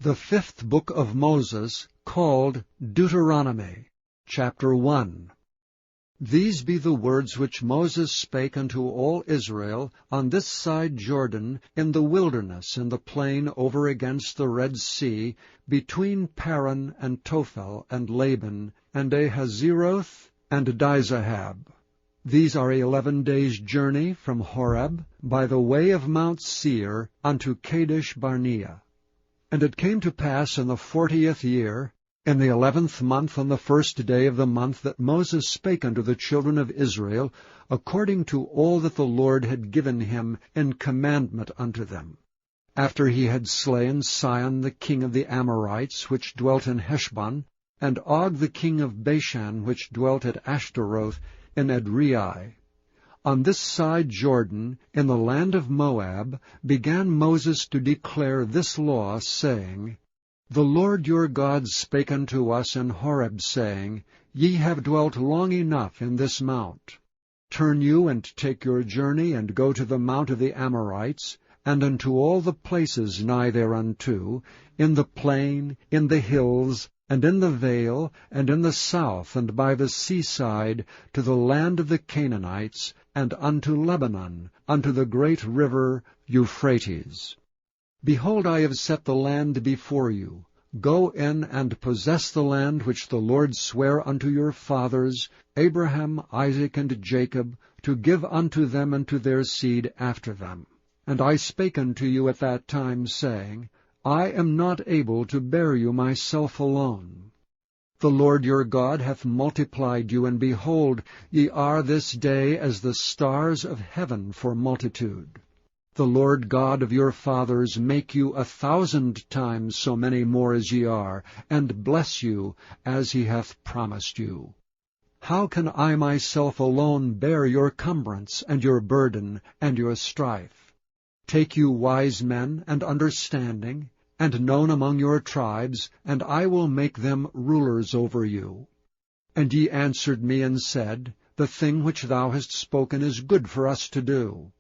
The fifth book of Moses, called Deuteronomy, chapter 1. These be the words which Moses spake unto all Israel on this side Jordan, in the wilderness, in the plain over against the Red Sea, between Paran and Tophel and Laban, and Ahazeroth and Dizahab. These are 11 days' journey from Horeb, by the way of Mount Seir, unto Kadesh Barnea. And it came to pass in the 40th year, in the 11th month, on the first day of the month, that Moses spake unto the children of Israel, according to all that the Lord had given him in commandment unto them. After he had slain Sihon the king of the Amorites, which dwelt in Heshbon, and Og the king of Bashan, which dwelt at Ashtaroth in Edrei. On this side Jordan, in the land of Moab, began Moses to declare this law, saying, The Lord your God spake unto us in Horeb, saying, Ye have dwelt long enough in this mount. Turn you and take your journey, and go to the mount of the Amorites, and unto all the places nigh thereunto, in the plain, in the hills, and in the vale, and in the south, and by the seaside, to the land of the Canaanites, and unto Lebanon, unto the great river Euphrates. Behold, I have set the land before you. Go in and possess the land which the Lord sware unto your fathers, Abraham, Isaac, and Jacob, to give unto them and to their seed after them. And I spake unto you at that time, saying, I am not able to bear you myself alone. The Lord your God hath multiplied you, and behold, ye are this day as the stars of heaven for multitude. The Lord God of your fathers make you 1,000 times so many more as ye are, and bless you as he hath promised you. How can I myself alone bear your cumbrance, and your burden, and your strife? Take you wise men and understanding, and known among your tribes, and I will make them rulers over you. And ye answered me and said, The thing which thou hast spoken is good for us to do.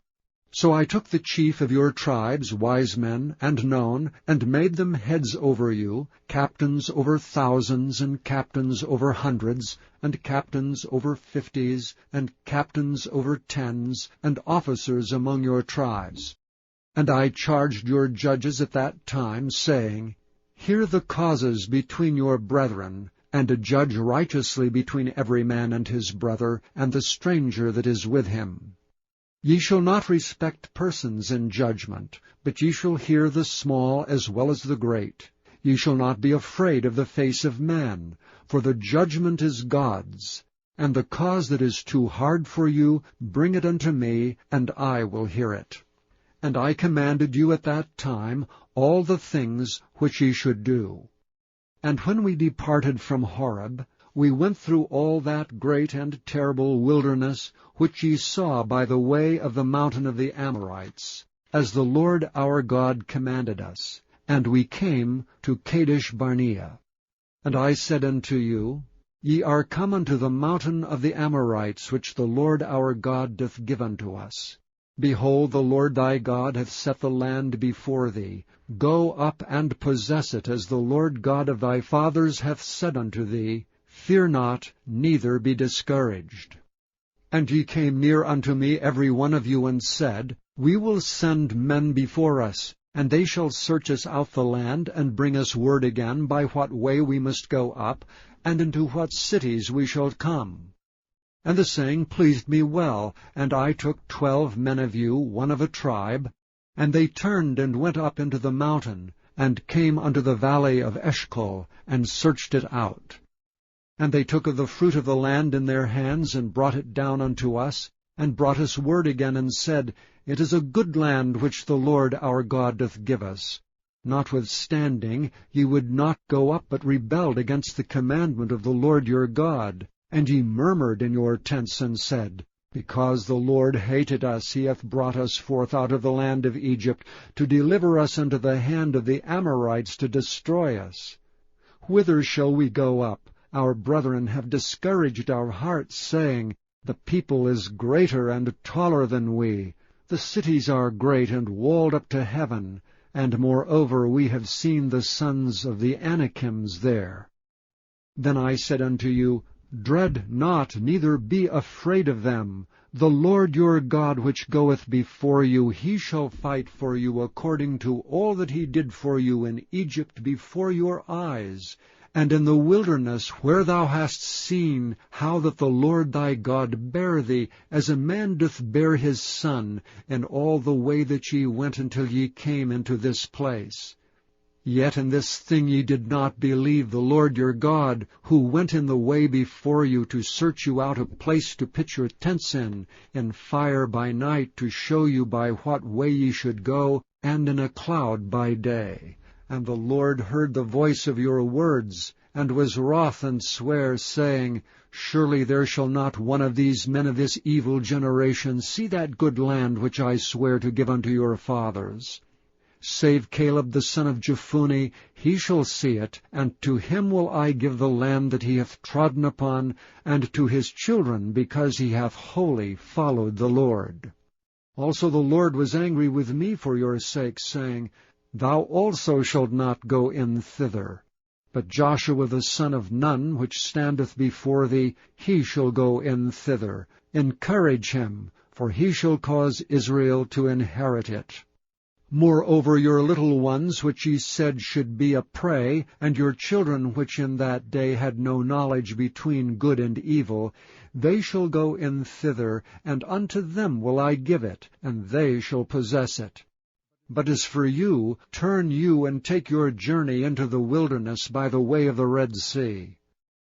So I took the chief of your tribes, wise men, and known, and made them heads over you, captains over thousands, and captains over hundreds, and captains over 50s, and captains over 10s, and officers among your tribes. And I charged your judges at that time, saying, Hear the causes between your brethren, and judge righteously between every man and his brother, and the stranger that is with him. Ye shall not respect persons in judgment, but ye shall hear the small as well as the great. Ye shall not be afraid of the face of man, for the judgment is God's. And the cause that is too hard for you, bring it unto me, and I will hear it. And I commanded you at that time all the things which ye should do. And when we departed from Horeb, we went through all that great and terrible wilderness which ye saw by the way of the mountain of the Amorites, as the Lord our God commanded us. And we came to Kadesh Barnea. And I said unto you, Ye are come unto the mountain of the Amorites, which the Lord our God doth give unto us. Behold, the Lord thy God hath set the land before thee. Go up and possess it, as the Lord God of thy fathers hath said unto thee. Fear not, neither be discouraged. And ye came near unto me every one of you, and said, We will send men before us, and they shall search us out the land, and bring us word again by what way we must go up, and into what cities we shall come. And the saying pleased me well, and I took 12 men of you, one of a tribe, and they turned and went up into the mountain, and came unto the valley of Eshcol, and searched it out. And they took of the fruit of the land in their hands, and brought it down unto us, and brought us word again, and said, It is a good land which the Lord our God doth give us. Notwithstanding, ye would not go up, but rebelled against the commandment of the Lord your God. And ye murmured in your tents, and said, Because the Lord hated us, he hath brought us forth out of the land of Egypt, to deliver us unto the hand of the Amorites, to destroy us. Whither shall we go up? Our brethren have discouraged our hearts, saying, The people is greater and taller than we. The cities are great and walled up to heaven, and moreover we have seen the sons of the Anakims there. Then I said unto you, Dread not, neither be afraid of them. The Lord your God which goeth before you, he shall fight for you according to all that he did for you in Egypt before your eyes, and in the wilderness, where thou hast seen how that the Lord thy God bare thee, as a man doth bear his son, in all the way that ye went until ye came into this place. Yet in this thing ye did not believe the Lord your God, who went in the way before you to search you out a place to pitch your tents in fire by night, to show you by what way ye should go, and in a cloud by day. And the Lord heard the voice of your words, and was wroth, and sware, saying, Surely there shall not one of these men of this evil generation see that good land which I swear to give unto your fathers. Save Caleb the son of Jephunneh, he shall see it, and to him will I give the land that he hath trodden upon, and to his children, because he hath wholly followed the Lord. Also the Lord was angry with me for your sake, saying, Thou also shalt not go in thither. But Joshua the son of Nun, which standeth before thee, he shall go in thither. Encourage him, for he shall cause Israel to inherit it. Moreover, your little ones, which ye said should be a prey, and your children, which in that day had no knowledge between good and evil, they shall go in thither, and unto them will I give it, and they shall possess it. But as for you, turn you and take your journey into the wilderness by the way of the Red Sea.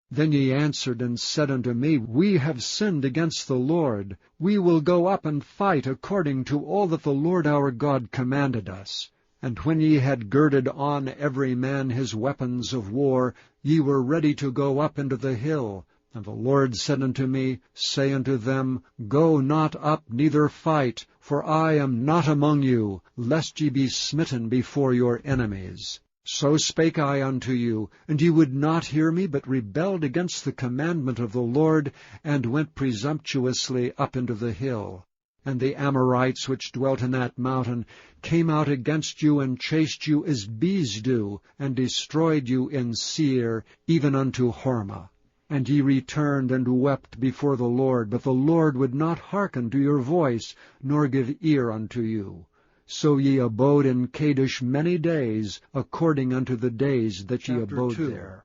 Then ye answered and said unto me, We have sinned against the Lord. We will go up and fight according to all that the Lord our God commanded us. And when ye had girded on every man his weapons of war, ye were ready to go up into the hill. And the Lord said unto me, Say unto them, Go not up, neither fight, for I am not among you, lest ye be smitten before your enemies. So spake I unto you, and ye would not hear me, but rebelled against the commandment of the Lord, and went presumptuously up into the hill. And the Amorites which dwelt in that mountain came out against you, and chased you as bees do, and destroyed you in Seir, even unto Hormah. And ye returned and wept before the Lord, but the Lord would not hearken to your voice, nor give ear unto you. So ye abode in Kadesh many days, according unto the days that ye abode there.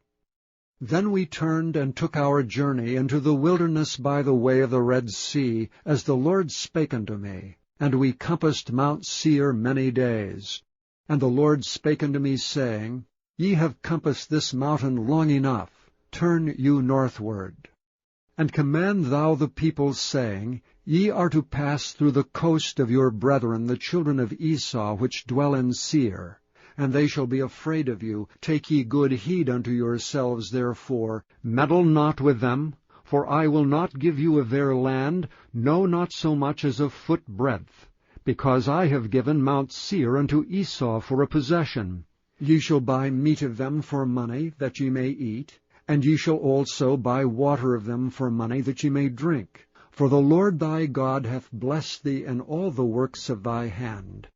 Then we turned and took our journey into the wilderness by the way of the Red Sea, as the Lord spake unto me. And we compassed Mount Seir many days. And the Lord spake unto me, saying, Ye have compassed this mountain long enough. Turn you northward. And command thou the people, saying, Ye are to pass through the coast of your brethren, the children of Esau, which dwell in Seir. And they shall be afraid of you. Take ye good heed unto yourselves, therefore. Meddle not with them, for I will not give you of their land, no, not so much as a foot breadth, because I have given Mount Seir unto Esau for a possession. Ye shall buy meat of them for money, that ye may eat, and ye shall also buy water of them for money, that ye may drink. For the Lord thy God hath blessed thee in all the works of thy hand.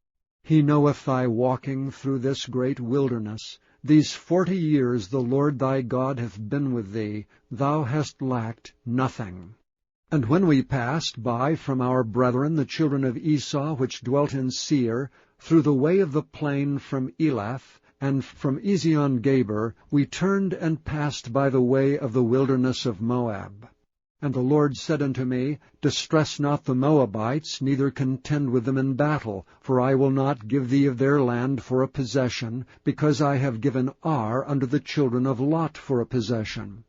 He knoweth thy walking through this great wilderness. These 40 years the Lord thy God hath been with thee. Thou hast lacked nothing. And when we passed by from our brethren the children of Esau, which dwelt in Seir, through the way of the plain from Elath, and from Ezion-Geber, we turned and passed by the way of the wilderness of Moab. And the Lord said unto me, Distress not the Moabites, neither contend with them in battle, for I will not give thee of their land for a possession, because I have given Ar unto the children of Lot for a possession.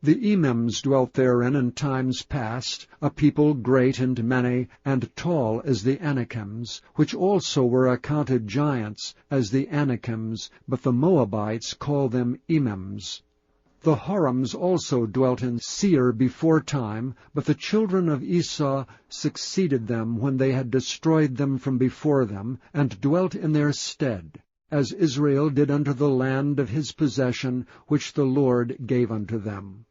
The Emims dwelt therein in times past, a people great and many, and tall as the Anakims, which also were accounted giants as the Anakims, but the Moabites call them Emims. The Horims also dwelt in Seir before time, but the children of Esau succeeded them when they had destroyed them from before them, and dwelt in their stead, as Israel did unto the land of his possession, which the Lord gave unto them.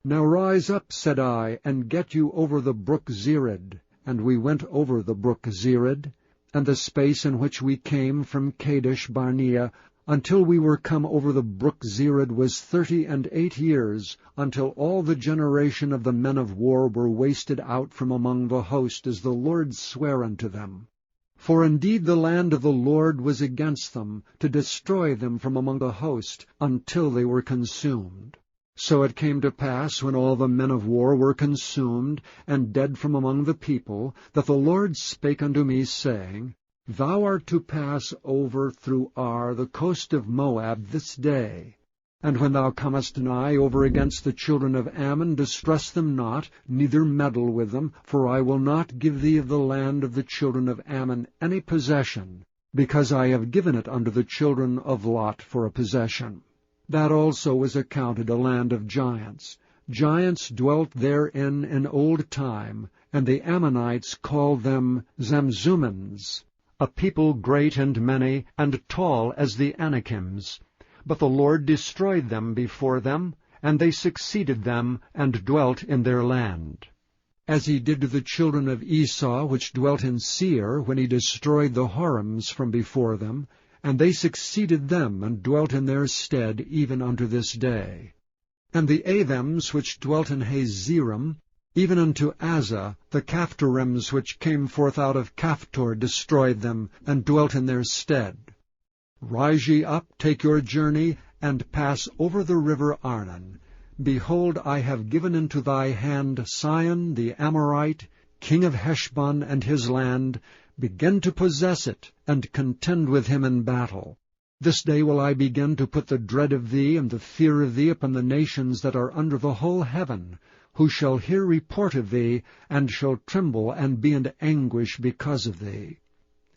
Now rise up, said I, and get you over the brook Zered. And we went over the brook Zered. and the space in which we came from Kadesh Barnea, until we were come over the brook Zered, was 38 years, until all the generation of the men of war were wasted out from among the host, as the Lord sware unto them. For indeed the land of the Lord was against them, to destroy them from among the host, until they were consumed. So it came to pass, when all the men of war were consumed, and dead from among the people, that the Lord spake unto me, saying, Thou art to pass over through Ar, the coast of Moab, this day. And when thou comest nigh over against the children of Ammon, distress them not, neither meddle with them, for I will not give thee of the land of the children of Ammon any possession, because I have given it unto the children of Lot for a possession. That also was accounted a land of giants. Giants dwelt therein in old time, and the Ammonites called them Zamzummins, a people great and many, and tall as the Anakims. But the Lord destroyed them before them, and they succeeded them, and dwelt in their land. As he did to the children of Esau, which dwelt in Seir, when he destroyed the Horims from before them, and they succeeded them, and dwelt in their stead, even unto this day. And the Avims, which dwelt in Hazerim, even unto Azza, the Caphtorims, which came forth out of Caphtor, destroyed them, and dwelt in their stead. Rise ye up, take your journey, and pass over the river Arnon. Behold, I have given into thy hand Sihon the Amorite, king of Heshbon, and his land. Begin to possess it, and contend with him in battle. This day will I begin to put the dread of thee and the fear of thee upon the nations that are under the whole heaven, who shall hear report of thee, and shall tremble and be in anguish because of thee.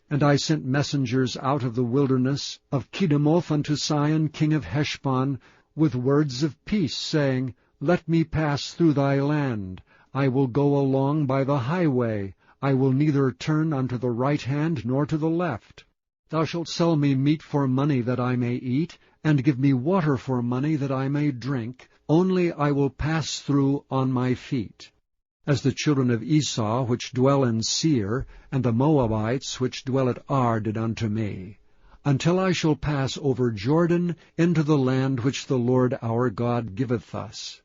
And I sent messengers out of the wilderness of Kedemoth unto Sihon king of Heshbon, with words of peace, saying, Let me pass through thy land. I will go along by the highway. I will neither turn unto the right hand nor to the left. Thou shalt sell me meat for money that I may eat, and give me water for money that I may drink. Only I will pass through on my feet. As the children of Esau, which dwell in Seir, and the Moabites, which dwell at Ar, did unto me, until I shall pass over Jordan into the land which the Lord our God giveth us.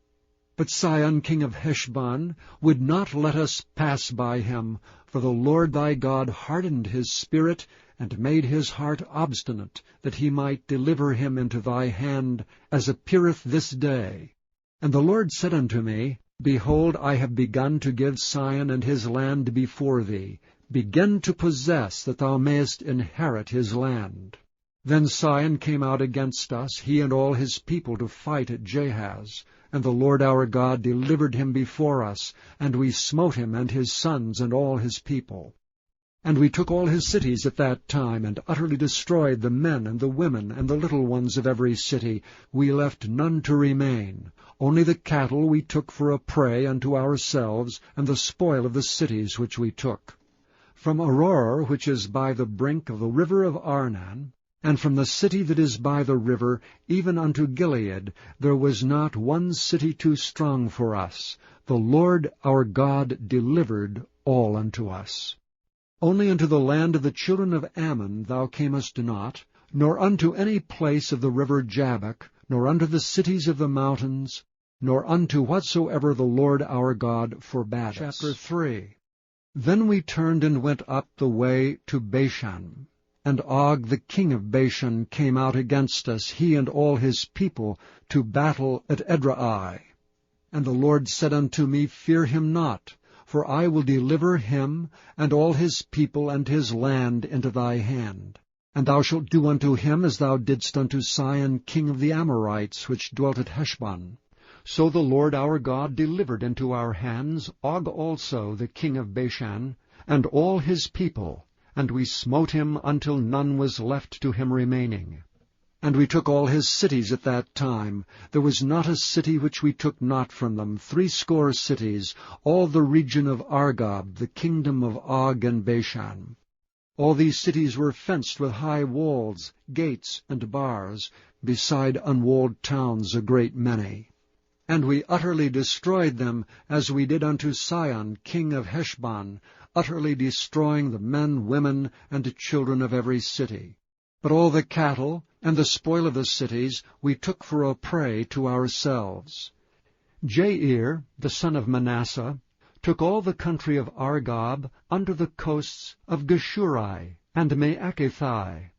But Sihon king of Heshbon would not let us pass by him, for the Lord thy God hardened his spirit, and made his heart obstinate, that he might deliver him into thy hand, as appeareth this day. And the Lord said unto me, Behold, I have begun to give Sihon and his land before thee. Begin to possess, that thou mayest inherit his land. Then Sihon came out against us, he and all his people, to fight at Jahaz. And the Lord our God delivered him before us, and we smote him and his sons and all his people. And we took all his cities at that time, and utterly destroyed the men and the women and the little ones of every city. We left none to remain. Only the cattle we took for a prey unto ourselves, and the spoil of the cities which we took. From Aurora, which is by the brink of the river of Arnon, and from the city that is by the river, even unto Gilead, there was not one city too strong for us. The Lord our God delivered all unto us. Only unto the land of the children of Ammon thou camest not, nor unto any place of the river Jabbok, nor unto the cities of the mountains, nor unto whatsoever the Lord our God forbade us. Chapter 3. Then we turned and went up the way to Bashan. And Og the king of Bashan came out against us, he and all his people, to battle at Edrei. And the Lord said unto me, Fear him not, for I will deliver him and all his people and his land into thy hand. And thou shalt do unto him as thou didst unto Sihon king of the Amorites, which dwelt at Heshbon. So the Lord our God delivered into our hands Og also the king of Bashan, and all his people, and we smote him until none was left to him remaining. And we took all his cities at that time. There was not a city which we took not from them, 80 cities, all the region of Argob, the kingdom of Og and Bashan. All these cities were fenced with high walls, gates, and bars, beside unwalled towns a great many. And we utterly destroyed them, as we did unto Sihon king of Heshbon, utterly destroying the men, women, and children of every city. But all the cattle and the spoil of the cities we took for a prey to ourselves. Jair, the son of Manasseh, took all the country of Argob unto the coasts of Geshurai and Maacathai,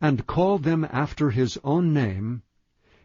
and called them after his own name,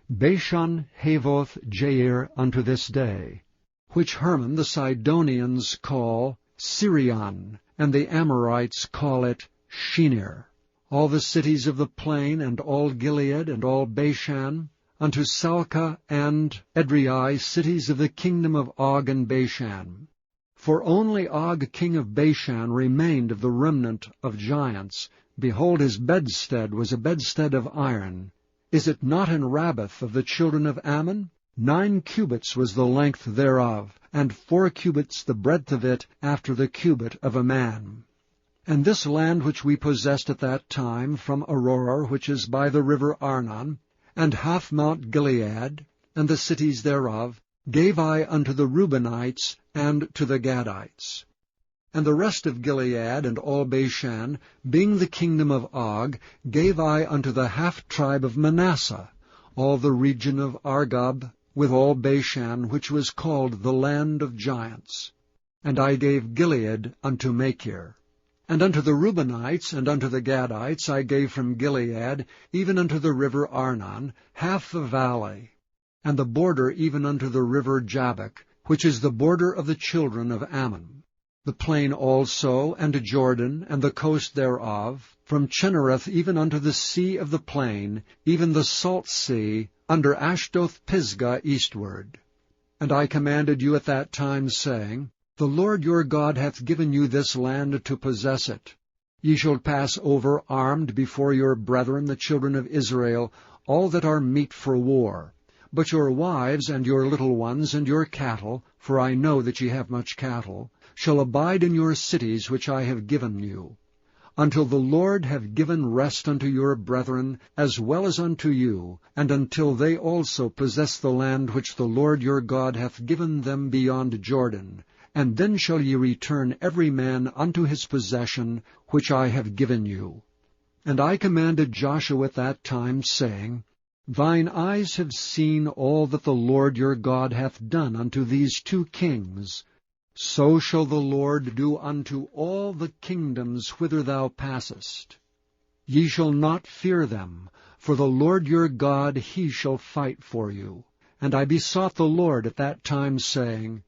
Bashan Havoth Jair unto this day, which Hermon the Sidonians call Sirion, and the Amorites call it Shinir. All the cities of the plain, and all Gilead, and all Bashan, unto Salcah and Edrei, cities of the kingdom of Og and Bashan. For only Og king of Bashan remained of the remnant of giants. Behold, his bedstead was a bedstead of iron. Is it not in Rabbath of the children of Ammon? 9 cubits was the length thereof, and 4 cubits the breadth of it, after the cubit of a man. And this land which we possessed at that time, from Aurora, which is by the river Arnon, and half Mount Gilead, and the cities thereof, gave I unto the Reubenites and to the Gadites. And the rest of Gilead and all Bashan, being the kingdom of Og, gave I unto the half-tribe of Manasseh, all the region of Argob, with all Bashan, which was called the land of giants. And I gave Gilead unto Machir. And unto the Reubenites and unto the Gadites I gave from Gilead, even unto the river Arnon, half the valley, and the border even unto the river Jabbok, which is the border of the children of Ammon. The plain also, and Jordan, and the coast thereof, from Chinnereth even unto the sea of the plain, even the salt sea, under Ashdoth Pisgah eastward. And I commanded you at that time, saying, The Lord your God hath given you this land to possess it. Ye shall pass over armed before your brethren the children of Israel, all that are meet for war. But your wives and your little ones and your cattle, for I know that ye have much cattle, shall abide in your cities which I have given you, until the Lord have given rest unto your brethren as well as unto you, and until they also possess the land which the Lord your God hath given them beyond Jordan. And then shall ye return every man unto his possession, which I have given you. And I commanded Joshua at that time, saying, Thine eyes have seen all that the Lord your God hath done unto these 2 kings. So shall the Lord do unto all the kingdoms whither thou passest. Ye shall not fear them, for the Lord your God, he shall fight for you. And I besought the Lord at that time, saying,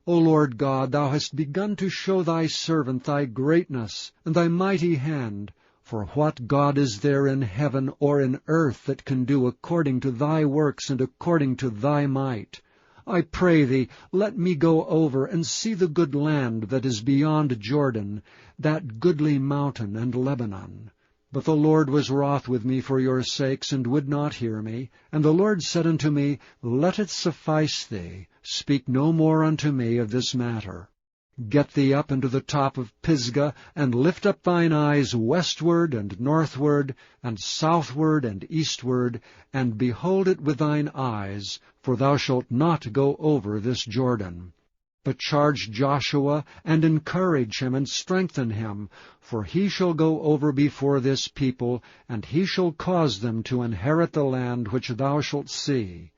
O Lord God, thou hast begun to show thy servant thy greatness and thy mighty hand. For what God is there in heaven or in earth that can do according to thy works and according to thy might? I pray thee, let me go over and see the good land that is beyond Jordan, that goodly mountain and Lebanon. But the Lord was wroth with me for your sakes, and would not hear me. And the Lord said unto me, Let it suffice thee, speak no more unto me of this matter. Get thee up into the top of Pisgah, and lift up thine eyes westward and northward, and southward and eastward, and behold it with thine eyes, for thou shalt not go over this Jordan. But charge Joshua, and encourage him, and strengthen him, for he shall go over before this people, and he shall cause them to inherit the land which thou shalt see.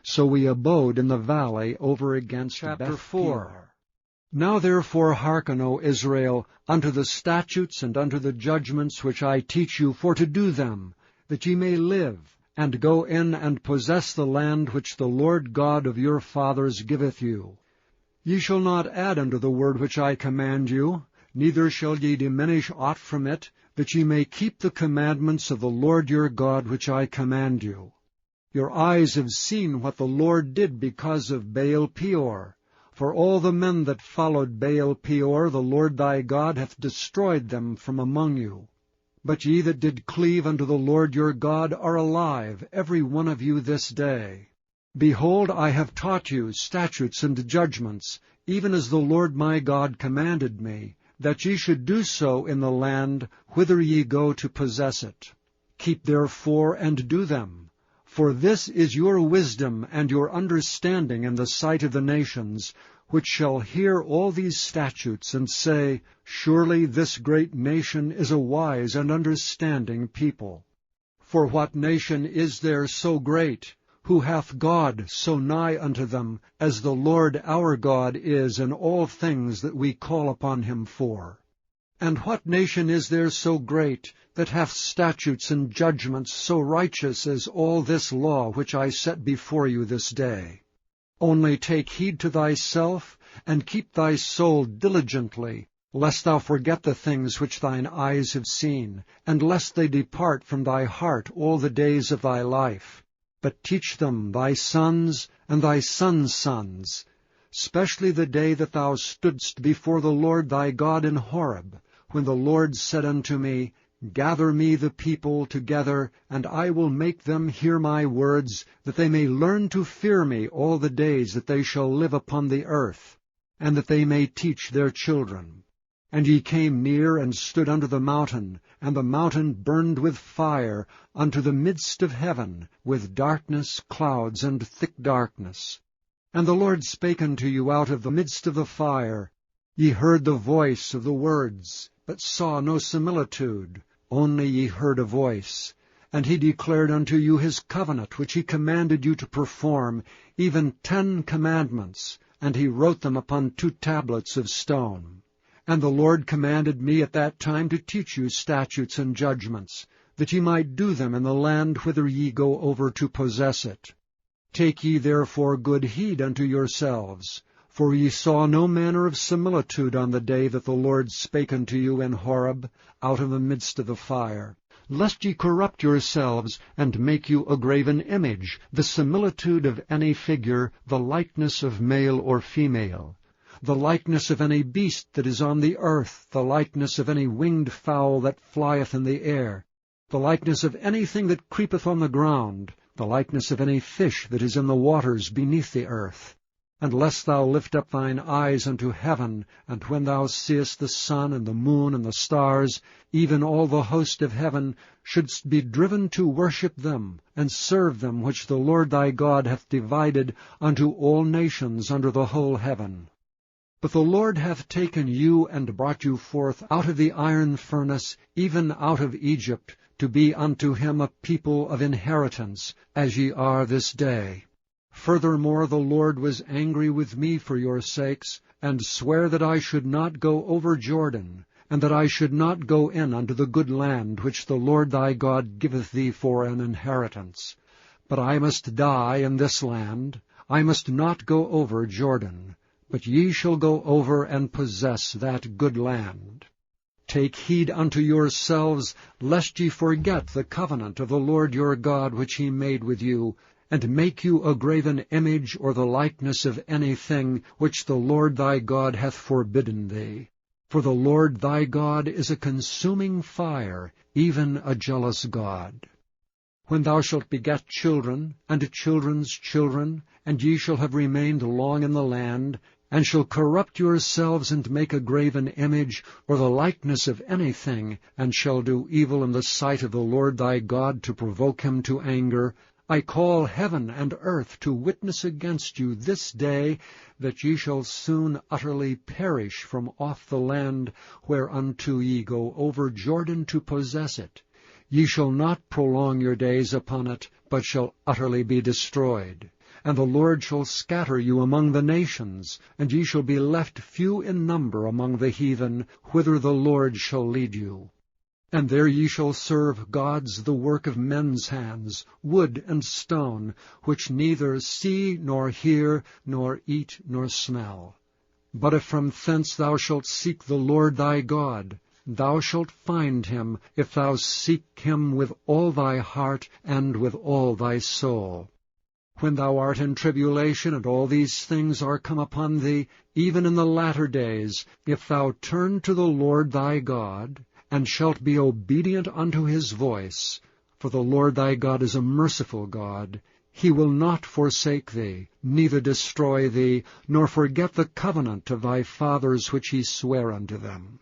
So we abode in the valley over against Chapter 4. Now therefore hearken, O Israel, unto the statutes and unto the judgments which I teach you, for to do them, that ye may live, and go in and possess the land which the Lord God of your fathers giveth you. Ye shall not add unto the word which I command you, neither shall ye diminish aught from it, that ye may keep the commandments of the Lord your God which I command you. Your eyes have seen what the Lord did because of Baal-peor. For all the men that followed Baal-peor, the Lord thy God hath destroyed them from among you. But ye that did cleave unto the Lord your God are alive, every one of you this day. Behold, I have taught you statutes and judgments, even as the Lord my God commanded me, that ye should do so in the land whither ye go to possess it. Keep therefore and do them. For this is your wisdom and your understanding in the sight of the nations, which shall hear all these statutes, and say, Surely this great nation is a wise and understanding people. For what nation is there so great, who hath God so nigh unto them, as the Lord our God is in all things that we call upon him for? And what nation is there so great, that hath statutes and judgments so righteous as all this law which I set before you this day? Only take heed to thyself, and keep thy soul diligently, lest thou forget the things which thine eyes have seen, and lest they depart from thy heart all the days of thy life. But teach them thy sons and thy sons' sons, specially the day that thou stoodst before the Lord thy God in Horeb, when the Lord said unto me, Gather me the people together, and I will make them hear my words, that they may learn to fear me all the days that they shall live upon the earth, and that they may teach their children. And ye came near and stood under the mountain, and the mountain burned with fire unto the midst of heaven, with darkness, clouds, and thick darkness. And the Lord spake unto you out of the midst of the fire. Ye heard the voice of the words, but saw no similitude, only ye heard a voice. And he declared unto you his covenant, which he commanded you to perform, even 10 commandments, and he wrote them upon 2 tablets of stone. And the Lord commanded me at that time to teach you statutes and judgments, that ye might do them in the land whither ye go over to possess it. Take ye therefore good heed unto yourselves, for ye saw no manner of similitude on the day that the Lord spake unto you in Horeb, out of the midst of the fire, lest ye corrupt yourselves, and make you a graven image, the similitude of any figure, the likeness of male or female, the likeness of any beast that is on the earth, the likeness of any winged fowl that flieth in the air, the likeness of anything that creepeth on the ground, the likeness of any fish that is in the waters beneath the earth. And lest thou lift up thine eyes unto heaven, and when thou seest the sun and the moon and the stars, even all the host of heaven, shouldst be driven to worship them, and serve them which the Lord thy God hath divided unto all nations under the whole heaven. But the Lord hath taken you and brought you forth out of the iron furnace, even out of Egypt, to be unto him a people of inheritance, as ye are this day. Furthermore, the Lord was angry with me for your sakes, and sware that I should not go over Jordan, and that I should not go in unto the good land which the Lord thy God giveth thee for an inheritance. But I must die in this land, I must not go over Jordan, but ye shall go over and possess that good land. Take heed unto yourselves, lest ye forget the covenant of the Lord your God which he made with you, and make you a graven image or the likeness of anything which the Lord thy God hath forbidden thee. For the Lord thy God is a consuming fire, even a jealous God. When thou shalt beget children, and children's children, and ye shall have remained long in the land, and shall corrupt yourselves, and make a graven image, or the likeness of anything, and shall do evil in the sight of the Lord thy God to provoke him to anger, I call heaven and earth to witness against you this day, that ye shall soon utterly perish from off the land whereunto ye go over Jordan to possess it. Ye shall not prolong your days upon it, but shall utterly be destroyed. And the Lord shall scatter you among the nations, and ye shall be left few in number among the heathen, whither the Lord shall lead you. And there ye shall serve gods the work of men's hands, wood and stone, which neither see nor hear, nor eat nor smell. But if from thence thou shalt seek the Lord thy God, thou shalt find him, if thou seek him with all thy heart and with all thy soul. When thou art in tribulation, and all these things are come upon thee, even in the latter days, if thou turn to the Lord thy God, and shalt be obedient unto his voice, for the Lord thy God is a merciful God, he will not forsake thee, neither destroy thee, nor forget the covenant of thy fathers which he sware unto them.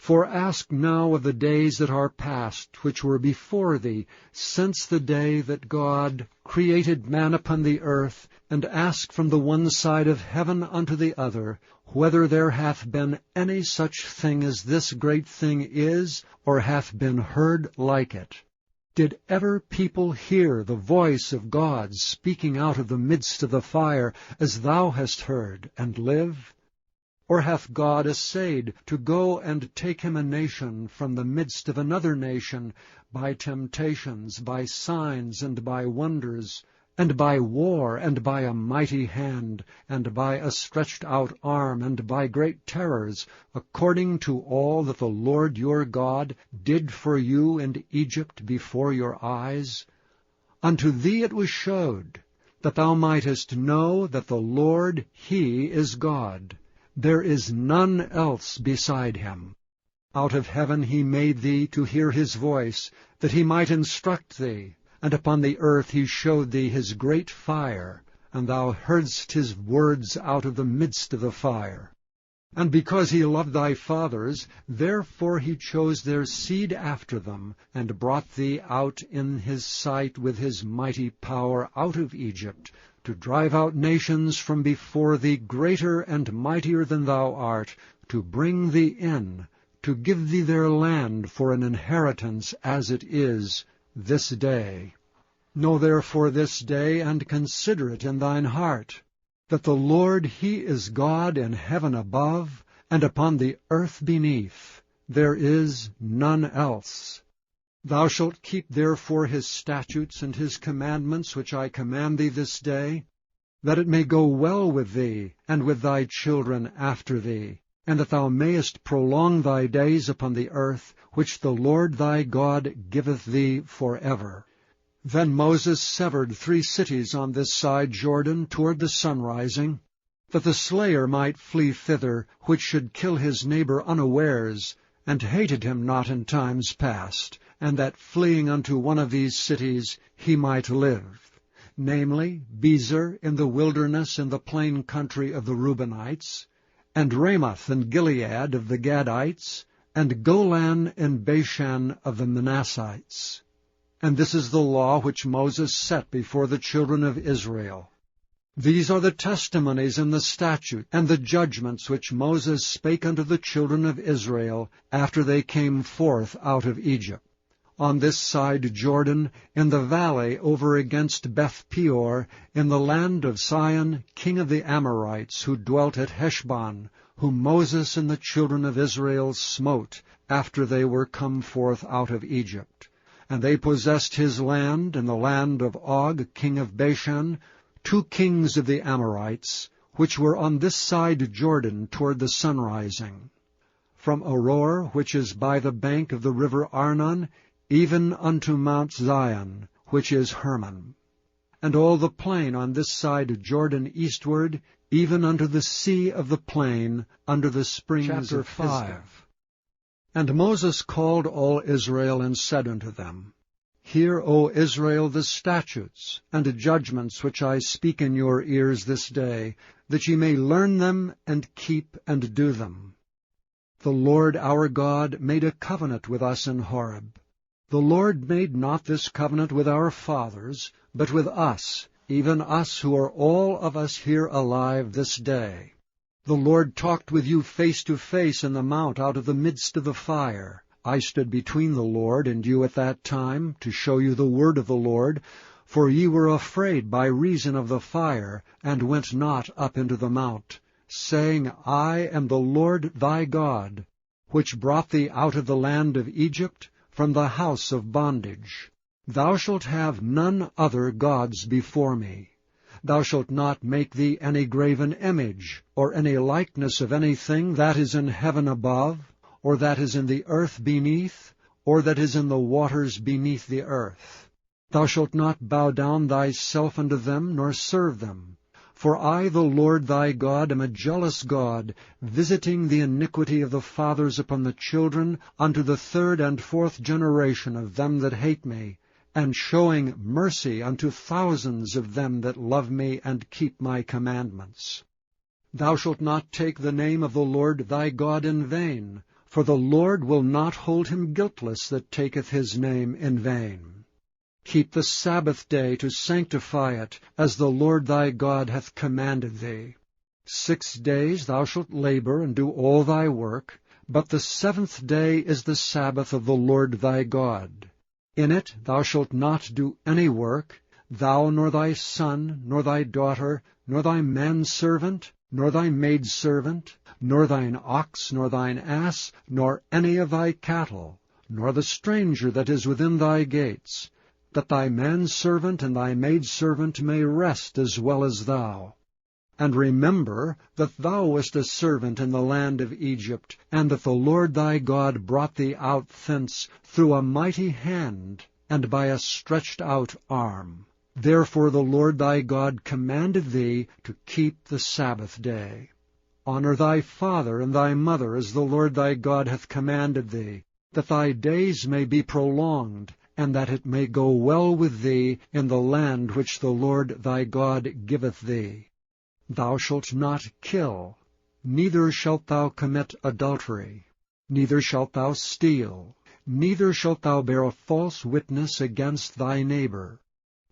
For ask now of the days that are past, which were before thee, since the day that God created man upon the earth, and ask from the one side of heaven unto the other, whether there hath been any such thing as this great thing is, or hath been heard like it. Did ever people hear the voice of God speaking out of the midst of the fire, as thou hast heard, and live? Or hath God essayed to go and take him a nation from the midst of another nation, by temptations, by signs, and by wonders, and by war, and by a mighty hand, and by a stretched out arm, and by great terrors, according to all that the Lord your God did for you in Egypt before your eyes? Unto thee it was showed, that thou mightest know that the Lord, he is God. There is none else beside him. Out of heaven he made thee to hear his voice, that he might instruct thee. And upon the earth he showed thee his great fire, and thou heardst his words out of the midst of the fire. And because he loved thy fathers, therefore he chose their seed after them, and brought thee out in his sight with his mighty power out of Egypt, to drive out nations from before thee greater and mightier than thou art, to bring thee in, to give thee their land for an inheritance as it is this day. Know therefore this day, and consider it in thine heart, that the Lord he is God in heaven above, and upon the earth beneath. There is none else. Thou shalt keep therefore his statutes and his commandments, which I command thee this day, that it may go well with thee, and with thy children after thee, and that thou mayest prolong thy days upon the earth, which the Lord thy God giveth thee forever. Then Moses severed 3 cities on this side Jordan toward the sunrising, that the slayer might flee thither, which should kill his neighbor unawares, and hated him not in times past, and that fleeing unto one of these cities he might live, namely, Bezer in the wilderness in the plain country of the Reubenites, and Ramoth and Gilead of the Gadites, and Golan in Bashan of the Manassites. And this is the law which Moses set before the children of Israel. These are the testimonies and the statutes and the judgments which Moses spake unto the children of Israel after they came forth out of Egypt. On this side Jordan, in the valley over against Beth-peor, in the land of Sihon, king of the Amorites, who dwelt at Heshbon, whom Moses and the children of Israel smote after they were come forth out of Egypt. And they possessed his land, and the land of Og, king of Bashan, 2 kings of the Amorites, which were on this side Jordan toward the sunrising. From Aroer, which is by the bank of the river Arnon, even unto Mount Zion, which is Hermon. And all the plain on this side Jordan eastward, even unto the sea of the plain, under the springs Chapter of 5. Pisgah. And Moses called all Israel, and said unto them, Hear, O Israel, the statutes and the judgments which I speak in your ears this day, that ye may learn them, and keep and do them. The Lord our God made a covenant with us in Horeb. The Lord made not this covenant with our fathers, but with us, even us who are all of us here alive this day. The Lord talked with you face to face in the mount out of the midst of the fire. I stood between the Lord and you at that time, to show you the word of the Lord, for ye were afraid by reason of the fire, and went not up into the mount, saying, I am the Lord thy God, which brought thee out of the land of Egypt, from the house of bondage. Thou shalt have none other gods before me. Thou shalt not make thee any graven image, or any likeness of anything that is in heaven above, or that is in the earth beneath, or that is in the waters beneath the earth. Thou shalt not bow down thyself unto them, nor serve them. For I, the Lord thy God, am a jealous God, visiting the iniquity of the fathers upon the children, unto the 3rd and 4th generation of them that hate me, and showing mercy unto thousands of them that love me and keep my commandments. Thou shalt not take the name of the Lord thy God in vain, For the Lord will not hold him guiltless that taketh his name in vain. Keep the Sabbath day to sanctify it, as the Lord thy God hath commanded thee. 6 days thou shalt labor and do all thy work, but the 7th day is the Sabbath of the Lord thy God. In it thou shalt not do any work, thou nor thy son, nor thy daughter, nor thy manservant, nor thy maidservant, nor thine ox, nor thine ass, nor any of thy cattle, nor the stranger that is within thy gates, that thy manservant and thy maidservant may rest as well as thou. And remember that thou wast a servant in the land of Egypt, and that the Lord thy God brought thee out thence through a mighty hand, and by a stretched out arm. Therefore the Lord thy God commanded thee to keep the Sabbath day. Honor thy father and thy mother, as the Lord thy God hath commanded thee, that thy days may be prolonged, and that it may go well with thee in the land which the Lord thy God giveth thee. Thou shalt not kill, neither shalt thou commit adultery, neither shalt thou steal, neither shalt thou bear a false witness against thy neighbor.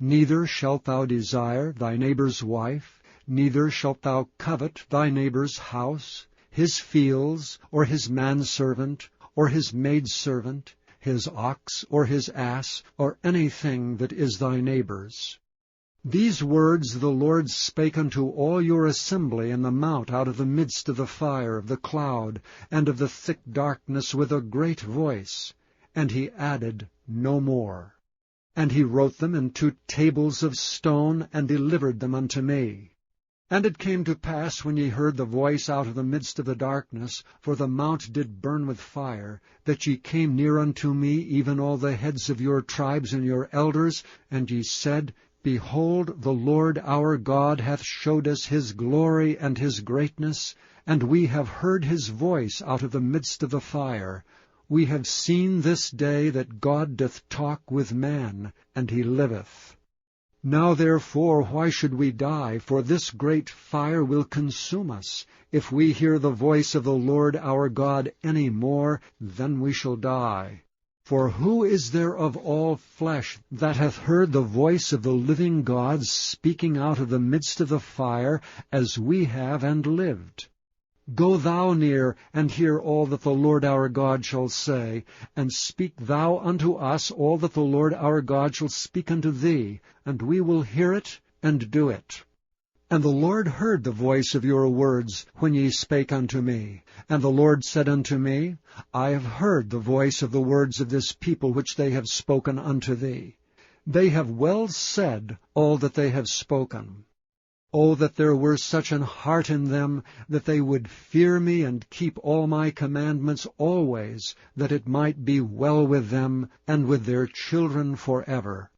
Neither shalt thou desire thy neighbor's wife, neither shalt thou covet thy neighbor's house, his fields, or his manservant, or his maidservant, his ox, or his ass, or anything that is thy neighbor's. These words the Lord spake unto all your assembly in the mount out of the midst of the fire, of the cloud, and of the thick darkness with a great voice. And he added no more. And he wrote them in 2 tables of stone, and delivered them unto me. And it came to pass, when ye heard the voice out of the midst of the darkness, for the mount did burn with fire, that ye came near unto me, even all the heads of your tribes and your elders, and ye said, Behold, the Lord our God hath showed us his glory and his greatness, and we have heard his voice out of the midst of the fire. We have seen this day that God doth talk with man, and he liveth. Now therefore why should we die? For this great fire will consume us. If we hear the voice of the Lord our God any more, then we shall die. For who is there of all flesh that hath heard the voice of the living God speaking out of the midst of the fire, as we have, and lived? Go thou near, and hear all that the Lord our God shall say, and speak thou unto us all that the Lord our God shall speak unto thee, and we will hear it, and do it. And the Lord heard the voice of your words, when ye spake unto me. And the Lord said unto me, I have heard the voice of the words of this people which they have spoken unto thee. They have well said all that they have spoken. O that there were such an heart in them, that they would fear me and keep all my commandments always, that it might be well with them and with their children forever.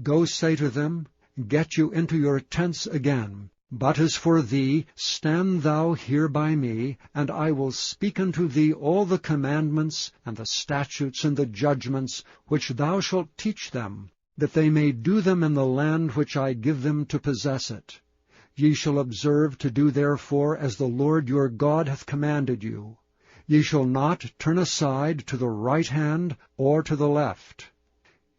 Go say to them, Get you into your tents again. But as for thee, stand thou here by me, and I will speak unto thee all the commandments, and the statutes, and the judgments, which thou shalt teach them, that they may do them in the land which I give them to possess it. Ye shall observe to do therefore as the Lord your God hath commanded you. Ye shall not turn aside to the right hand or to the left.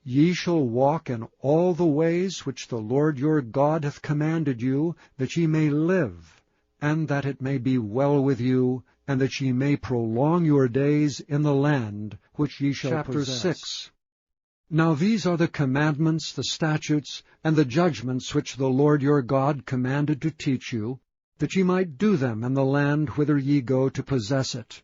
Ye shall walk in all the ways which the Lord your God hath commanded you, that ye may live, and that it may be well with you, and that ye may prolong your days in the land which ye shall possess. Chapter 6. Now these are the commandments, the statutes, and the judgments which the Lord your God commanded to teach you, that ye might do them in the land whither ye go to possess it,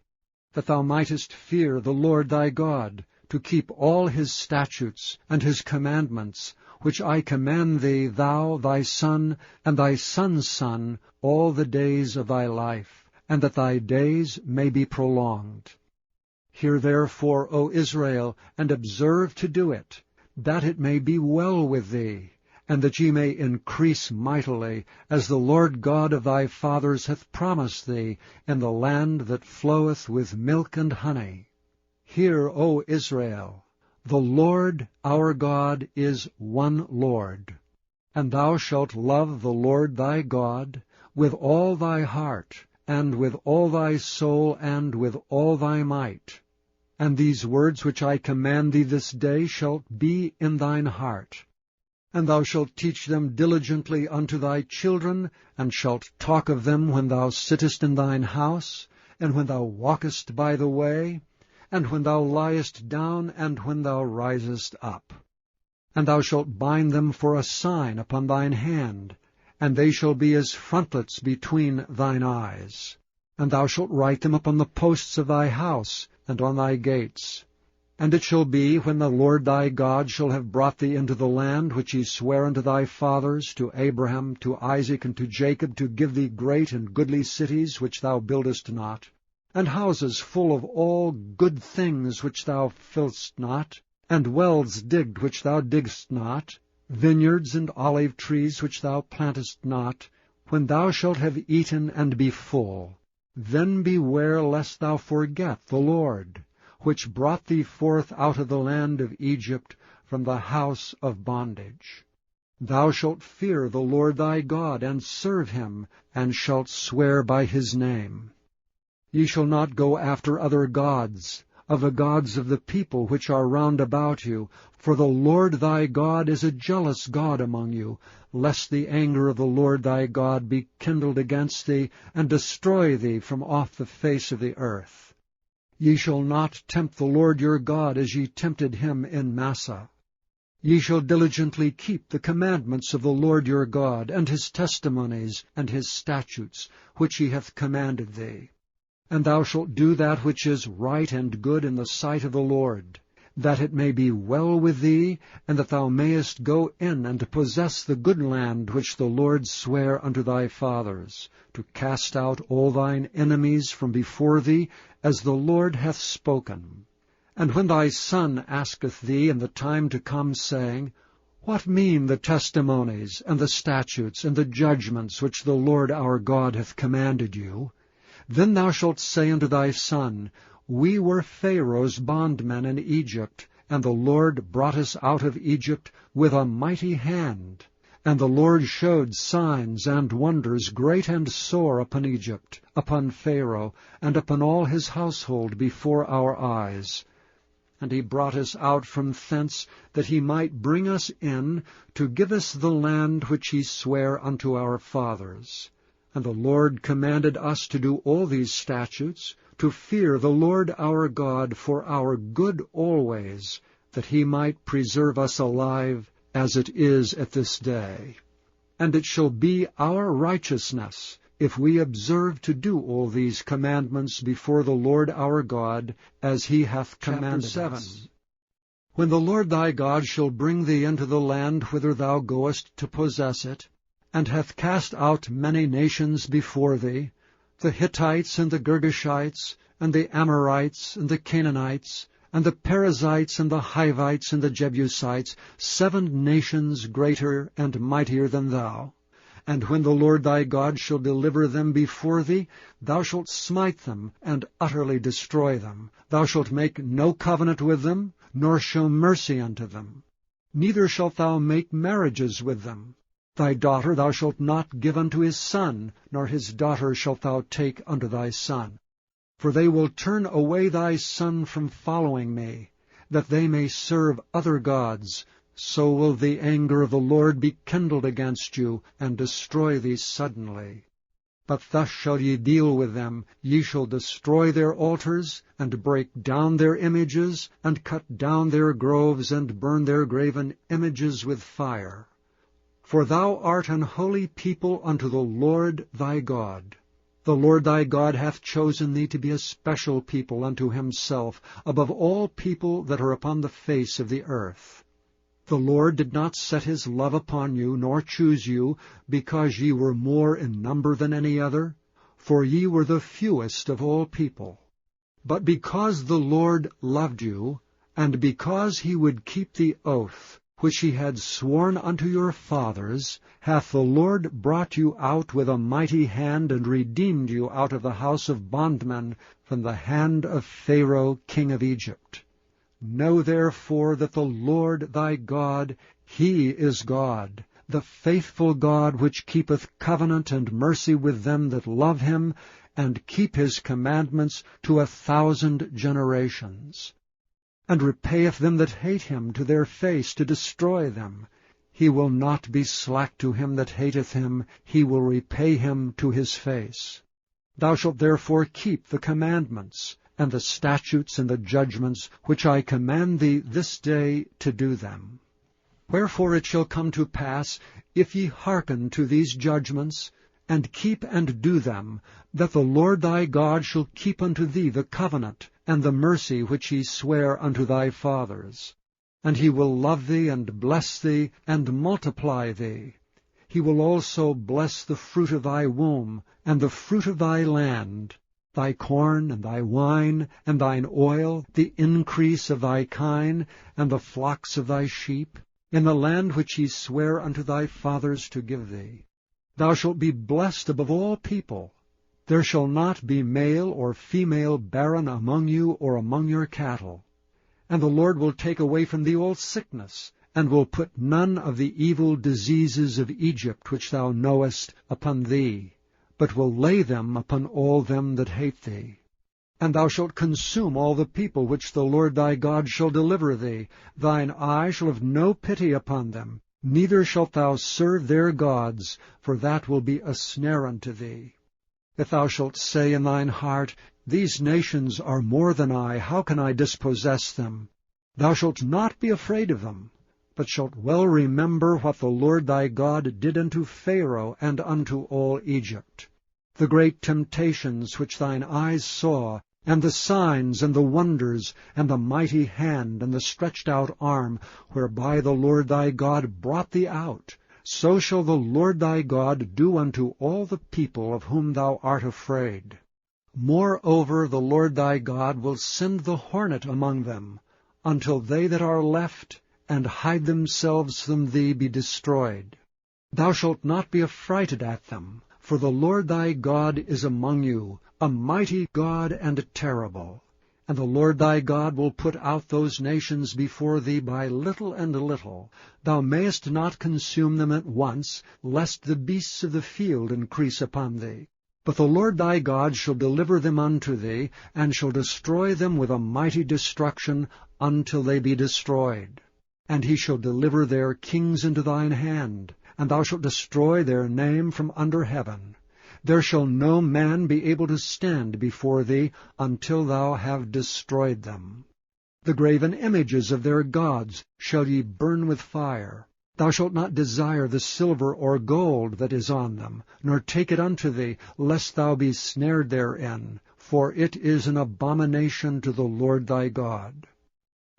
that thou mightest fear the Lord thy God, to keep all his statutes and his commandments, which I command thee, thou, thy son, and thy son's son, all the days of thy life, and that thy days may be prolonged. Hear therefore, O Israel, and observe to do it, that it may be well with thee, and that ye may increase mightily, as the Lord God of thy fathers hath promised thee, in the land that floweth with milk and honey. Hear, O Israel, the Lord our God is one Lord, and thou shalt love the Lord thy God with all thy heart, and with all thy soul, and with all thy might. And these words which I command thee this day shall be in thine heart. And thou shalt teach them diligently unto thy children, and shalt talk of them when thou sittest in thine house, and when thou walkest by the way, and when thou liest down, and when thou risest up. And thou shalt bind them for a sign upon thine hand, and they shall be as frontlets between thine eyes. And thou shalt write them upon the posts of thy house, and on thy gates. And it shall be, when the Lord thy God shall have brought thee into the land which he sware unto thy fathers, to Abraham, to Isaac, and to Jacob, to give thee great and goodly cities which thou buildest not, and houses full of all good things which thou fillest not, and wells digged which thou diggest not, vineyards and olive trees which thou plantest not, when thou shalt have eaten and be full, then beware lest thou forget the Lord, which brought thee forth out of the land of Egypt from the house of bondage. Thou shalt fear the Lord thy God, and serve him, and shalt swear by his name. Ye shall not go after other gods, of the gods of the people which are round about you, for the Lord thy God is a jealous God among you, lest the anger of the Lord thy God be kindled against thee, and destroy thee from off the face of the earth. Ye shall not tempt the Lord your God as ye tempted him in Massah. Ye shall diligently keep the commandments of the Lord your God, and his testimonies, and his statutes, which he hath commanded thee. And thou shalt do that which is right and good in the sight of the Lord, that it may be well with thee, and that thou mayest go in and possess the good land which the Lord sware unto thy fathers, to cast out all thine enemies from before thee, as the Lord hath spoken. And when thy son asketh thee in the time to come, saying, What mean the testimonies, and the statutes, and the judgments which the Lord our God hath commanded you? Then thou shalt say unto thy son, We were Pharaoh's bondmen in Egypt, and the Lord brought us out of Egypt with a mighty hand. And the Lord showed signs and wonders great and sore upon Egypt, upon Pharaoh, and upon all his household before our eyes. And he brought us out from thence, that he might bring us in, to give us the land which he sware unto our fathers. And the Lord commanded us to do all these statutes, to fear the Lord our God for our good always, that he might preserve us alive, as it is at this day. And it shall be our righteousness, if we observe to do all these commandments before the Lord our God, as he hath commanded us. When the Lord thy God shall bring thee into the land whither thou goest to possess it, and hath cast out many nations before thee, the Hittites, and the Girgashites, and the Amorites, and the Canaanites, and the Perizzites, and the Hivites, and the Jebusites, 7 nations greater and mightier than thou. And when the Lord thy God shall deliver them before thee, thou shalt smite them, and utterly destroy them. Thou shalt make no covenant with them, nor show mercy unto them. Neither shalt thou make marriages with them. Thy daughter thou shalt not give unto his son, nor his daughter shalt thou take unto thy son. For they will turn away thy son from following me, that they may serve other gods. So will the anger of the Lord be kindled against you, and destroy thee suddenly. But thus shall ye deal with them. Ye shall destroy their altars, and break down their images, and cut down their groves, and burn their graven images with fire. For thou art an holy people unto the Lord thy God. The Lord thy God hath chosen thee to be a special people unto himself, above all people that are upon the face of the earth. The Lord did not set his love upon you, nor choose you, because ye were more in number than any other, for ye were the fewest of all people. But because the Lord loved you, and because he would keep the oath which he had sworn unto your fathers, hath the Lord brought you out with a mighty hand, and redeemed you out of the house of bondmen, from the hand of Pharaoh king of Egypt. Know therefore that the Lord thy God, he is God, the faithful God, which keepeth covenant and mercy with them that love him, and keep his commandments to 1,000 generations, and repayeth them that hate him to their face, to destroy them. He will not be slack to him that hateth him, he will repay him to his face. Thou shalt therefore keep the commandments, and the statutes and the judgments, which I command thee this day to do them. Wherefore it shall come to pass, if ye hearken to these judgments, and keep and do them, that the Lord thy God shall keep unto thee the covenant and the mercy which he sware unto thy fathers. And he will love thee, and bless thee, and multiply thee. He will also bless the fruit of thy womb, and the fruit of thy land, thy corn, and thy wine, and thine oil, the increase of thy kine, and the flocks of thy sheep, in the land which he sware unto thy fathers to give thee. Thou shalt be blessed above all people. There shall not be male or female barren among you or among your cattle. And the Lord will take away from thee all sickness, and will put none of the evil diseases of Egypt which thou knowest upon thee, but will lay them upon all them that hate thee. And thou shalt consume all the people which the Lord thy God shall deliver thee. Thine eye shall have no pity upon them, neither shalt thou serve their gods, for that will be a snare unto thee. If thou shalt say in thine heart, These nations are more than I, how can I dispossess them? Thou shalt not be afraid of them, but shalt well remember what the Lord thy God did unto Pharaoh and unto all Egypt, the great temptations which thine eyes saw, and the signs and the wonders, and the mighty hand and the stretched out arm, whereby the Lord thy God brought thee out. So shall the Lord thy God do unto all the people of whom thou art afraid. Moreover, the Lord thy God will send the hornet among them, until they that are left, and hide themselves from thee, be destroyed. Thou shalt not be affrighted at them, for the Lord thy God is among you, a mighty God and terrible. And the Lord thy God will put out those nations before thee by little and little. Thou mayest not consume them at once, lest the beasts of the field increase upon thee. But the Lord thy God shall deliver them unto thee, and shall destroy them with a mighty destruction, until they be destroyed. And he shall deliver their kings into thine hand, and thou shalt destroy their name from under heaven. There shall no man be able to stand before thee, until thou have destroyed them. The graven images of their gods shall ye burn with fire. Thou shalt not desire the silver or gold that is on them, nor take it unto thee, lest thou be snared therein, for it is an abomination to the Lord thy God.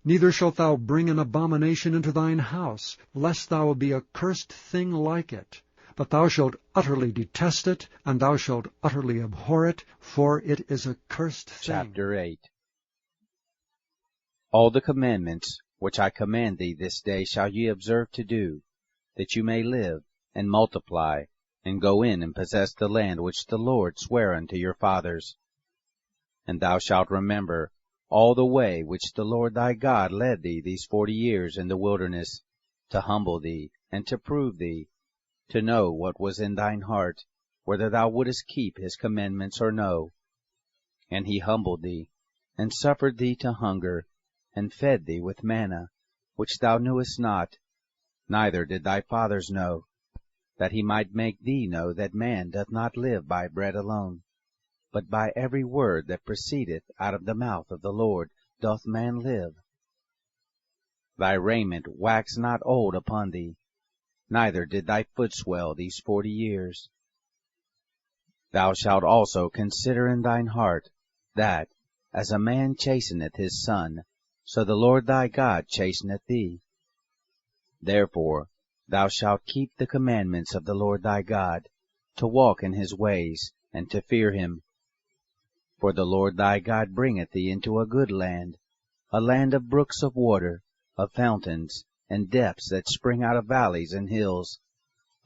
Neither shalt thou bring an abomination into thine house, lest thou be a cursed thing like it. But thou shalt utterly detest it, and thou shalt utterly abhor it, for it is a cursed thing. Chapter 8. All the commandments which I command thee this day shall ye observe to do, that you may live, and multiply, and go in and possess the land which the Lord sware unto your fathers. And thou shalt remember all the way which the Lord thy God led thee these 40 years in the wilderness, to humble thee, and to prove thee, to know what was in thine heart, whether thou wouldest keep his commandments or no. And he humbled thee, and suffered thee to hunger, and fed thee with manna, which thou knewest not, neither did thy fathers know, that he might make thee know that man doth not live by bread alone, but by every word that proceedeth out of the mouth of the Lord doth man live. Thy raiment waxed not old upon thee, neither did thy foot swell these 40 years. Thou shalt also consider in thine heart, that, as a man chasteneth his son, so the Lord thy God chasteneth thee. Therefore thou shalt keep the commandments of the Lord thy God, to walk in his ways, and to fear him. For the Lord thy God bringeth thee into a good land, a land of brooks of water, of fountains, and depths that spring out of valleys and hills,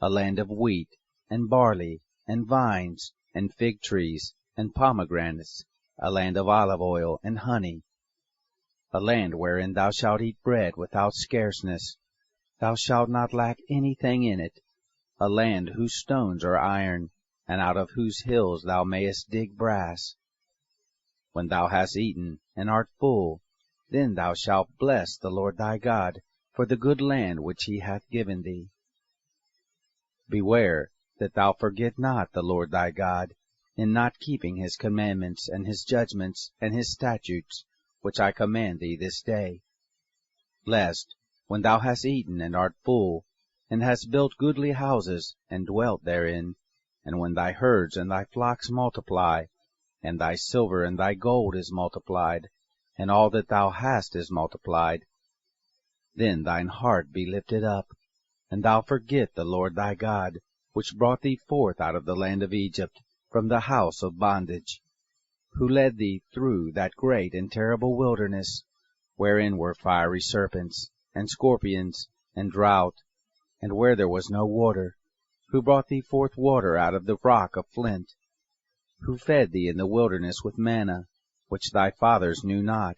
a land of wheat, and barley, and vines, and fig trees, and pomegranates, a land of olive oil and honey, a land wherein thou shalt eat bread without scarceness, thou shalt not lack anything in it, a land whose stones are iron, and out of whose hills thou mayest dig brass. When thou hast eaten, and art full, then thou shalt bless the Lord thy God for the good land which he hath given thee. Beware that thou forget not the Lord thy God, in not keeping his commandments, and his judgments, and his statutes, which I command thee this day. Lest, when thou hast eaten and art full, and hast built goodly houses, and dwelt therein, and when thy herds and thy flocks multiply, and thy silver and thy gold is multiplied, and all that thou hast is multiplied, then thine heart be lifted up, and thou forget the Lord thy God, which brought thee forth out of the land of Egypt, from the house of bondage, who led thee through that great and terrible wilderness, wherein were fiery serpents, and scorpions, and drought, and where there was no water, who brought thee forth water out of the rock of flint, who fed thee in the wilderness with manna, which thy fathers knew not,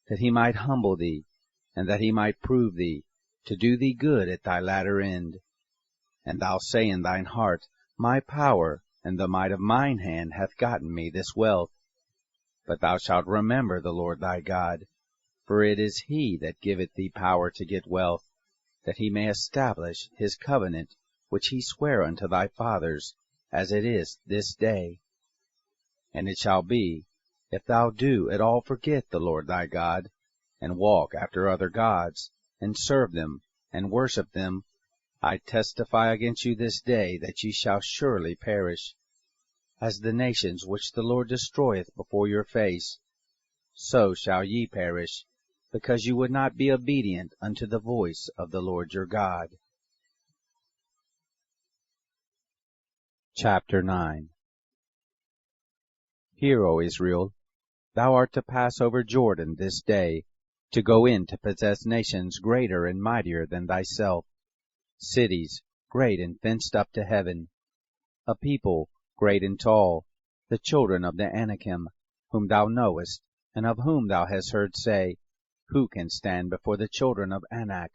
that he might humble thee, and that he might prove thee, to do thee good at thy latter end. And thou say in thine heart, My power and the might of mine hand hath gotten me this wealth. But thou shalt remember the Lord thy God, for it is he that giveth thee power to get wealth, that he may establish his covenant, which he sware unto thy fathers, as it is this day. And it shall be, if thou do at all forget the Lord thy God, and walk after other gods, and serve them, and worship them, I testify against you this day that ye shall surely perish. As the nations which the Lord destroyeth before your face, so shall ye perish, because you would not be obedient unto the voice of the Lord your God. Chapter 9. Hear, O Israel, thou art to pass over Jordan this day, to go in to possess nations greater and mightier than thyself, cities great and fenced up to heaven, a people great and tall, the children of the Anakim, whom thou knowest, and of whom thou hast heard say, Who can stand before the children of Anak?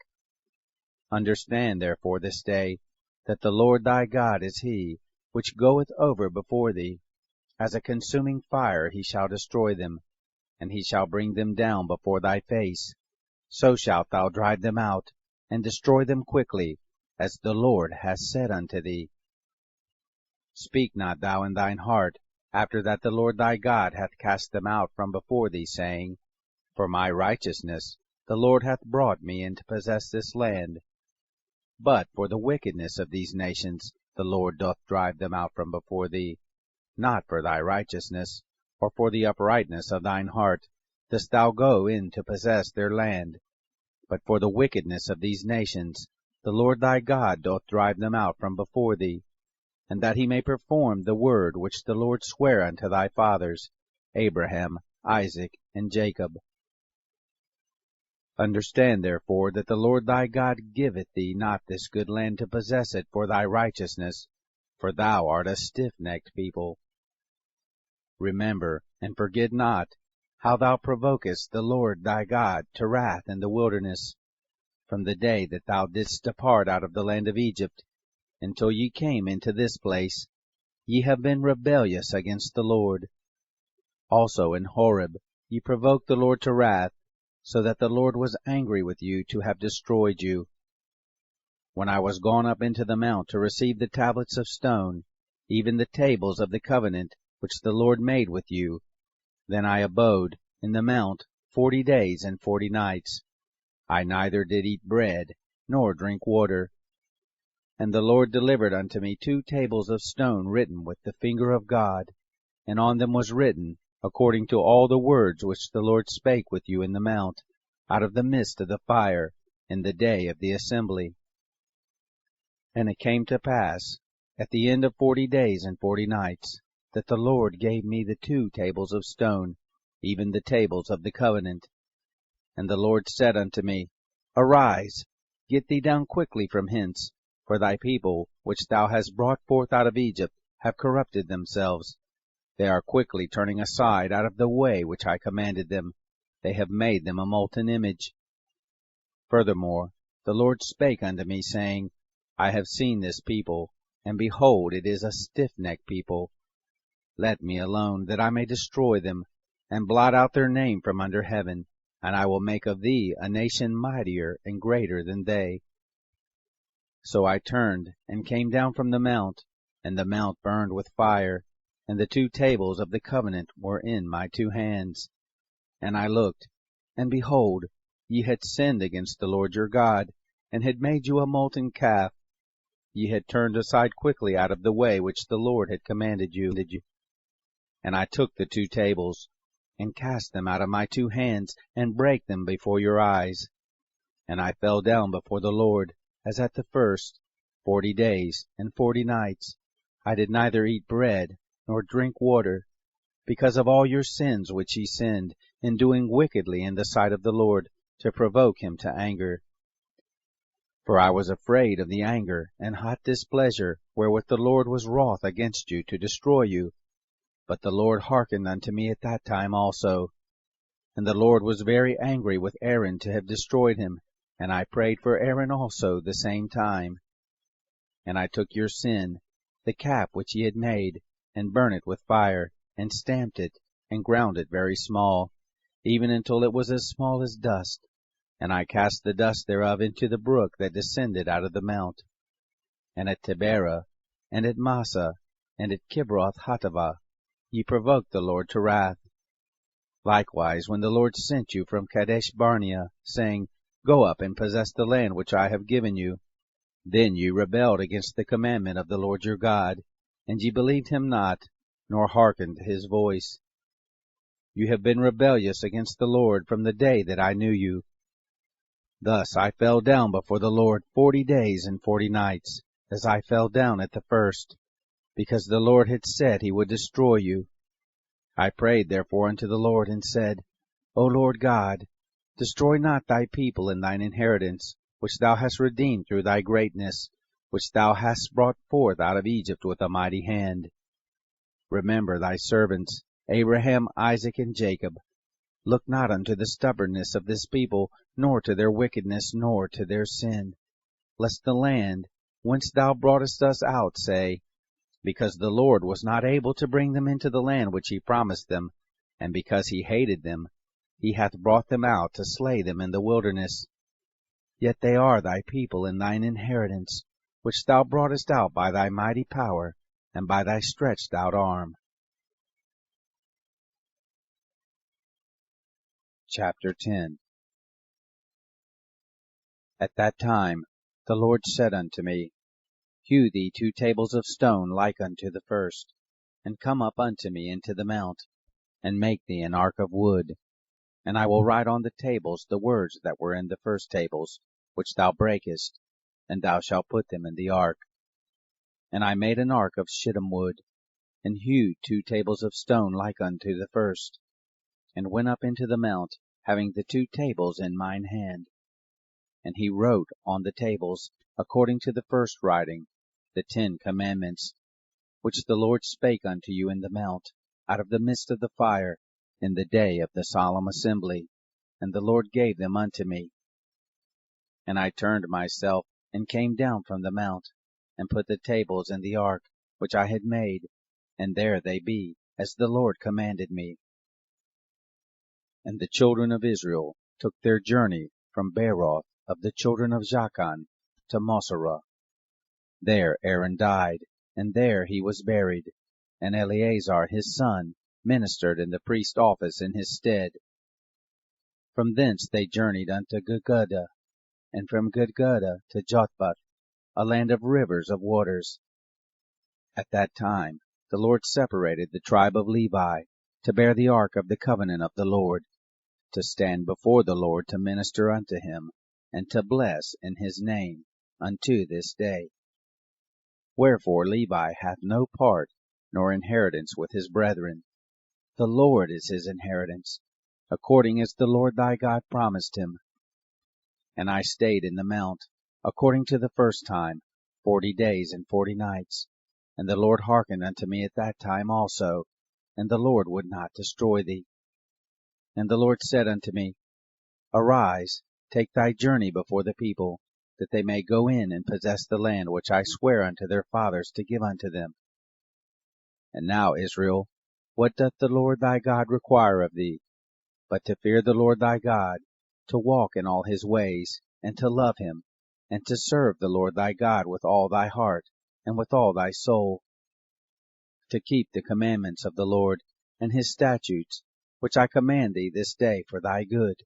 Understand therefore this day, that the Lord thy God is he, which goeth over before thee. As a consuming fire he shall destroy them, and he shall bring them down before thy face. So shalt thou drive them out, and destroy them quickly, as the Lord hath said unto thee. Speak not thou in thine heart, after that the Lord thy God hath cast them out from before thee, saying, For my righteousness the Lord hath brought me in to possess this land. But for the wickedness of these nations the Lord doth drive them out from before thee. Not for thy righteousness, or for the uprightness of thine heart, dost thou go in to possess their land, but for the wickedness of these nations the Lord thy God doth drive them out from before thee, and that he may perform the word which the Lord sware unto thy fathers, Abraham, Isaac, and Jacob. Understand therefore that the Lord thy God giveth thee not this good land to possess it for thy righteousness, for thou art a stiff-necked people. Remember, and forget not, how thou provokest the Lord thy God to wrath in the wilderness, from the day that thou didst depart out of the land of Egypt, until ye came into this place. Ye have been rebellious against the Lord. Also in Horeb ye provoked the Lord to wrath, so that the Lord was angry with you to have destroyed you. When I was gone up into the mount to receive the tablets of stone, even the tables of the covenant which the Lord made with you, then I abode in the mount 40 days and 40 nights. I neither did eat bread, nor drink water. And the Lord delivered unto me 2 tables of stone written with the finger of God, and on them was written, according to all the words which the Lord spake with you in the mount, out of the midst of the fire, in the day of the assembly. And it came to pass, at the end of 40 days and 40 nights, that the Lord gave me the 2 tables of stone, even the tables of the covenant. And the Lord said unto me, Arise, get thee down quickly from hence, for thy people, which thou hast brought forth out of Egypt, have corrupted themselves. They are quickly turning aside out of the way which I commanded them. They have made them a molten image. Furthermore, the Lord spake unto me, saying, I have seen this people, and behold, it is a stiff-necked people. Let me alone, that I may destroy them, and blot out their name from under heaven, and I will make of thee a nation mightier and greater than they. So I turned, and came down from the mount, and the mount burned with fire, and the 2 tables of the covenant were in my 2 hands. And I looked, and behold, ye had sinned against the Lord your God, and had made you a molten calf. Ye had turned aside quickly out of the way which the Lord had commanded you. And I took the 2 tables, and cast them out of my 2 hands, and brake them before your eyes. And I fell down before the Lord, as at the first, 40 days and 40 nights. I did neither eat bread, nor drink water, because of all your sins which ye sinned, in doing wickedly in the sight of the Lord, to provoke him to anger. For I was afraid of the anger and hot displeasure wherewith the Lord was wroth against you to destroy you. But the Lord hearkened unto me at that time also. And the Lord was very angry with Aaron to have destroyed him, and I prayed for Aaron also the same time. And I took your sin, the calf which ye had made, and burnt it with fire, and stamped it, and ground it very small, even until it was as small as dust. And I cast the dust thereof into the brook that descended out of the mount. And at Taberah, and at Massa, and at Kibroth Hattaavah, ye provoked the Lord to wrath. Likewise, when the Lord sent you from Kadesh Barnea, saying, Go up and possess the land which I have given you, then ye rebelled against the commandment of the Lord your God, and ye believed him not, nor hearkened to his voice. You have been rebellious against the Lord from the day that I knew you. Thus I fell down before the Lord 40 days and 40 nights, as I fell down at the first, because the Lord had said he would destroy you. I prayed therefore unto the Lord, and said, O Lord God, destroy not thy people and thine inheritance, which thou hast redeemed through thy greatness, which thou hast brought forth out of Egypt with a mighty hand. Remember thy servants, Abraham, Isaac, and Jacob. Look not unto the stubbornness of this people, nor to their wickedness, nor to their sin, lest the land whence thou broughtest us out say, Because the Lord was not able to bring them into the land which he promised them, and because he hated them, he hath brought them out to slay them in the wilderness. Yet they are thy people and thine inheritance, which thou broughtest out by thy mighty power, and by thy stretched out arm. Chapter 10. At that time the Lord said unto me, Hew thee 2 tables of stone like unto the first, and come up unto me into the mount, and make thee an ark of wood. And I will write on the tables the words that were in the first tables, which thou breakest, and thou shalt put them in the ark. And I made an ark of shittim wood, and hewed 2 tables of stone like unto the first, and went up into the mount, having the 2 tables in mine hand. And he wrote on the tables, according to the first writing, the 10 commandments, which the Lord spake unto you in the mount, out of the midst of the fire, in the day of the solemn assembly, and the Lord gave them unto me. And I turned myself, and came down from the mount, and put the tables in the ark, which I had made, and there they be, as the Lord commanded me. And the children of Israel took their journey from Beeroth of the children of Jachan to Moserah. There Aaron died, and there he was buried, and Eleazar his son ministered in the priest office in his stead. From thence they journeyed unto Gudgodah, and from Gudgodah to Jotbath, a land of rivers of waters. At that time the Lord separated the tribe of Levi to bear the ark of the covenant of the Lord, to stand before the Lord to minister unto him, and to bless in his name unto this day. Wherefore Levi hath no part nor inheritance with his brethren. The Lord is his inheritance, according as the Lord thy God promised him. And I stayed in the mount, according to the first time, 40 days and 40 nights. And the Lord hearkened unto me at that time also, and the Lord would not destroy thee. And the Lord said unto me, Arise, take thy journey before the people, that they may go in and possess the land which I swear unto their fathers to give unto them. And now, Israel, what doth the Lord thy God require of thee, but to fear the Lord thy God, to walk in all his ways, and to love him, and to serve the Lord thy God with all thy heart, and with all thy soul, to keep the commandments of the Lord, and his statutes, which I command thee this day for thy good.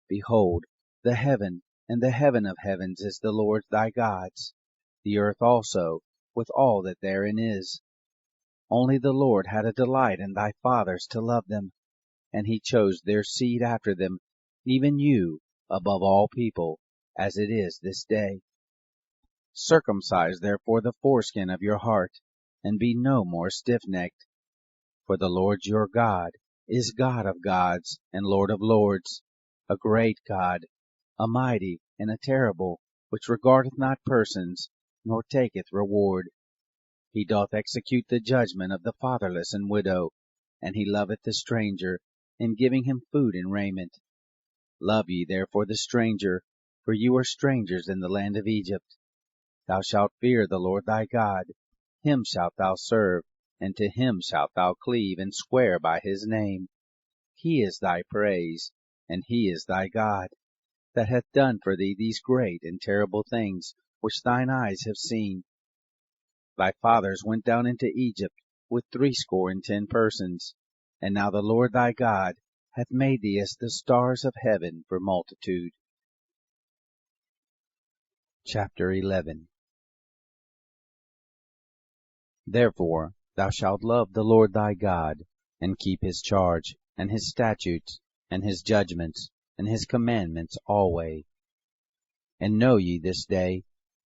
Behold, the heaven and the heaven of heavens is the Lord thy God's, the earth also, with all that therein is. Only the Lord had a delight in thy fathers to love them, and he chose their seed after them, even you, above all people, as it is this day. Circumcise therefore the foreskin of your heart, and be no more stiff-necked. For the Lord your God is God of gods and Lord of lords, a great God, a mighty and a terrible, which regardeth not persons, nor taketh reward. He doth execute the judgment of the fatherless and widow, and he loveth the stranger, in giving him food and raiment. Love ye therefore the stranger, for you are strangers in the land of Egypt. Thou shalt fear the Lord thy God, him shalt thou serve, and to him shalt thou cleave, and swear by his name. He is thy praise, and he is thy God, that hath done for thee these great and terrible things, which thine eyes have seen. Thy fathers went down into Egypt with 60 persons, and now the Lord thy God hath made thee as the stars of heaven for multitude. Chapter 11. Therefore thou shalt love the Lord thy God, and keep his charge, and his statutes, and his judgments, and his commandments alway. And know ye this day,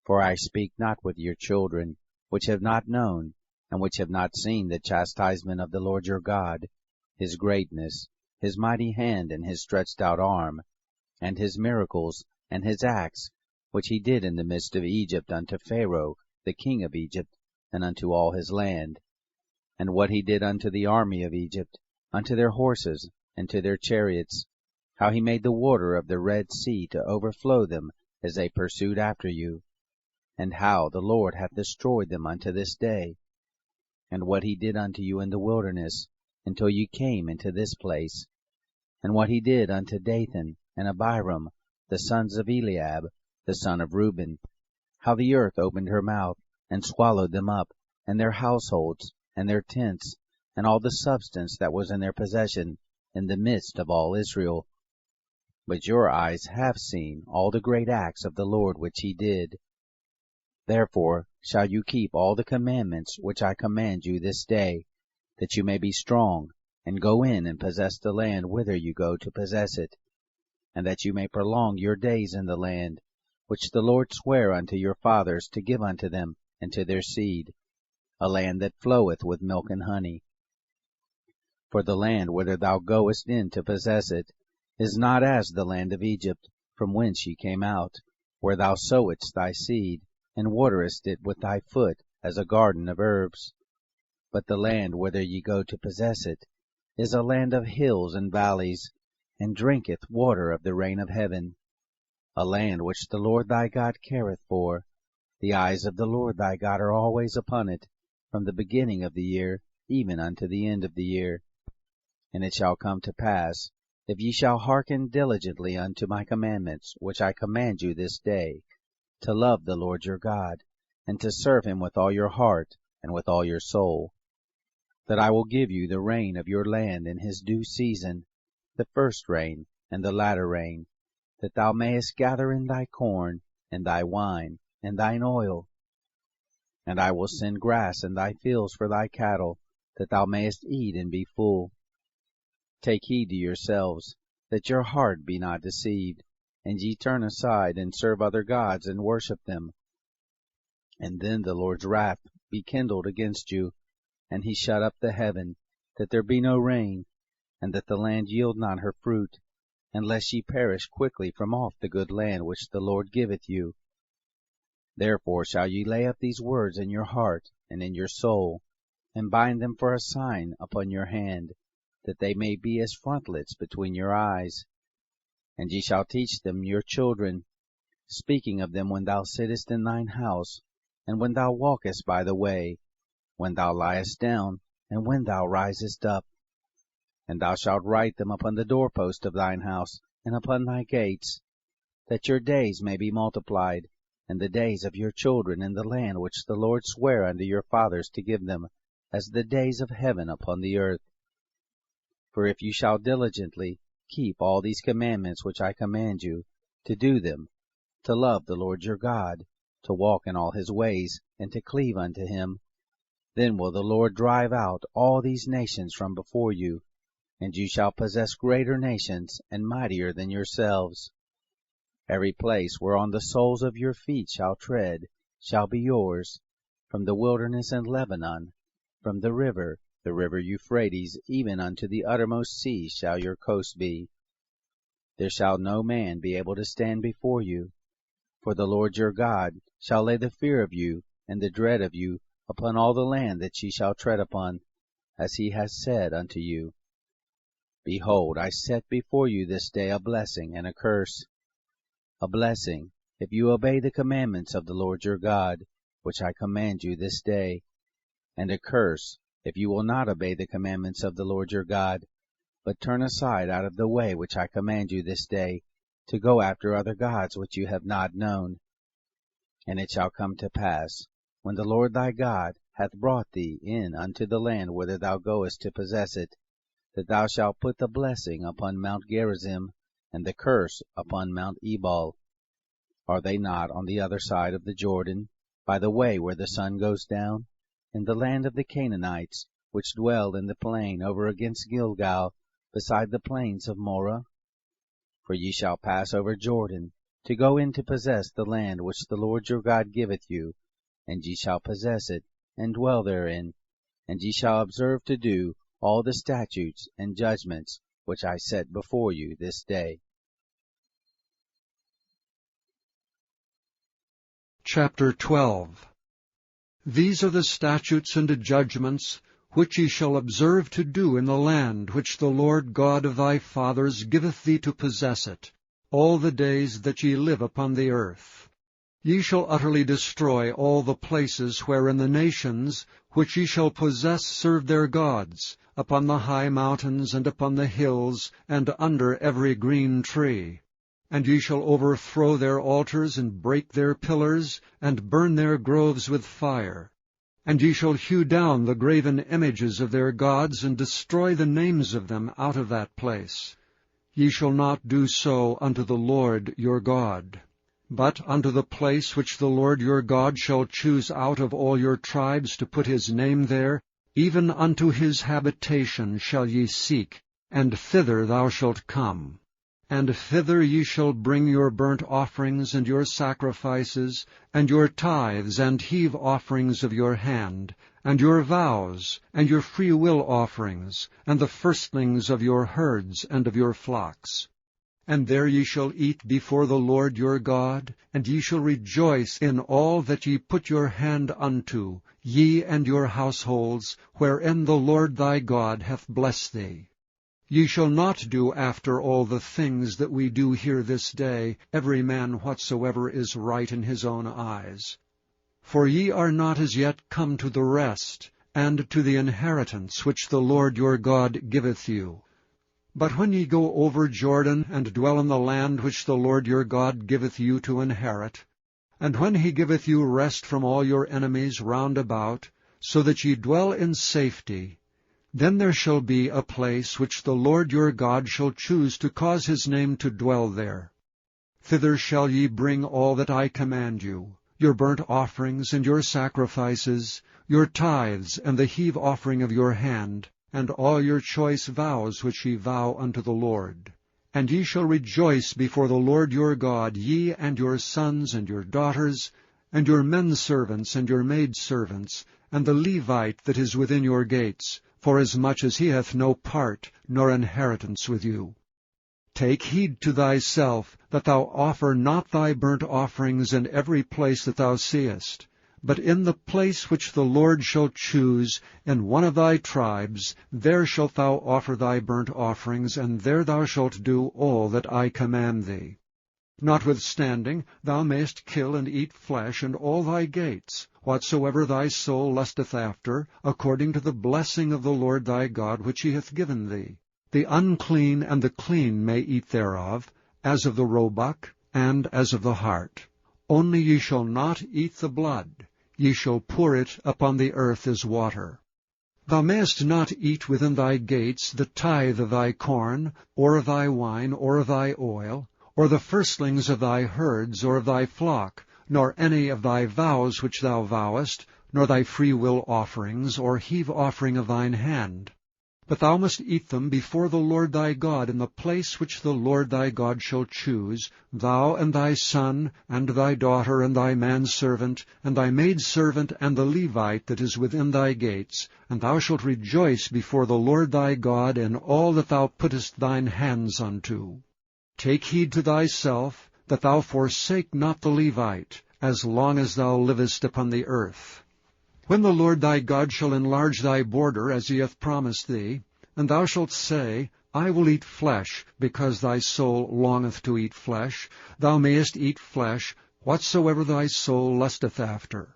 for I speak not with your children, which have not known, and which have not seen the chastisement of the Lord your God, his greatness, his mighty hand, and his stretched out arm, and his miracles, and his acts, which he did in the midst of Egypt unto Pharaoh the king of Egypt, and unto all his land, and what he did unto the army of Egypt, unto their horses, and to their chariots, how he made the water of the Red Sea to overflow them as they pursued after you, and how the Lord hath destroyed them unto this day, and what he did unto you in the wilderness, until you came into this place, and what he did unto Dathan and Abiram, the sons of Eliab, the son of Reuben, how the earth opened her mouth, and swallowed them up, and their households, and their tents, and all the substance that was in their possession, in the midst of all Israel. But your eyes have seen all the great acts of the Lord which he did. Therefore shall you keep all the commandments which I command you this day, that you may be strong, and go in and possess the land whither you go to possess it, and that you may prolong your days in the land, which the Lord sware unto your fathers to give unto them and to their seed, a land that floweth with milk and honey. For the land whither thou goest in to possess it is not as the land of Egypt, from whence ye came out, where thou sowedst thy seed, and waterest it with thy foot as a garden of herbs. But the land whither ye go to possess it is a land of hills and valleys, and drinketh water of the rain of heaven, a land which the Lord thy God careth for. The eyes of the Lord thy God are always upon it, from the beginning of the year even unto the end of the year. And it shall come to pass, if ye shall hearken diligently unto my commandments, which I command you this day, to love the Lord your God, and to serve him with all your heart and with all your soul, that I will give you the rain of your land in his due season, the first rain and the latter rain, that thou mayest gather in thy corn, and thy wine, and thine oil. And I will send grass in thy fields for thy cattle, that thou mayest eat and be full. Take heed to yourselves, that your heart be not deceived, and ye turn aside, and serve other gods, and worship them. And then the Lord's wrath be kindled against you, and he shut up the heaven, that there be no rain, and that the land yield not her fruit, unless ye perish quickly from off the good land which the Lord giveth you. Therefore shall ye lay up these words in your heart and in your soul, and bind them for a sign upon your hand, that they may be as frontlets between your eyes. And ye shall teach them your children, speaking of them when thou sittest in thine house, and when thou walkest by the way, when thou liest down, and when thou risest up. And thou shalt write them upon the doorpost of thine house, and upon thy gates, that your days may be multiplied, and the days of your children in the land which the Lord sware unto your fathers to give them, as the days of heaven upon the earth. For if you shall diligently keep all these commandments which I command you, to do them, to love the Lord your God, to walk in all his ways, and to cleave unto him, then will the Lord drive out all these nations from before you, and you shall possess greater nations and mightier than yourselves. Every place whereon the soles of your feet shall tread shall be yours, from the wilderness and Lebanon, from the river Euphrates, even unto the uttermost sea shall your coast be. There shall no man be able to stand before you. For the Lord your God shall lay the fear of you and the dread of you upon all the land that ye shall tread upon, as he has said unto you. Behold, I set before you this day a blessing and a curse. A blessing, if you obey the commandments of the Lord your God, which I command you this day, and a curse, if you will not obey the commandments of the Lord your God, but turn aside out of the way which I command you this day, to go after other gods which you have not known. And it shall come to pass, when the Lord thy God hath brought thee in unto the land whither thou goest to possess it, that thou shalt put the blessing upon Mount Gerizim, and the curse upon Mount Ebal. Are they not on the other side of the Jordan, by the way where the sun goes down, in the land of the Canaanites, which dwell in the plain over against Gilgal, beside the plains of Moreh? For ye shall pass over Jordan, to go in to possess the land which the Lord your God giveth you, and ye shall possess it, and dwell therein, and ye shall observe to do all the statutes and judgments which I set before you this day. Chapter 12. These are the statutes and judgments which ye shall observe to do in the land which the Lord God of thy fathers giveth thee to possess it, all the days that ye live upon the earth. Ye shall utterly destroy all the places wherein the nations which ye shall possess serve their gods, upon the high mountains, and upon the hills, and under every green tree. And ye shall overthrow their altars, and break their pillars, and burn their groves with fire. And ye shall hew down the graven images of their gods, and destroy the names of them out of that place. Ye shall not do so unto the Lord your God. But unto the place which the Lord your God shall choose out of all your tribes to put his name there, even unto his habitation shall ye seek, and thither thou shalt come. And thither ye shall bring your burnt offerings and your sacrifices, and your tithes and heave offerings of your hand, and your vows, and your freewill offerings, and the firstlings of your herds and of your flocks. And there ye shall eat before the Lord your God, and ye shall rejoice in all that ye put your hand unto, ye and your households, wherein the Lord thy God hath blessed thee. Ye shall not do after all the things that we do here this day, every man whatsoever is right in his own eyes. For ye are not as yet come to the rest, and to the inheritance which the Lord your God giveth you. But when ye go over Jordan, and dwell in the land which the Lord your God giveth you to inherit, and when he giveth you rest from all your enemies round about, so that ye dwell in safety, then there shall be a place which the Lord your God shall choose to cause his name to dwell there. Thither shall ye bring all that I command you, your burnt offerings and your sacrifices, your tithes and the heave offering of your hand, and all your choice vows which ye vow unto the Lord. And ye shall rejoice before the Lord your God, ye and your sons and your daughters, and your menservants and your maidservants, and the Levite that is within your gates, forasmuch as he hath no part nor inheritance with you. Take heed to thyself, that thou offer not thy burnt offerings in every place that thou seest, but in the place which the Lord shall choose, in one of thy tribes, there shalt thou offer thy burnt offerings, and there thou shalt do all that I command thee. Notwithstanding, thou mayest kill and eat flesh in all thy gates, whatsoever thy soul lusteth after, according to the blessing of the Lord thy God which he hath given thee. The unclean and the clean may eat thereof, as of the roebuck, and as of the hart. Only ye shall not eat the blood, ye shall pour it upon the earth as water. Thou mayest not eat within thy gates the tithe of thy corn, or of thy wine, or of thy oil, or the firstlings of thy herds, or of thy flock, nor any of thy vows which thou vowest, nor thy freewill offerings, or heave offering of thine hand. But thou must eat them before the Lord thy God in the place which the Lord thy God shall choose, thou and thy son, and thy daughter, and thy manservant, and thy maidservant, and the Levite that is within thy gates, and thou shalt rejoice before the Lord thy God in all that thou puttest thine hands unto. Take heed to thyself, that thou forsake not the Levite, as long as thou livest upon the earth. When the Lord thy God shall enlarge thy border, as he hath promised thee, and thou shalt say, I will eat flesh, because thy soul longeth to eat flesh, thou mayest eat flesh, whatsoever thy soul lusteth after.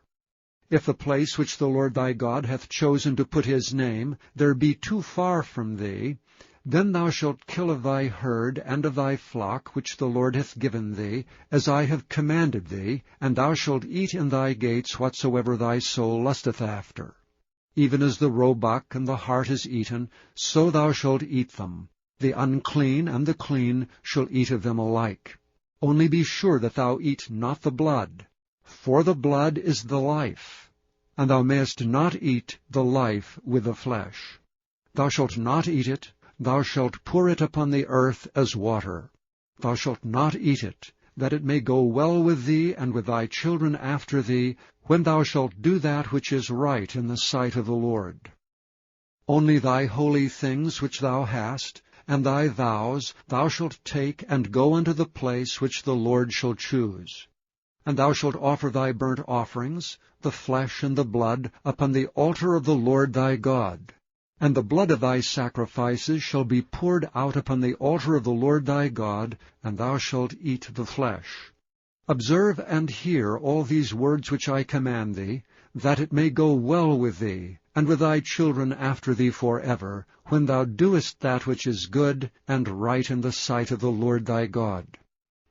If the place which the Lord thy God hath chosen to put his name, there be too far from thee, then thou shalt kill of thy herd and of thy flock which the Lord hath given thee, as I have commanded thee, and thou shalt eat in thy gates whatsoever thy soul lusteth after. Even as the roebuck and the hart is eaten, so thou shalt eat them. The unclean and the clean shall eat of them alike. Only be sure that thou eat not the blood, for the blood is the life, and thou mayest not eat the life with the flesh. Thou shalt not eat it, thou shalt pour it upon the earth as water. Thou shalt not eat it, that it may go well with thee and with thy children after thee, when thou shalt do that which is right in the sight of the Lord. Only thy holy things which thou hast, and thy vows, thou shalt take and go unto the place which the Lord shall choose. And thou shalt offer thy burnt offerings, the flesh and the blood, upon the altar of the Lord thy God. And the blood of thy sacrifices shall be poured out upon the altar of the Lord thy God, and thou shalt eat the flesh. Observe and hear all these words which I command thee, that it may go well with thee, and with thy children after thee forever, when thou doest that which is good and right in the sight of the Lord thy God.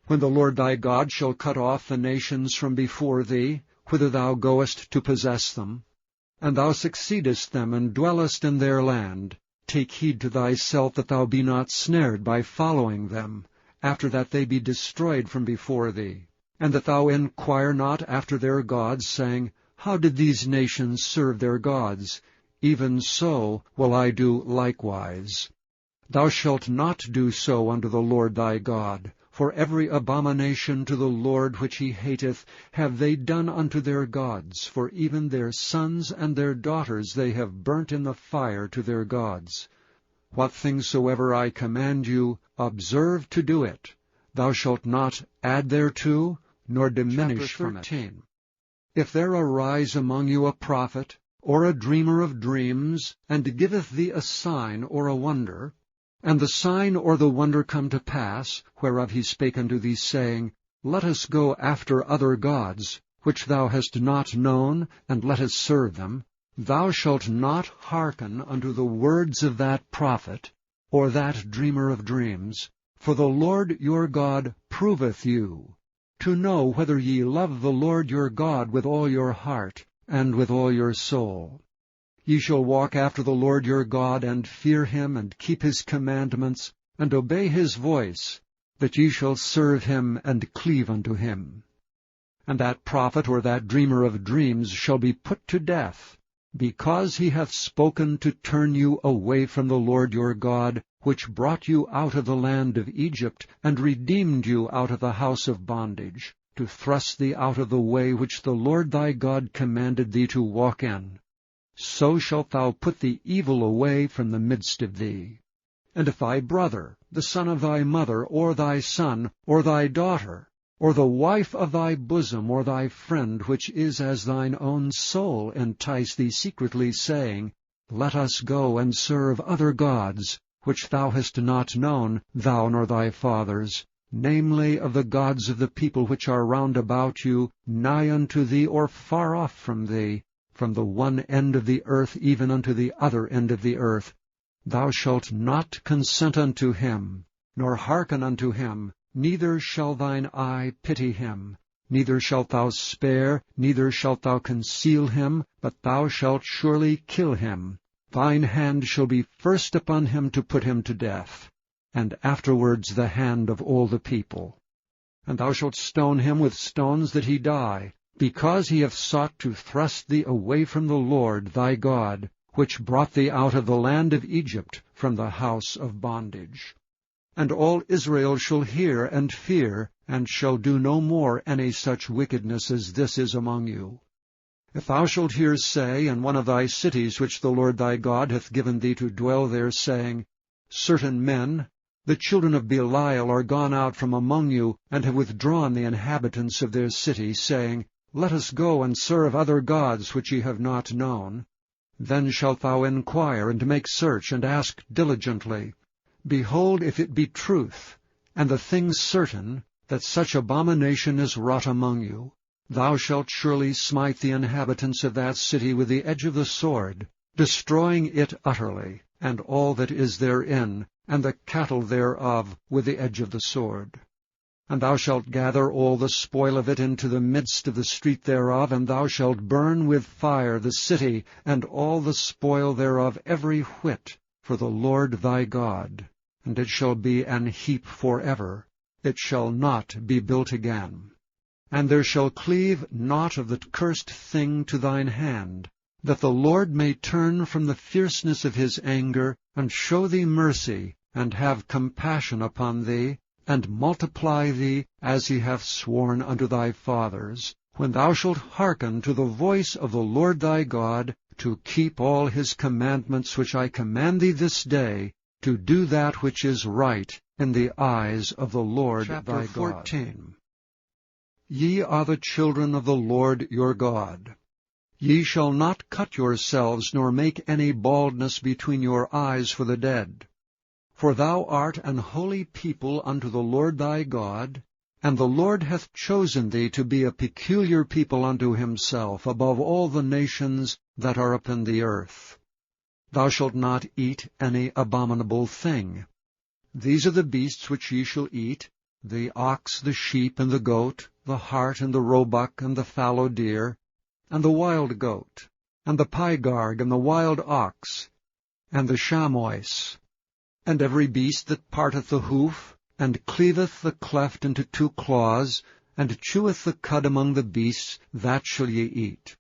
When the Lord thy God shall cut off the nations from before thee, whither thou goest to possess them, and thou succeedest them, and dwellest in their land, take heed to thyself that thou be not snared by following them, after that they be destroyed from before thee, and that thou inquire not after their gods, saying, How did these nations serve their gods? Even so will I do likewise. Thou shalt not do so unto the Lord thy God, for every abomination to the Lord which he hateth have they done unto their gods, for even their sons and their daughters they have burnt in the fire to their gods. What things soever I command you, observe to do it. Thou shalt not add thereto, nor diminish from it. If there arise among you a prophet, or a dreamer of dreams, and giveth thee a sign or a wonder, and the sign or the wonder come to pass, whereof he spake unto thee, saying, Let us go after other gods, which thou hast not known, and let us serve them, thou shalt not hearken unto the words of that prophet, or that dreamer of dreams, for the Lord your God proveth you, to know whether ye love the Lord your God with all your heart, and with all your soul. Ye shall walk after the Lord your God, and fear him, and keep his commandments, and obey his voice, that ye shall serve him, and cleave unto him. And that prophet or that dreamer of dreams shall be put to death, because he hath spoken to turn you away from the Lord your God, which brought you out of the land of Egypt, and redeemed you out of the house of bondage, to thrust thee out of the way which the Lord thy God commanded thee to walk in. So shalt thou put the evil away from the midst of thee. And if thy brother, the son of thy mother, or thy son, or thy daughter, or the wife of thy bosom, or thy friend, which is as thine own soul, entice thee secretly, saying, Let us go and serve other gods, which thou hast not known, thou nor thy fathers, namely of the gods of the people which are round about you, nigh unto thee or far off from thee, from the one end of the earth even unto the other end of the earth, thou shalt not consent unto him, nor hearken unto him, neither shall thine eye pity him. Neither shalt thou spare, neither shalt thou conceal him, but thou shalt surely kill him. Thine hand shall be first upon him to put him to death, and afterwards the hand of all the people. And thou shalt stone him with stones that he die, because he hath sought to thrust thee away from the Lord thy God, which brought thee out of the land of Egypt from the house of bondage. And all Israel shall hear and fear, and shall do no more any such wickedness as this is among you. If thou shalt hear say in one of thy cities which the Lord thy God hath given thee to dwell there, saying, Certain men, the children of Belial, are gone out from among you, and have withdrawn the inhabitants of their city, saying, Let us go and serve other gods which ye have not known. Then shalt thou inquire, and make search, and ask diligently. Behold, if it be truth, and the thing certain, that such abomination is wrought among you, thou shalt surely smite the inhabitants of that city with the edge of the sword, destroying it utterly, and all that is therein, and the cattle thereof with the edge of the sword. And thou shalt gather all the spoil of it into the midst of the street thereof, and thou shalt burn with fire the city, and all the spoil thereof every whit, for the Lord thy God. And it shall be an heap forever, it shall not be built again. And there shall cleave naught of the cursed thing to thine hand, that the Lord may turn from the fierceness of his anger, and show thee mercy, and have compassion upon thee, and multiply thee, as he hath sworn unto thy fathers, when thou shalt hearken to the voice of the Lord thy God, to keep all his commandments which I command thee this day, to do that which is right in the eyes of the Lord thy God. Chapter 14. Ye are the children of the Lord your God. Ye shall not cut yourselves, nor make any baldness between your eyes for the dead. For thou art an holy people unto the Lord thy God, and the Lord hath chosen thee to be a peculiar people unto himself above all the nations that are upon the earth. Thou shalt not eat any abominable thing. These are the beasts which ye shall eat, the ox, the sheep, and the goat, the hart, and the roebuck, and the fallow deer, and the wild goat, and the pygarg, and the wild ox, and the chamois, and every beast that parteth the hoof, and cleaveth the cleft into two claws, and cheweth the cud among the beasts, that shall ye eat.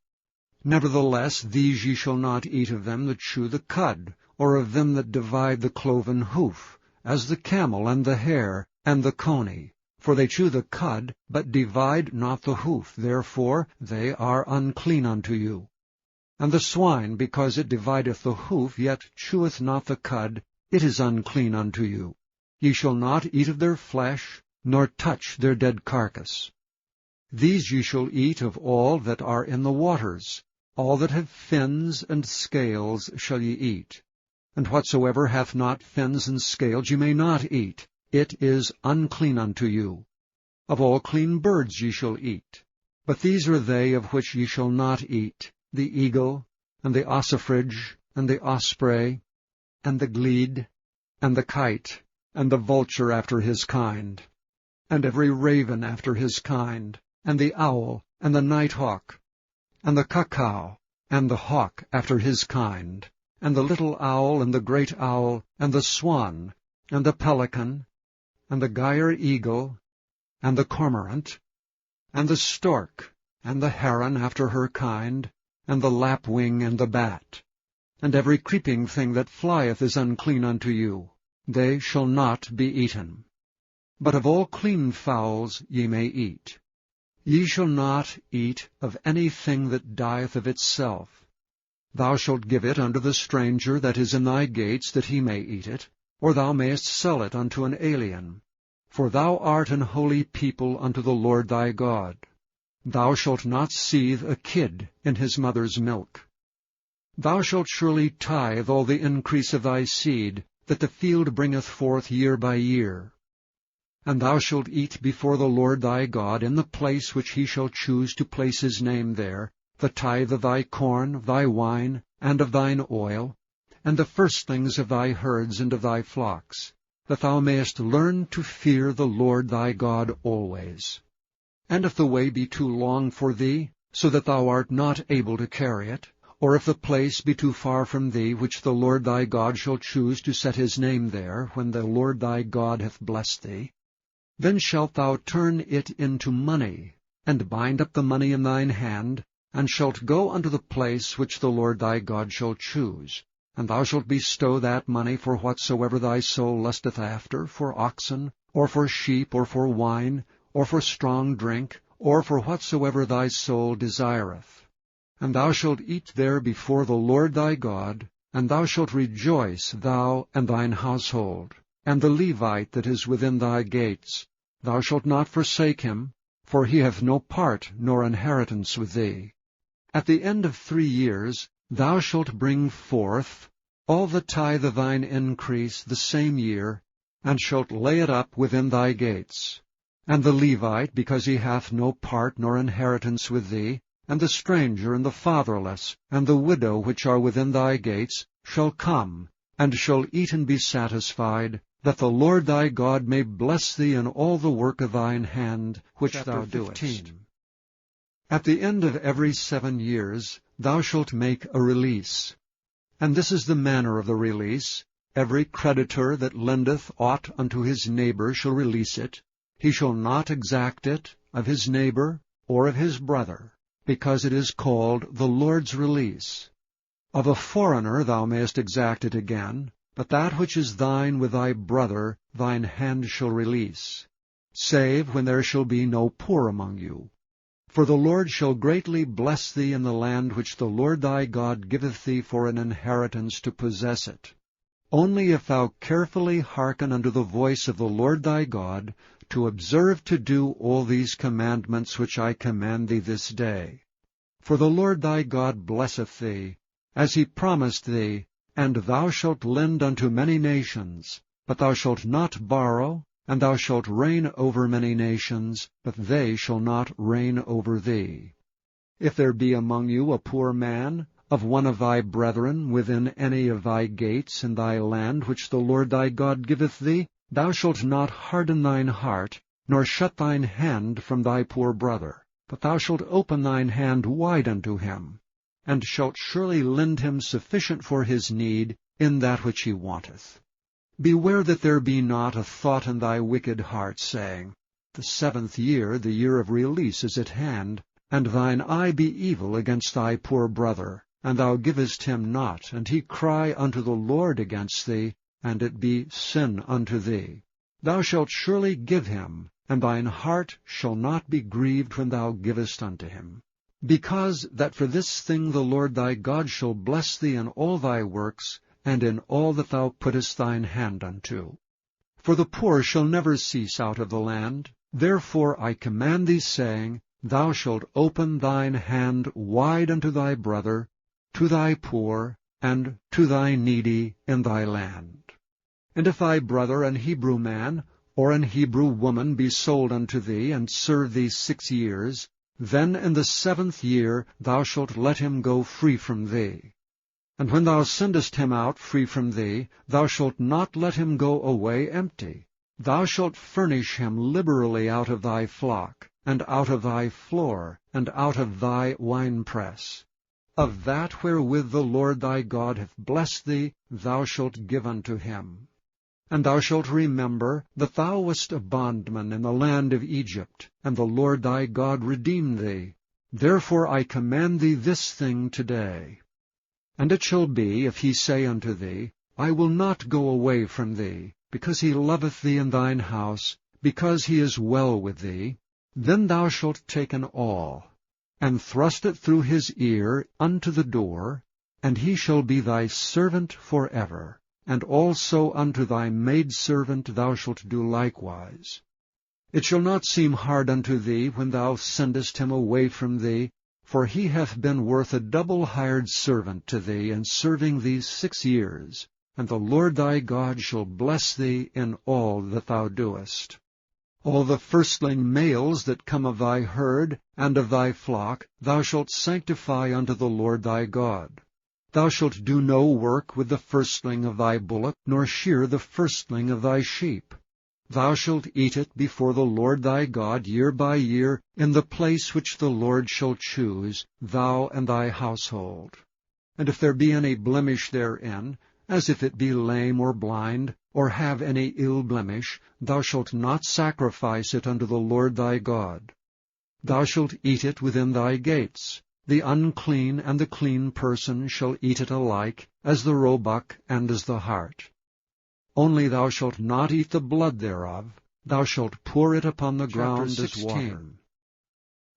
Nevertheless these ye shall not eat of them that chew the cud, or of them that divide the cloven hoof, as the camel, and the hare, and the coney. For they chew the cud, but divide not the hoof, therefore they are unclean unto you. And the swine, because it divideth the hoof, yet cheweth not the cud, it is unclean unto you. Ye shall not eat of their flesh, nor touch their dead carcass. These ye shall eat of all that are in the waters. All that have fins and scales shall ye eat. And whatsoever hath not fins and scales ye may not eat. It is unclean unto you. Of all clean birds ye shall eat. But these are they of which ye shall not eat, the eagle, and the ossifrage, and the osprey, and the glede, and the kite, and the vulture after his kind, and every raven after his kind, and the owl, and the nighthawk, and the cuckow, and the hawk after his kind, and the little owl, and the great owl, and the swan, and the pelican, and the gyre eagle, and the cormorant, and the stork, and the heron after her kind, and the lapwing, and the bat. And every creeping thing that flieth is unclean unto you. They shall not be eaten. But of all clean fowls ye may eat. Ye shall not eat of anything that dieth of itself. Thou shalt give it unto the stranger that is in thy gates, that he may eat it, or thou mayest sell it unto an alien. For thou art an holy people unto the Lord thy God. Thou shalt not seethe a kid in his mother's milk. Thou shalt surely tithe all the increase of thy seed, that the field bringeth forth year by year. And thou shalt eat before the Lord thy God in the place which he shall choose to place his name there, the tithe of thy corn, of thy wine, and of thine oil, and the firstlings of thy herds and of thy flocks, that thou mayest learn to fear the Lord thy God always. And if the way be too long for thee, so that thou art not able to carry it, or if the place be too far from thee, which the Lord thy God shall choose to set his name there, when the Lord thy God hath blessed thee, then shalt thou turn it into money, and bind up the money in thine hand, and shalt go unto the place which the Lord thy God shall choose. And thou shalt bestow that money for whatsoever thy soul lusteth after, for oxen, or for sheep, or for wine, or for strong drink, or for whatsoever thy soul desireth. And thou shalt eat there before the Lord thy God, and thou shalt rejoice, thou and thine household, and the Levite that is within thy gates. Thou shalt not forsake him, for he hath no part nor inheritance with thee. At the end of 3 years thou shalt bring forth all the tithe of thine increase the same year, and shalt lay it up within thy gates. And the Levite, because he hath no part nor inheritance with thee, and the stranger, and the fatherless, and the widow which are within thy gates, shall come, and shall eat and be satisfied, that the Lord thy God may bless thee in all the work of thine hand which thou doest. At the end of every 7 years thou shalt make a release. And this is the manner of the release. Every creditor that lendeth aught unto his neighbor shall release it. He shall not exact it of his neighbor or of his brother, because it is called the Lord's release. Of a foreigner thou mayest exact it again, but that which is thine with thy brother thine hand shall release, save when there shall be no poor among you. For the Lord shall greatly bless thee in the land which the Lord thy God giveth thee for an inheritance to possess it. Only if thou carefully hearken unto the voice of the Lord thy God, to observe to do all these commandments which I command thee this day. For the Lord thy God blesseth thee, as he promised thee, and thou shalt lend unto many nations, but thou shalt not borrow, and thou shalt reign over many nations, but they shall not reign over thee. If there be among you a poor man, of one of thy brethren, within any of thy gates in thy land which the Lord thy God giveth thee, thou shalt not harden thine heart, nor shut thine hand from thy poor brother, but thou shalt open thine hand wide unto him, and shalt surely lend him sufficient for his need in that which he wanteth. Beware that there be not a thought in thy wicked heart, saying, The 7th year, the year of release, is at hand, and thine eye be evil against thy poor brother, and thou givest him not, and he cry unto the Lord against thee, and it be sin unto thee. Thou shalt surely give him, and thine heart shall not be grieved when thou givest unto him. Because that for this thing the Lord thy God shall bless thee in all thy works, and in all that thou puttest thine hand unto. For the poor shall never cease out of the land. Therefore I command thee, saying, Thou shalt open thine hand wide unto thy brother, to thy poor, and to thy needy in thy land. And if thy brother, an Hebrew man, or an Hebrew woman, be sold unto thee, and serve thee 6 years, then in the 7th year thou shalt let him go free from thee. And when thou sendest him out free from thee, thou shalt not let him go away empty. Thou shalt furnish him liberally out of thy flock, and out of thy floor, and out of thy winepress. Of that wherewith the Lord thy God hath blessed thee, thou shalt give unto him. And thou shalt remember that thou wast a bondman in the land of Egypt, and the Lord thy God redeemed thee. Therefore I command thee this thing today. And it shall be, if he say unto thee, I will not go away from thee, because he loveth thee in thine house, because he is well with thee, then thou shalt take an awl, and thrust it through his ear unto the door, and he shall be thy servant forever. And also unto thy maidservant thou shalt do likewise. It shall not seem hard unto thee when thou sendest him away from thee, for he hath been worth a double hired servant to thee in serving thee 6 years, and the Lord thy God shall bless thee in all that thou doest. All the firstling males that come of thy herd and of thy flock thou shalt sanctify unto the Lord thy God. Thou shalt do no work with the firstling of thy bullock, nor shear the firstling of thy sheep. Thou shalt eat it before the Lord thy God year by year, in the place which the Lord shall choose, thou and thy household. And if there be any blemish therein, as if it be lame or blind, or have any ill blemish, thou shalt not sacrifice it unto the Lord thy God. Thou shalt eat it within thy gates. The unclean and the clean person shall eat it alike, as the roebuck and as the hart. Only thou shalt not eat the blood thereof, thou shalt pour it upon the ground as water.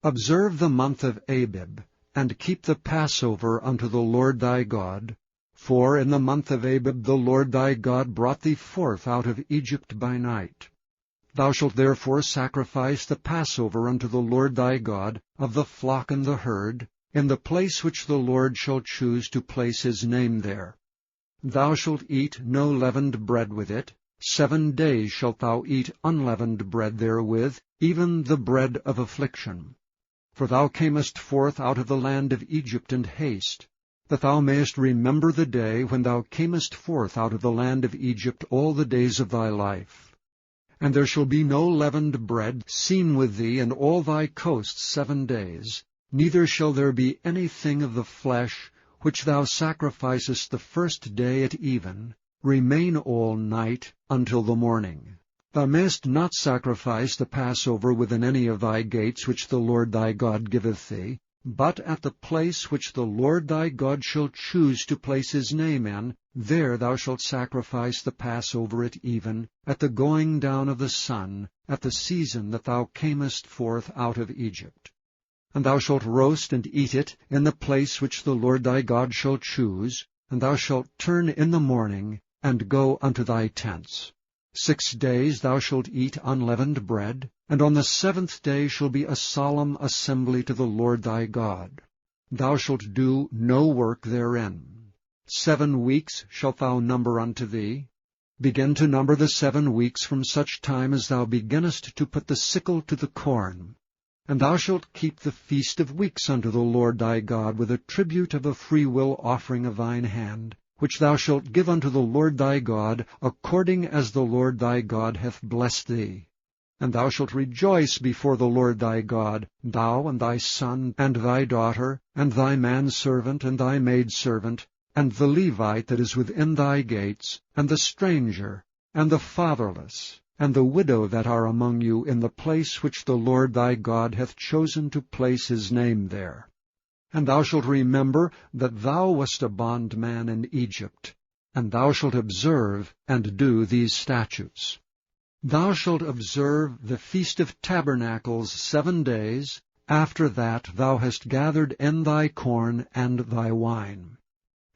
Observe the month of Abib, and keep the Passover unto the Lord thy God. For in the month of Abib the Lord thy God brought thee forth out of Egypt by night. Thou shalt therefore sacrifice the Passover unto the Lord thy God of the flock and the herd, in the place which the Lord shall choose to place his name there. Thou shalt eat no leavened bread with it. 7 days shalt thou eat unleavened bread therewith, even the bread of affliction. For thou camest forth out of the land of Egypt in haste, that thou mayest remember the day when thou camest forth out of the land of Egypt all the days of thy life. And there shall be no leavened bread seen with thee in all thy coasts 7 days, neither shall there be anything of the flesh which thou sacrificest the first day at even, remain all night until the morning. Thou mayest not sacrifice the Passover within any of thy gates which the Lord thy God giveth thee, but at the place which the Lord thy God shall choose to place his name in, there thou shalt sacrifice the Passover at even, at the going down of the sun, at the season that thou camest forth out of Egypt. And thou shalt roast and eat it in the place which the Lord thy God shall choose, and thou shalt turn in the morning, and go unto thy tents. 6 days thou shalt eat unleavened bread, and on the 7th day shall be a solemn assembly to the Lord thy God. Thou shalt do no work therein. 7 weeks shalt thou number unto thee. Begin to number the 7 weeks from such time as thou beginnest to put the sickle to the corn. And thou shalt keep the feast of weeks unto the Lord thy God with a tribute of a freewill offering of thine hand, which thou shalt give unto the Lord thy God, according as the Lord thy God hath blessed thee. And thou shalt rejoice before the Lord thy God, thou and thy son, and thy daughter, and thy manservant, and thy maidservant, and the Levite that is within thy gates, and the stranger, and the fatherless, and the widow that are among you in the place which the Lord thy God hath chosen to place his name there. And thou shalt remember that thou wast a bondman in Egypt, and thou shalt observe and do these statutes. Thou shalt observe the Feast of Tabernacles 7 days, after that thou hast gathered in thy corn and thy wine.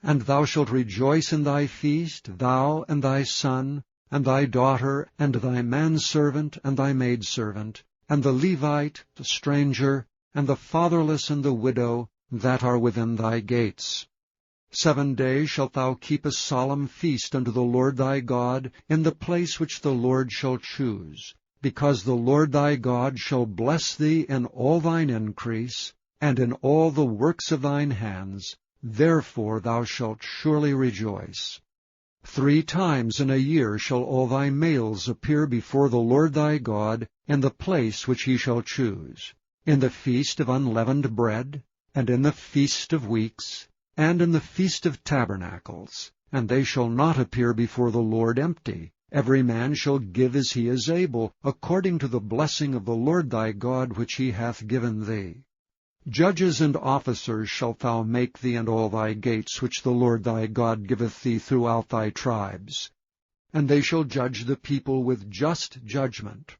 And thou shalt rejoice in thy feast, thou and thy son, and thy daughter, and thy manservant, and thy maidservant, and the Levite, the stranger, and the fatherless and the widow, that are within thy gates. 7 days shalt thou keep a solemn feast unto the Lord thy God, in the place which the Lord shall choose, because the Lord thy God shall bless thee in all thine increase, and in all the works of thine hands, therefore thou shalt surely rejoice. 3 times in a year shall all thy males appear before the Lord thy God in the place which he shall choose, in the feast of unleavened bread, and in the feast of weeks, and in the feast of tabernacles, and they shall not appear before the Lord empty. Every man shall give as he is able, according to the blessing of the Lord thy God which he hath given thee. Judges and officers shalt thou make thee in all thy gates, which the Lord thy God giveth thee throughout thy tribes. And they shall judge the people with just judgment.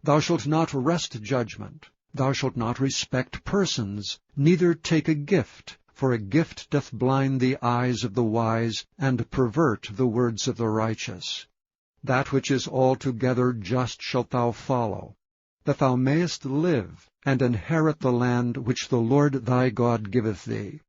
Thou shalt not wrest judgment. Thou shalt not respect persons, neither take a gift, for a gift doth blind the eyes of the wise, and pervert the words of the righteous. That which is altogether just shalt thou follow, that thou mayest live, and inherit the land which the Lord thy God giveth thee.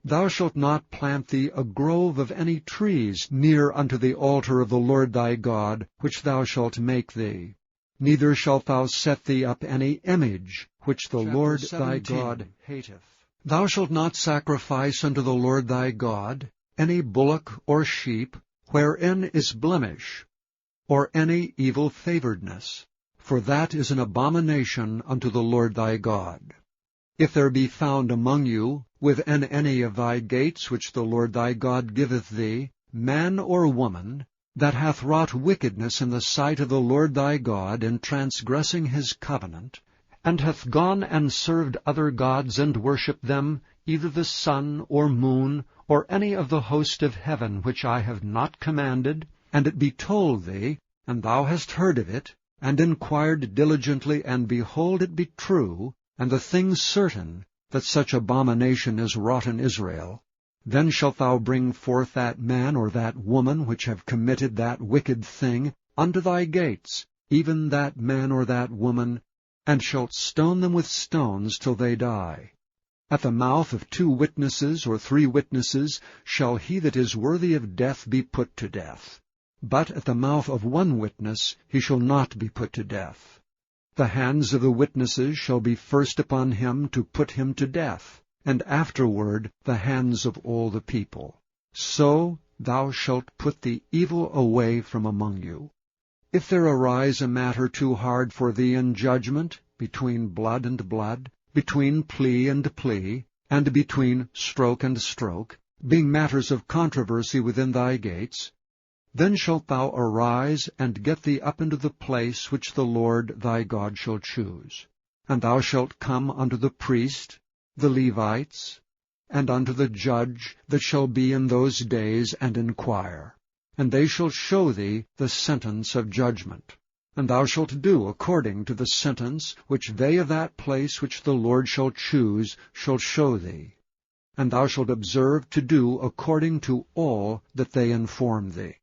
Thou shalt not plant thee a grove of any trees near unto the altar of the Lord thy God, which thou shalt make thee. Neither shalt thou set thee up any image, which the Lord thy 17. God hateth. Thou shalt not sacrifice unto the Lord thy God any bullock or sheep, wherein is blemish, or any evil favoredness, for that is an abomination unto the Lord thy God. If there be found among you, within any of thy gates which the Lord thy God giveth thee, man or woman, that hath wrought wickedness in the sight of the Lord thy God in transgressing his covenant, and hath gone and served other gods and worshipped them, either the sun or moon, or any of the host of heaven which I have not commanded, and it be told thee, and thou hast heard of it, and inquired diligently, and behold, it be true, and the thing certain, that such abomination is wrought in Israel, then shalt thou bring forth that man or that woman which have committed that wicked thing unto thy gates, even that man or that woman, and shalt stone them with stones till they die. At the mouth of 2 witnesses or 3 witnesses shall he that is worthy of death be put to death. But at the mouth of 1 witness he shall not be put to death. The hands of the witnesses shall be first upon him to put him to death, and afterward the hands of all the people. So thou shalt put the evil away from among you. If there arise a matter too hard for thee in judgment, between blood and blood, between plea and plea, and between stroke and stroke, being matters of controversy within thy gates, then shalt thou arise and get thee up into the place which the Lord thy God shall choose. And thou shalt come unto the priest, the Levites, and unto the judge that shall be in those days, and inquire. And they shall show thee the sentence of judgment. And thou shalt do according to the sentence which they of that place which the Lord shall choose shall show thee. And thou shalt observe to do according to all that they inform thee,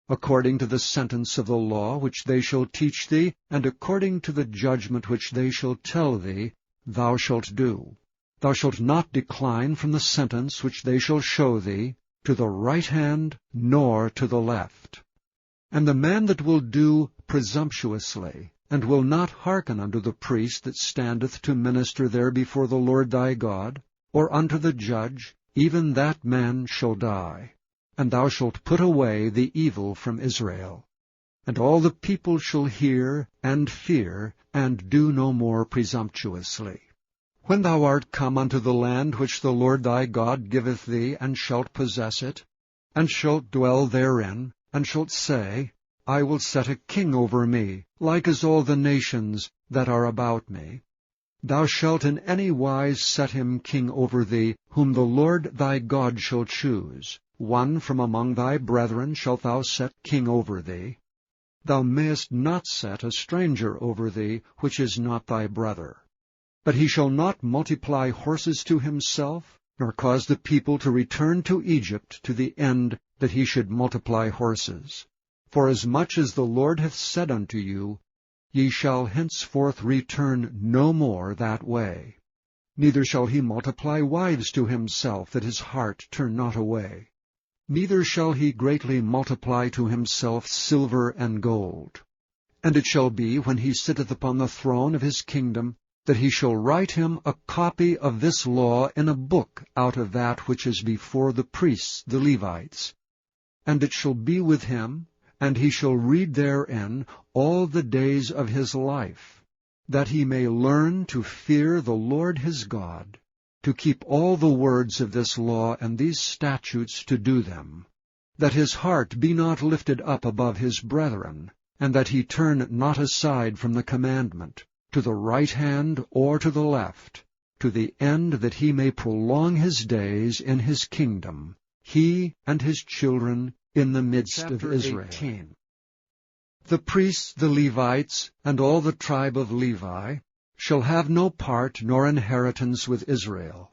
according to the sentence of the law which they shall teach thee, and according to the judgment which they shall tell thee, thou shalt do. Thou shalt not decline from the sentence which they shall show thee, to the right hand nor to the left. And the man that will do presumptuously, and will not hearken unto the priest that standeth to minister there before the Lord thy God, or unto the judge, even that man shall die. And thou shalt put away the evil from Israel. And all the people shall hear and fear, and do no more presumptuously. When thou art come unto the land which the Lord thy God giveth thee, and shalt possess it, and shalt dwell therein, and shalt say, I will set a king over me, like as all the nations that are about me. Thou shalt in any wise set him king over thee, whom the Lord thy God shall choose. 1 from among thy brethren shalt thou set king over thee. Thou mayest not set a stranger over thee, which is not thy brother. But he shall not multiply horses to himself, nor cause the people to return to Egypt to the end that he should multiply horses. For as much as the Lord hath said unto you, ye shall henceforth return no more that way. Neither shall he multiply wives to himself, that his heart turn not away. Neither shall he greatly multiply to himself silver and gold. And it shall be, when he sitteth upon the throne of his kingdom, that he shall write him a copy of this law in a book out of that which is before the priests, the Levites. And it shall be with him, and he shall read therein all the days of his life, that he may learn to fear the Lord his God, to keep all the words of this law and these statutes to do them, that his heart be not lifted up above his brethren, and that he turn not aside from the commandment, to the right hand or to the left, to the end that he may prolong his days in his kingdom, he and his children in the midst of Israel. 18. The priests, the Levites, and all the tribe of Levi shall have no part nor inheritance with Israel.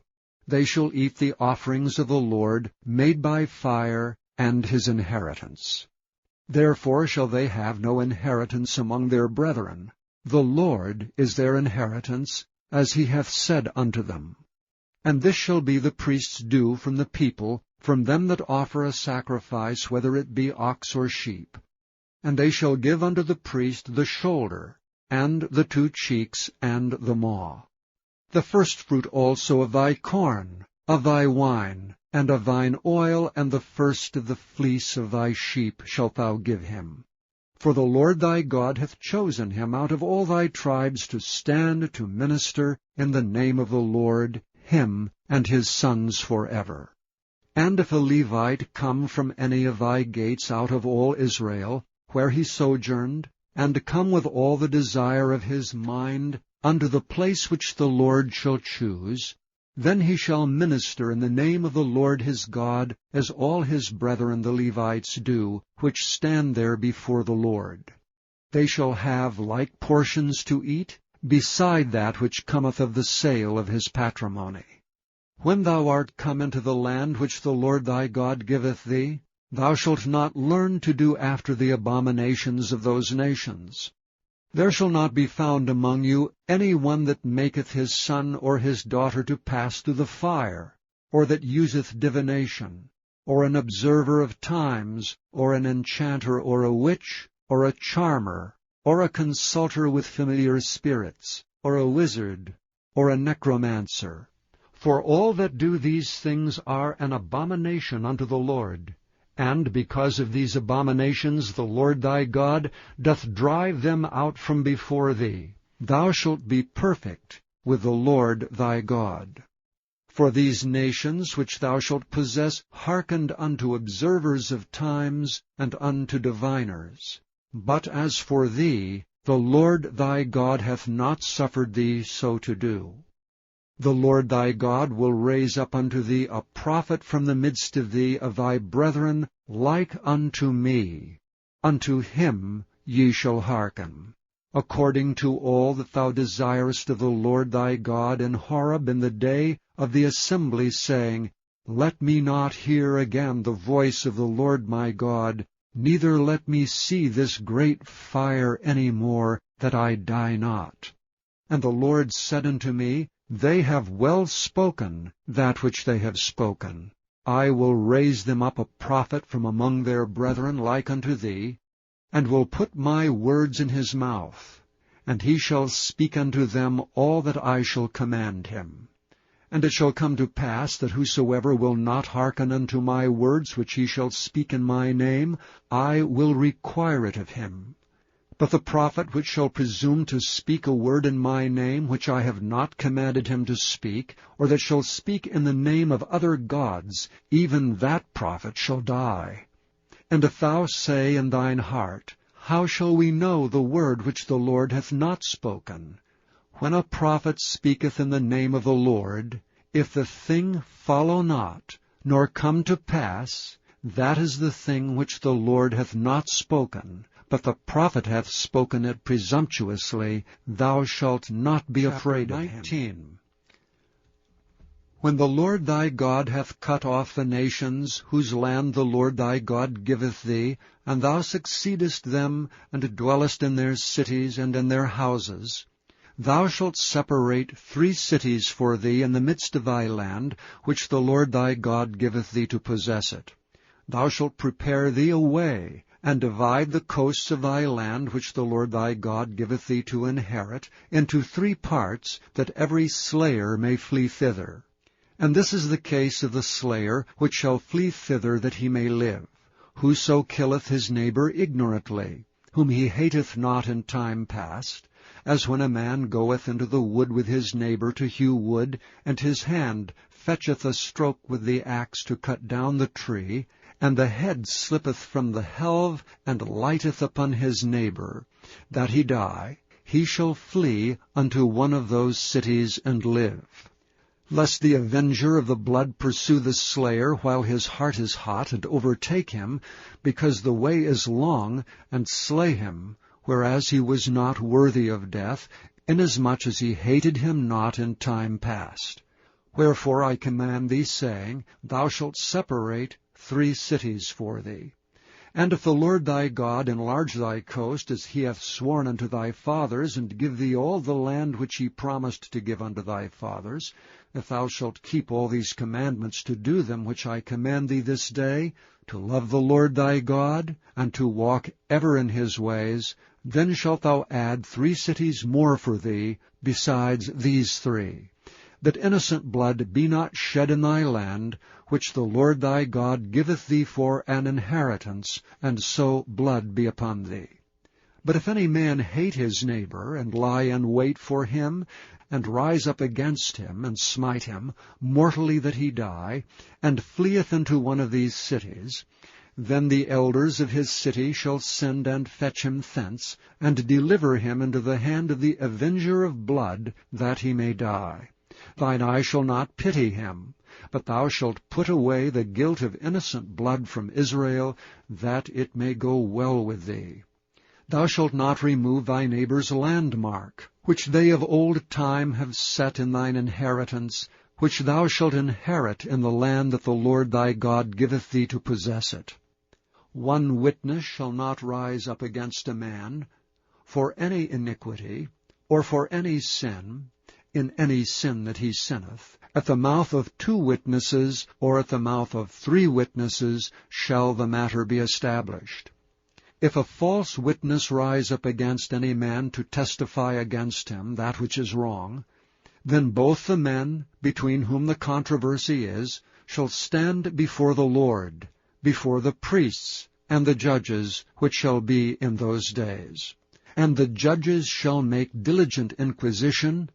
They shall eat the offerings of the Lord made by fire, and his inheritance. Therefore shall they have no inheritance among their brethren. The Lord is their inheritance, as he hath said unto them. And this shall be the priest's due from the people, from them that offer a sacrifice, whether it be ox or sheep. And they shall give unto the priest the shoulder, and the 2 cheeks, and the maw. The firstfruit also of thy corn, of thy wine, and of thine oil, and the first of the fleece of thy sheep shalt thou give him. For the Lord thy God hath chosen him out of all thy tribes to stand to minister in the name of the Lord, him and his sons forever. And if a Levite come from any of thy gates out of all Israel, where he sojourned, and come with all the desire of his mind unto the place which the Lord shall choose, then he shall minister in the name of the Lord his God, as all his brethren the Levites do, which stand there before the Lord. They shall have like portions to eat, beside that which cometh of the sale of his patrimony. When thou art come into the land which the Lord thy God giveth thee, thou shalt not learn to do after the abominations of those nations. There shall not be found among you any one that maketh his son or his daughter to pass through the fire, or that useth divination, or an observer of times, or an enchanter, or a witch, or a charmer, or a consulter with familiar spirits, or a wizard, or a necromancer. For all that do these things are an abomination unto the Lord. And because of these abominations the Lord thy God doth drive them out from before thee. Thou shalt be perfect with the Lord thy God. For these nations which thou shalt possess hearkened unto observers of times, and unto diviners. But as for thee, the Lord thy God hath not suffered thee so to do. The Lord thy God will raise up unto thee a prophet from the midst of thee, of thy brethren, like unto me. Unto him ye shall hearken, according to all that thou desirest of the Lord thy God in Horeb in the day of the assembly, saying, Let me not hear again the voice of the Lord my God, neither let me see this great fire any more, that I die not. And the Lord said unto me, They have well spoken that which they have spoken. I will raise them up a prophet from among their brethren like unto thee, and will put my words in his mouth, and he shall speak unto them all that I shall command him. And it shall come to pass that whosoever will not hearken unto my words which he shall speak in my name, I will require it of him. But the prophet which shall presume to speak a word in my name which I have not commanded him to speak, or that shall speak in the name of other gods, even that prophet shall die. And if thou say in thine heart, How shall we know the word which the Lord hath not spoken? When a prophet speaketh in the name of the Lord, if the thing follow not, nor come to pass, that is the thing which the Lord hath not spoken, but the prophet hath spoken it presumptuously, thou shalt not be afraid of him. When the Lord thy God hath cut off the nations, whose land the Lord thy God giveth thee, and thou succeedest them, and dwellest in their cities and in their houses, thou shalt separate 3 cities for thee in the midst of thy land, which the Lord thy God giveth thee to possess it. Thou shalt prepare thee a way, and divide the coasts of thy land which the Lord thy God giveth thee to inherit, into 3 parts, that every slayer may flee thither. And this is the case of the slayer, which shall flee thither that he may live. Whoso killeth his neighbor ignorantly, whom he hateth not in time past, as when a man goeth into the wood with his neighbor to hew wood, and his hand fetcheth a stroke with the axe to cut down the tree, and the head slippeth from the helve, and lighteth upon his neighbor, that he die, he shall flee unto one of those cities and live. Lest the avenger of the blood pursue the slayer while his heart is hot, and overtake him, because the way is long, and slay him, whereas he was not worthy of death, inasmuch as he hated him not in time past. Wherefore I command thee, saying, Thou shalt separate 3 cities for thee. And if the Lord thy God enlarge thy coast, as he hath sworn unto thy fathers, and give thee all the land which he promised to give unto thy fathers, if thou shalt keep all these commandments to do them which I command thee this day, to love the Lord thy God, and to walk ever in his ways, then shalt thou add 3 cities more for thee, besides these 3, that innocent blood be not shed in thy land, which the Lord thy God giveth thee for an inheritance, and so blood be upon thee. But if any man hate his neighbor, and lie in wait for him, and rise up against him, and smite him, mortally that he die, and fleeth into one of these cities, then the elders of his city shall send and fetch him thence, and deliver him into the hand of the avenger of blood, that he may die. Thine eye shall not pity him, but thou shalt put away the guilt of innocent blood from Israel, that it may go well with thee. Thou shalt not remove thy neighbor's landmark, which they of old time have set in thine inheritance, which thou shalt inherit in the land that the Lord thy God giveth thee to possess it. 1 witness shall not rise up against a man for any iniquity, or for any sin, in any sin that he sinneth. At the mouth of 2 witnesses, or at the mouth of 3 witnesses, shall the matter be established. If a false witness rise up against any man to testify against him that which is wrong, then both the men, between whom the controversy is, shall stand before the Lord, before the priests and the judges which shall be in those days. And the judges shall make diligent inquisition,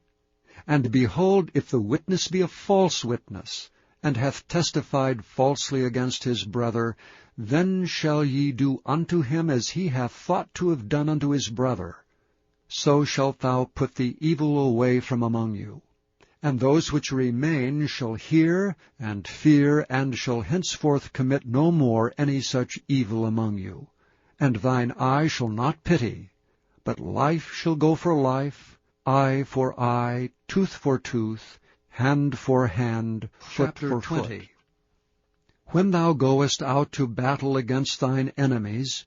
and behold, if the witness be a false witness, and hath testified falsely against his brother, then shall ye do unto him as he hath thought to have done unto his brother. So shalt thou put the evil away from among you. And those which remain shall hear and fear, and shall henceforth commit no more any such evil among you. And thine eye shall not pity, but life shall go for life, eye for eye, tooth for tooth, hand for hand, foot for foot. When thou goest out to battle against thine enemies,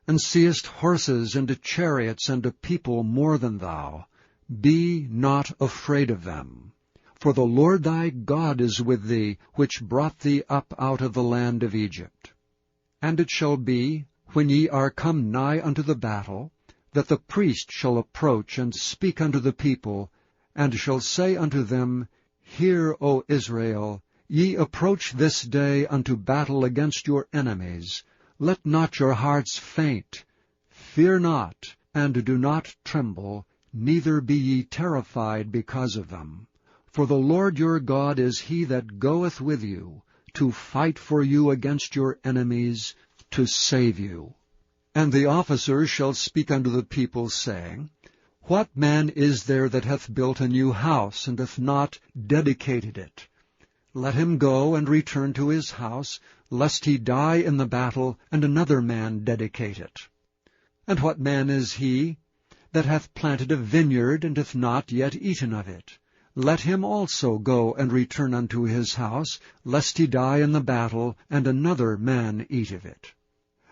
and seest horses and chariots and a people more than thou, be not afraid of them. For the Lord thy God is with thee, which brought thee up out of the land of Egypt. And it shall be, when ye are come nigh unto the battle, that the priest shall approach and speak unto the people, and shall say unto them, Hear, O Israel, ye approach this day unto battle against your enemies. Let not your hearts faint. Fear not, and do not tremble, neither be ye terrified because of them. For the Lord your God is he that goeth with you, to fight for you against your enemies, to save you. And the officers shall speak unto the people, saying, What man is there that hath built a new house, and hath not dedicated it? Let him go and return to his house, lest he die in the battle, and another man dedicate it. And what man is he that hath planted a vineyard, and hath not yet eaten of it? Let him also go and return unto his house, lest he die in the battle, and another man eat of it.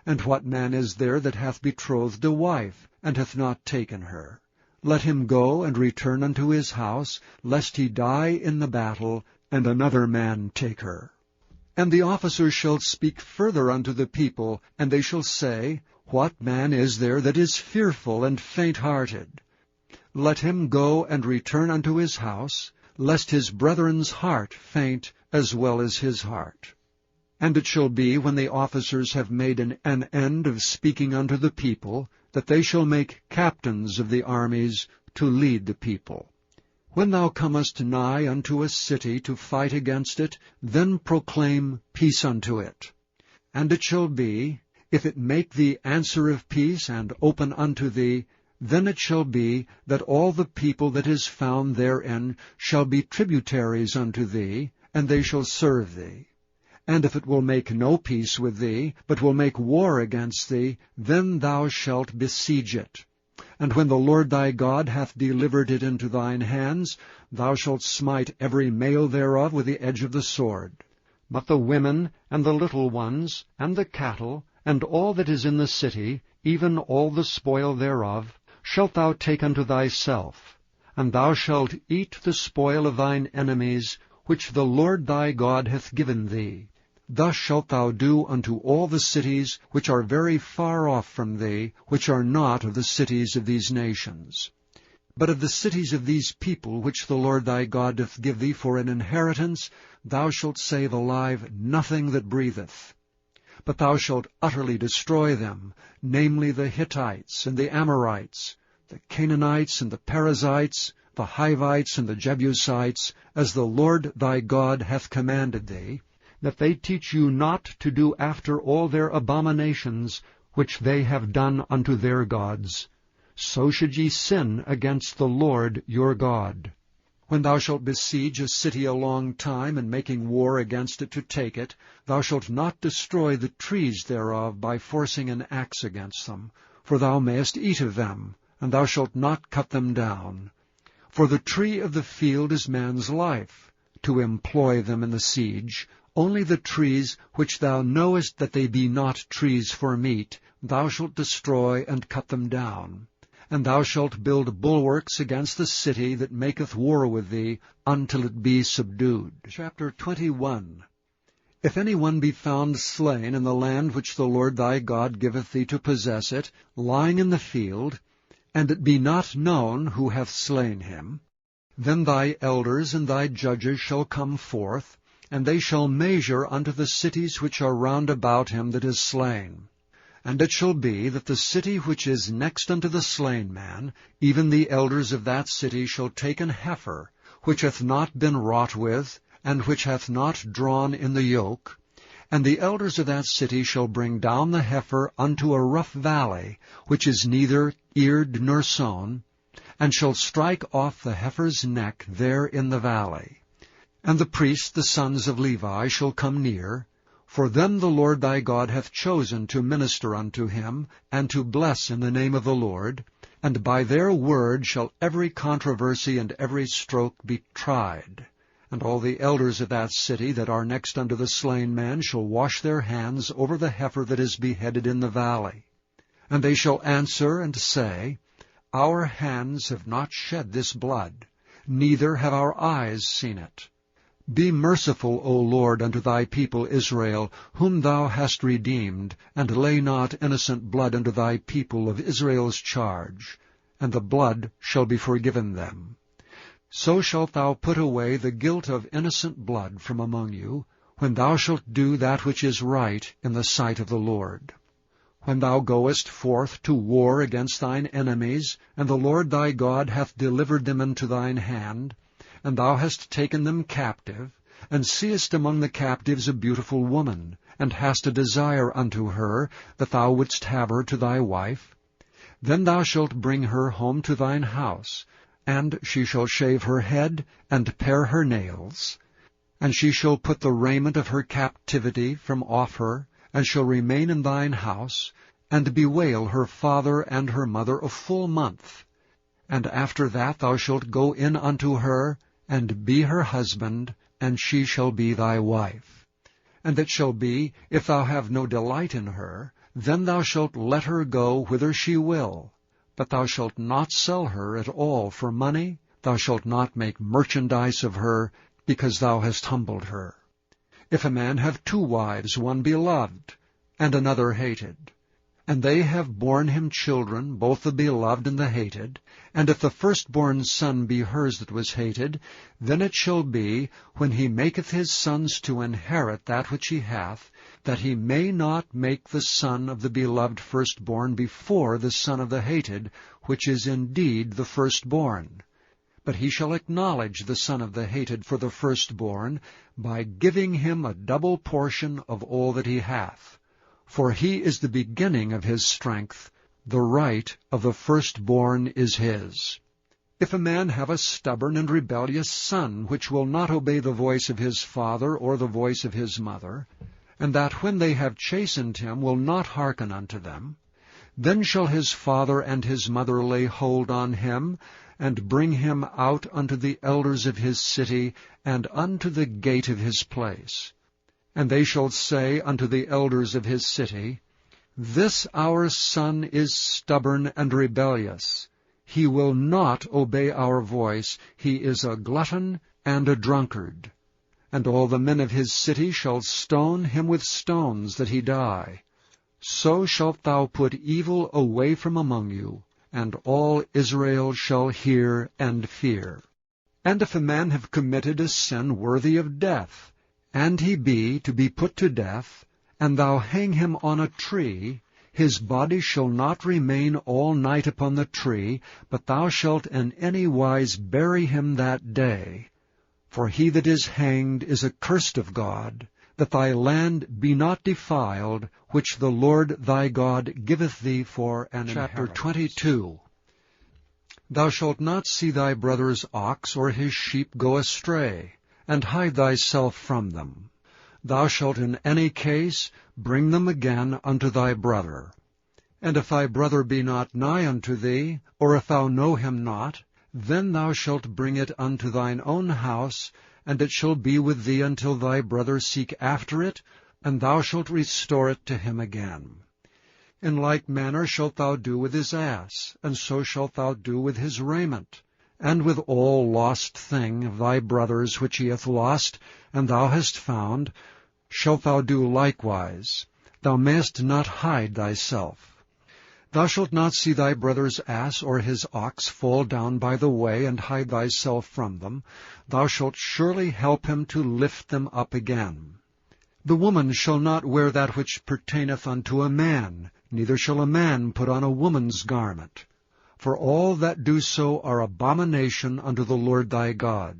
And what man is there that hath betrothed a wife, and hath not taken her? Let him go and return unto his house, lest he die in the battle, and another man take her. And the officers shall speak further unto the people, and they shall say, What man is there that is fearful and faint-hearted? Let him go and return unto his house, lest his brethren's heart faint as well as his heart. And it shall be, when the officers have made an end of speaking unto the people, that they shall make captains of the armies to lead the people. When thou comest nigh unto a city to fight against it, then proclaim peace unto it. And it shall be, if it make thee answer of peace, and open unto thee, then it shall be that all the people that is found therein shall be tributaries unto thee, and they shall serve thee. And if it will make no peace with thee, but will make war against thee, then thou shalt besiege it. And when the Lord thy God hath delivered it into thine hands, thou shalt smite every male thereof with the edge of the sword. But the women, and the little ones, and the cattle, and all that is in the city, even all the spoil thereof, shalt thou take unto thyself, and thou shalt eat the spoil of thine enemies, which the Lord thy God hath given thee. Thus shalt thou do unto all the cities which are very far off from thee, which are not of the cities of these nations. But of the cities of these people which the Lord thy God doth give thee for an inheritance, thou shalt save alive nothing that breatheth. But thou shalt utterly destroy them, namely the Hittites, and the Amorites, the Canaanites, and the Perizzites, the Hivites, and the Jebusites, as the Lord thy God hath commanded thee, that they teach you not to do after all their abominations which they have done unto their gods. So should ye sin against the Lord your God. When thou shalt besiege a city a long time, and making war against it to take it, thou shalt not destroy the trees thereof by forcing an axe against them, for thou mayest eat of them, and thou shalt not cut them down. For the tree of the field is man's life, to employ them in the siege. Only the trees which thou knowest that they be not trees for meat, thou shalt destroy and cut them down. And thou shalt build bulwarks against the city that maketh war with thee, until it be subdued. Chapter 21. If any one be found slain in the land which the Lord thy God giveth thee to possess it, lying in the field, and it be not known who hath slain him, then thy elders and thy judges shall come forth, and they shall measure unto the cities which are round about him that is slain. And it shall be that the city which is next unto the slain man, even the elders of that city shall take an heifer, which hath not been wrought with, and which hath not drawn in the yoke, and the elders of that city shall bring down the heifer unto a rough valley, which is neither eared nor sown, and shall strike off the heifer's neck there in the valley. And the priests, the sons of Levi, shall come near, for them the Lord thy God hath chosen to minister unto him, and to bless in the name of the Lord, and by their word shall every controversy and every stroke be tried. And all the elders of that city that are next unto the slain man shall wash their hands over the heifer that is beheaded in the valley. And they shall answer and say, Our hands have not shed this blood, neither have our eyes seen it. Be merciful, O Lord, unto thy people Israel, whom thou hast redeemed, and lay not innocent blood unto thy people of Israel's charge, and the blood shall be forgiven them. So shalt thou put away the guilt of innocent blood from among you, when thou shalt do that which is right in the sight of the Lord. When thou goest forth to war against thine enemies, and the Lord thy God hath delivered them into thine hand, and thou hast taken them captive, and seest among the captives a beautiful woman, and hast a desire unto her, that thou wouldst have her to thy wife, then thou shalt bring her home to thine house, and she shall shave her head, and pare her nails, and she shall put the raiment of her captivity from off her, and shall remain in thine house, and bewail her father and her mother a full month. And after that thou shalt go in unto her, and be her husband, and she shall be thy wife. And it shall be, if thou have no delight in her, then thou shalt let her go whither she will. But thou shalt not sell her at all for money, thou shalt not make merchandise of her, because thou hast humbled her. If a man have 2 wives, one beloved, and another hated, and they have borne him children, both the beloved and the hated, and if the firstborn son be hers that was hated, then it shall be, when he maketh his sons to inherit that which he hath, that he may not make the son of the beloved firstborn before the son of the hated, which is indeed the firstborn. But he shall acknowledge the son of the hated for the firstborn, by giving him a double portion of all that he hath. For he is the beginning of his strength, the right of the firstborn is his. If a man have a stubborn and rebellious son, which will not obey the voice of his father or the voice of his mother, and that when they have chastened him will not hearken unto them, then shall his father and his mother lay hold on him, and bring him out unto the elders of his city, and unto the gate of his place. And they shall say unto the elders of his city, This our son is stubborn and rebellious. He will not obey our voice. He is a glutton and a drunkard. And all the men of his city shall stone him with stones, that he die. So shalt thou put evil away from among you, and all Israel shall hear and fear. And if a man have committed a sin worthy of death, and he be to be put to death, and thou hang him on a tree, his body shall not remain all night upon the tree, but thou shalt in any wise bury him that day. For he that is hanged is accursed of God, that thy land be not defiled, which the Lord thy God giveth thee for an inheritance. Chapter 22. Thou shalt not see thy brother's ox or his sheep go astray, and hide thyself from them. Thou shalt in any case bring them again unto thy brother. And if thy brother be not nigh unto thee, or if thou know him not, then thou shalt bring it unto thine own house, and it shall be with thee until thy brother seek after it, and thou shalt restore it to him again. In like manner shalt thou do with his ass, and so shalt thou do with his raiment, and with all lost thing of thy brother's which he hath lost, and thou hast found, shalt thou do likewise. Thou mayest not hide thyself. Thou shalt not see thy brother's ass or his ox fall down by the way, and hide thyself from them. Thou shalt surely help him to lift them up again. The woman shall not wear that which pertaineth unto a man, neither shall a man put on a woman's garment. For all that do so are abomination unto the Lord thy God.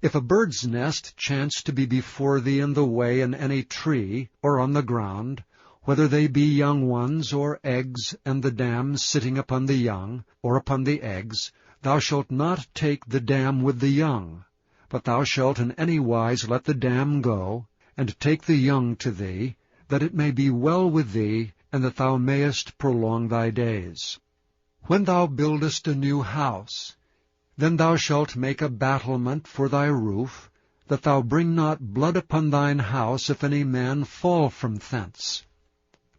If a bird's nest chance to be before thee in the way in any tree, or on the ground, whether they be young ones, or eggs, and the dam sitting upon the young, or upon the eggs, thou shalt not take the dam with the young, but thou shalt in any wise let the dam go, and take the young to thee, that it may be well with thee, and that thou mayest prolong thy days. When thou buildest a new house, then thou shalt make a battlement for thy roof, that thou bring not blood upon thine house if any man fall from thence.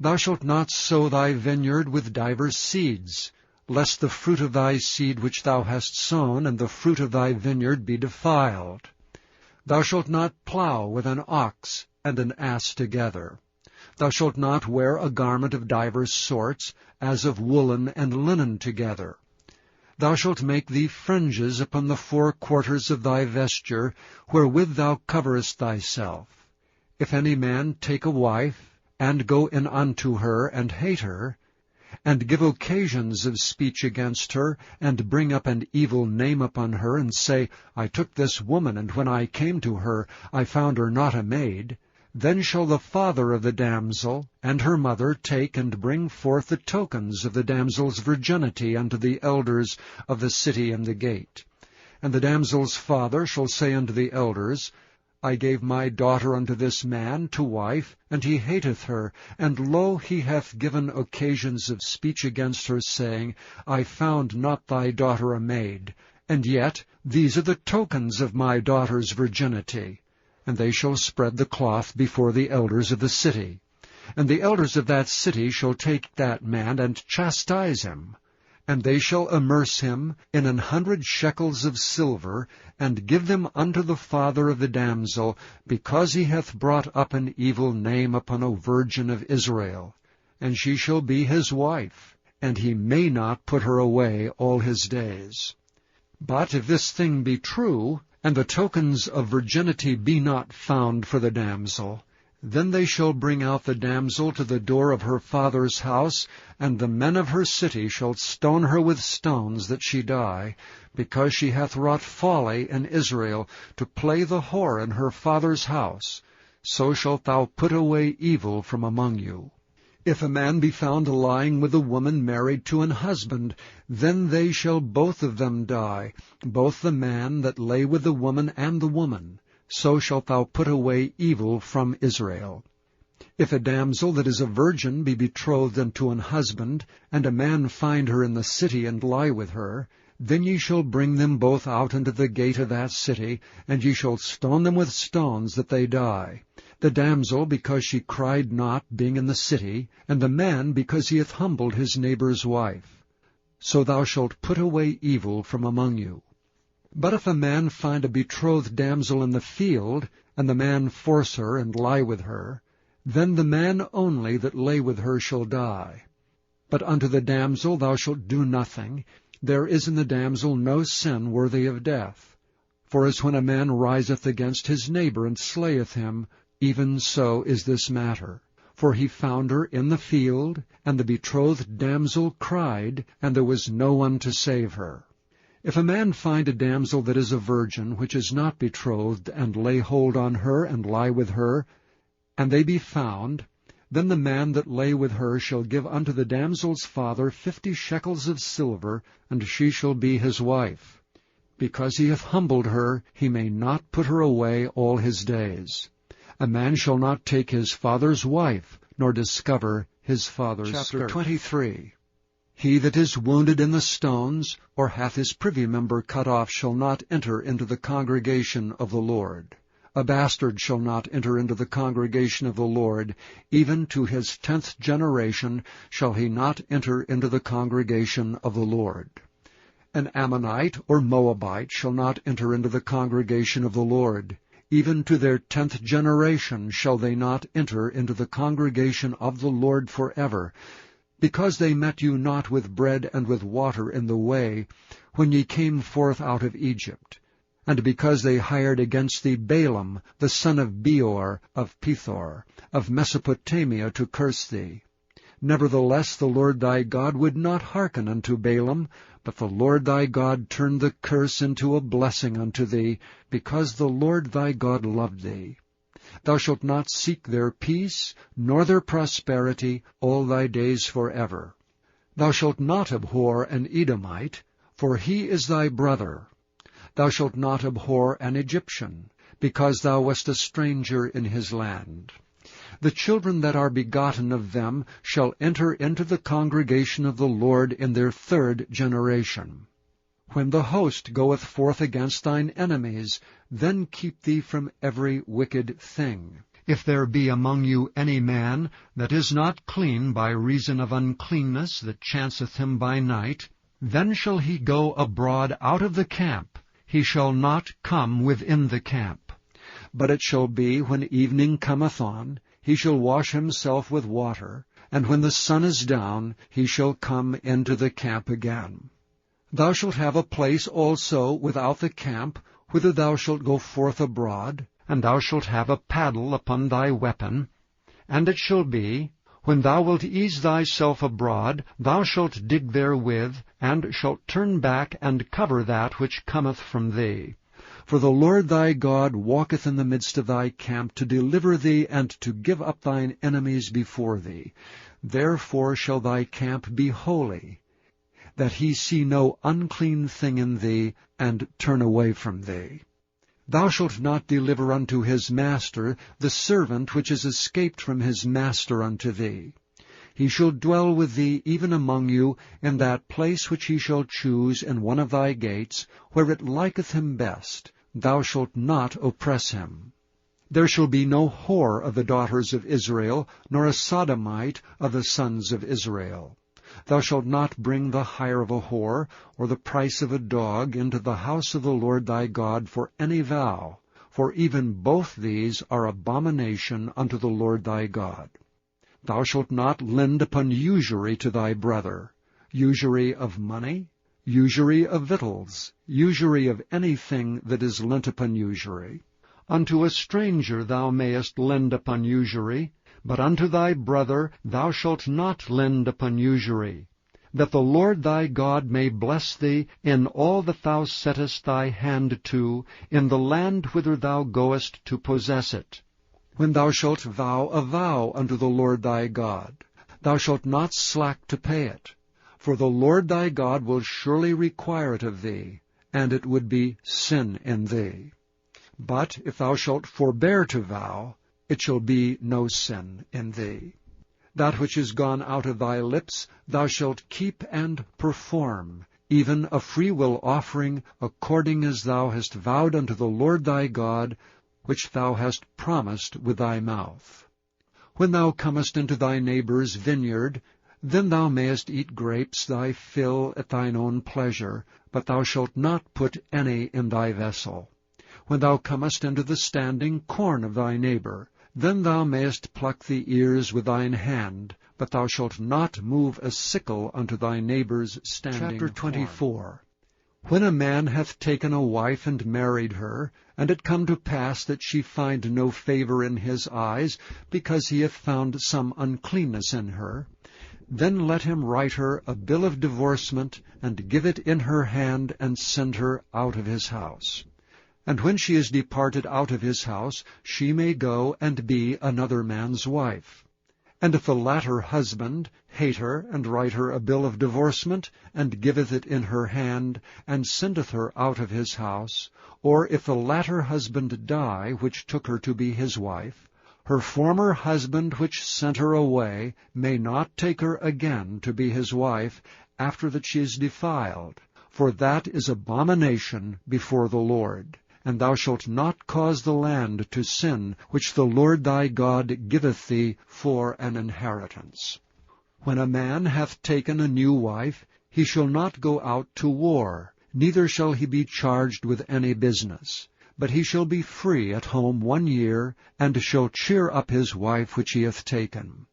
Thou shalt not sow thy vineyard with divers seeds, lest the fruit of thy seed which thou hast sown and the fruit of thy vineyard be defiled. Thou shalt not plow with an ox and an ass together. Thou shalt not wear a garment of divers sorts, as of woolen and linen together. Thou shalt make thee fringes upon the 4 quarters of thy vesture, wherewith thou coverest thyself. If any man take a wife, and go in unto her, and hate her, and give occasions of speech against her, and bring up an evil name upon her, and say, I took this woman, and when I came to her, I found her not a maid, then shall the father of the damsel and her mother take and bring forth the tokens of the damsel's virginity unto the elders of the city and the gate. And the damsel's father shall say unto the elders, I gave my daughter unto this man to wife, and he hateth her, and lo, he hath given occasions of speech against her, saying, I found not thy daughter a maid, and yet these are the tokens of my daughter's virginity. And they shall spread the cloth before the elders of the city. And the elders of that city shall take that man and chastise him. And they shall immerse him in 100 shekels of silver, and give them unto the father of the damsel, because he hath brought up an evil name upon a virgin of Israel. And she shall be his wife, and he may not put her away all his days. But if this thing be true, and the tokens of virginity be not found for the damsel, then they shall bring out the damsel to the door of her father's house, and the men of her city shall stone her with stones that she die, because she hath wrought folly in Israel, to play the whore in her father's house. So shalt thou put away evil from among you. If a man be found lying with a woman married to an husband, then they shall both of them die, both the man that lay with the woman and the woman. So shalt thou put away evil from Israel. If a damsel that is a virgin be betrothed unto an husband, and a man find her in the city and lie with her, then ye shall bring them both out into the gate of that city, and ye shall stone them with stones that they die. the damsel because she cried not, being in the city, and the man because he hath humbled his neighbour's wife. So thou shalt put away evil from among you. But if a man find a betrothed damsel in the field, and the man force her and lie with her, then the man only that lay with her shall die. But unto the damsel thou shalt do nothing. There is in the damsel no sin worthy of death. For as when a man riseth against his neighbour and slayeth him, even so is this matter. For he found her in the field, and the betrothed damsel cried, and there was no one to save her. If a man find a damsel that is a virgin, which is not betrothed, and lay hold on her, and lie with her, and they be found, then the man that lay with her shall give unto the damsel's father 50 shekels of silver, and she shall be his wife. Because he hath humbled her, he may not put her away all his days. A man shall not take his father's wife, nor discover his father's skirt. Chapter 23. He that is wounded in the stones, or hath his privy member cut off, shall not enter into the congregation of the Lord. A bastard shall not enter into the congregation of the Lord. Even to his 10th generation shall he not enter into the congregation of the Lord. An Ammonite or Moabite shall not enter into the congregation of the Lord. Even to their 10th generation shall they not enter into the congregation of the Lord forever, because they met you not with bread and with water in the way, when ye came forth out of Egypt, and because they hired against thee Balaam, the son of Beor, of Pethor, of Mesopotamia, to curse thee. Nevertheless the Lord thy God would not hearken unto Balaam, but the Lord thy God turned the curse into a blessing unto thee, because the Lord thy God loved thee. Thou shalt not seek their peace, nor their prosperity, all thy days forever. Thou shalt not abhor an Edomite, for he is thy brother. Thou shalt not abhor an Egyptian, because thou wast a stranger in his land. The children that are begotten of them shall enter into the congregation of the Lord in their 3rd generation. When the host goeth forth against thine enemies, then keep thee from every wicked thing. If there be among you any man that is not clean by reason of uncleanness that chanceth him by night, then shall he go abroad out of the camp. He shall not come within the camp. But it shall be, when evening cometh on, he shall wash himself with water, and when the sun is down, he shall come into the camp again. Thou shalt have a place also without the camp, whither thou shalt go forth abroad, and thou shalt have a paddle upon thy weapon. And it shall be, when thou wilt ease thyself abroad, thou shalt dig therewith, and shalt turn back and cover that which cometh from thee. For the Lord thy God walketh in the midst of thy camp, to deliver thee, and to give up thine enemies before thee. Therefore shall thy camp be holy, that he see no unclean thing in thee, and turn away from thee. Thou shalt not deliver unto his master the servant which is escaped from his master unto thee. He shall dwell with thee even among you, in that place which he shall choose in one of thy gates, where it liketh him best. Thou shalt not oppress him. There shall be no whore of the daughters of Israel, nor a sodomite of the sons of Israel. Thou shalt not bring the hire of a whore, or the price of a dog, into the house of the Lord thy God for any vow, for even both these are abomination unto the Lord thy God. Thou shalt not lend upon usury to thy brother, usury of money, usury of victuals, usury of anything that is lent upon usury. Unto a stranger thou mayest lend upon usury, but unto thy brother thou shalt not lend upon usury, that the Lord thy God may bless thee in all that thou settest thy hand to, in the land whither thou goest to possess it. When thou shalt vow a vow unto the Lord thy God, thou shalt not slack to pay it, for the Lord thy God will surely require it of thee, and it would be sin in thee. But if thou shalt forbear to vow, it shall be no sin in thee. That which is gone out of thy lips thou shalt keep and perform, even a freewill offering, according as thou hast vowed unto the Lord thy God, which thou hast promised with thy mouth. When thou comest into thy neighbour's vineyard, then thou mayest eat grapes thy fill at thine own pleasure, but thou shalt not put any in thy vessel. When thou comest into the standing corn of thy neighbour, then thou mayest pluck the ears with thine hand, but thou shalt not move a sickle unto thy neighbour's standing Chapter corn. 24. When a man hath taken a wife and married her, and it come to pass that she find no favour in his eyes, because he hath found some uncleanness in her, then let him write her a bill of divorcement, and give it in her hand, and send her out of his house. And when she is departed out of his house, she may go and be another man's wife. And if the latter husband hate her, and write her a bill of divorcement, and giveth it in her hand, and sendeth her out of his house, or if the latter husband die, which took her to be his wife, her former husband which sent her away may not take her again to be his wife, after that she is defiled, for that is abomination before the Lord. And thou shalt not cause the land to sin, which the Lord thy God giveth thee for an inheritance. When a man hath taken a new wife, he shall not go out to war, neither shall he be charged with any business. But he shall be free at home 1 year, and shall cheer up his wife which he hath taken.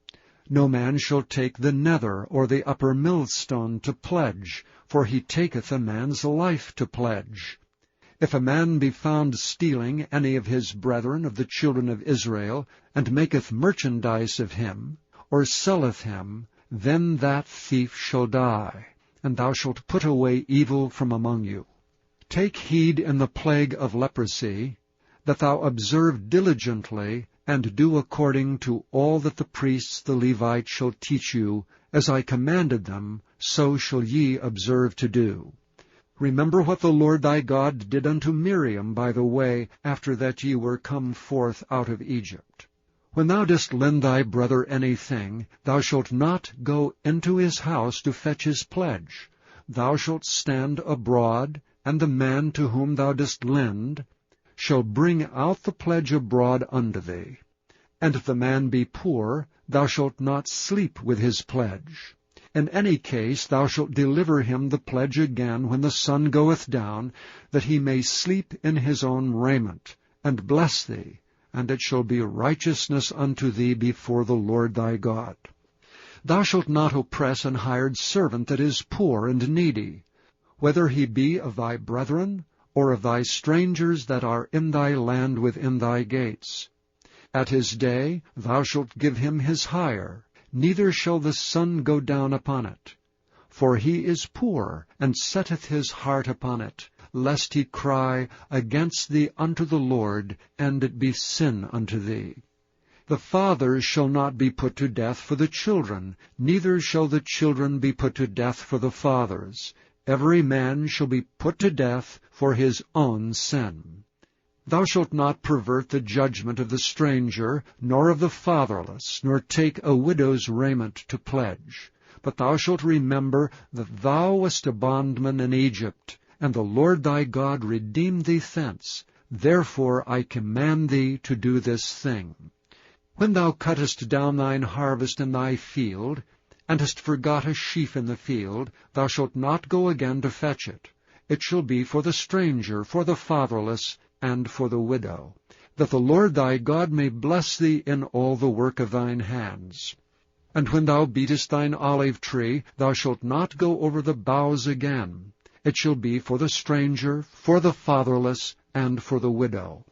No man shall take the nether or the upper millstone to pledge, for he taketh a man's life to pledge. If a man be found stealing any of his brethren of the children of Israel, and maketh merchandise of him, or selleth him, then that thief shall die, and thou shalt put away evil from among you. Take heed in the plague of leprosy, that thou observe diligently, and do according to all that the priests the Levites shall teach you, as I commanded them, so shall ye observe to do. Remember what the Lord thy God did unto Miriam by the way, after that ye were come forth out of Egypt. When thou dost lend thy brother anything, thou shalt not go into his house to fetch his pledge. Thou shalt stand abroad, and the man to whom thou dost lend shall bring out the pledge abroad unto thee. And if the man be poor, thou shalt not sleep with his pledge. In any case thou shalt deliver him the pledge again when the sun goeth down, that he may sleep in his own raiment, and bless thee, and it shall be righteousness unto thee before the Lord thy God. Thou shalt not oppress an hired servant that is poor and needy, whether he be of thy brethren, or of thy strangers that are in thy land within thy gates. At his day thou shalt give him his hire, neither shall the sun go down upon it. For he is poor, and setteth his heart upon it, lest he cry against thee unto the Lord, and it be sin unto thee. The fathers shall not be put to death for the children, neither shall the children be put to death for the fathers. Every man shall be put to death for his own sin. Thou shalt not pervert the judgment of the stranger, nor of the fatherless, nor take a widow's raiment to pledge. But thou shalt remember that thou wast a bondman in Egypt, and the Lord thy God redeemed thee thence. Therefore I command thee to do this thing. When thou cuttest down thine harvest in thy field, and hast forgot a sheaf in the field, thou shalt not go again to fetch it. It shall be for the stranger, for the fatherless, and for the widow, that the Lord thy God may bless thee in all the work of thine hands. And when thou beatest thine olive tree, thou shalt not go over the boughs again. It shall be for the stranger, for the fatherless, and for the widow.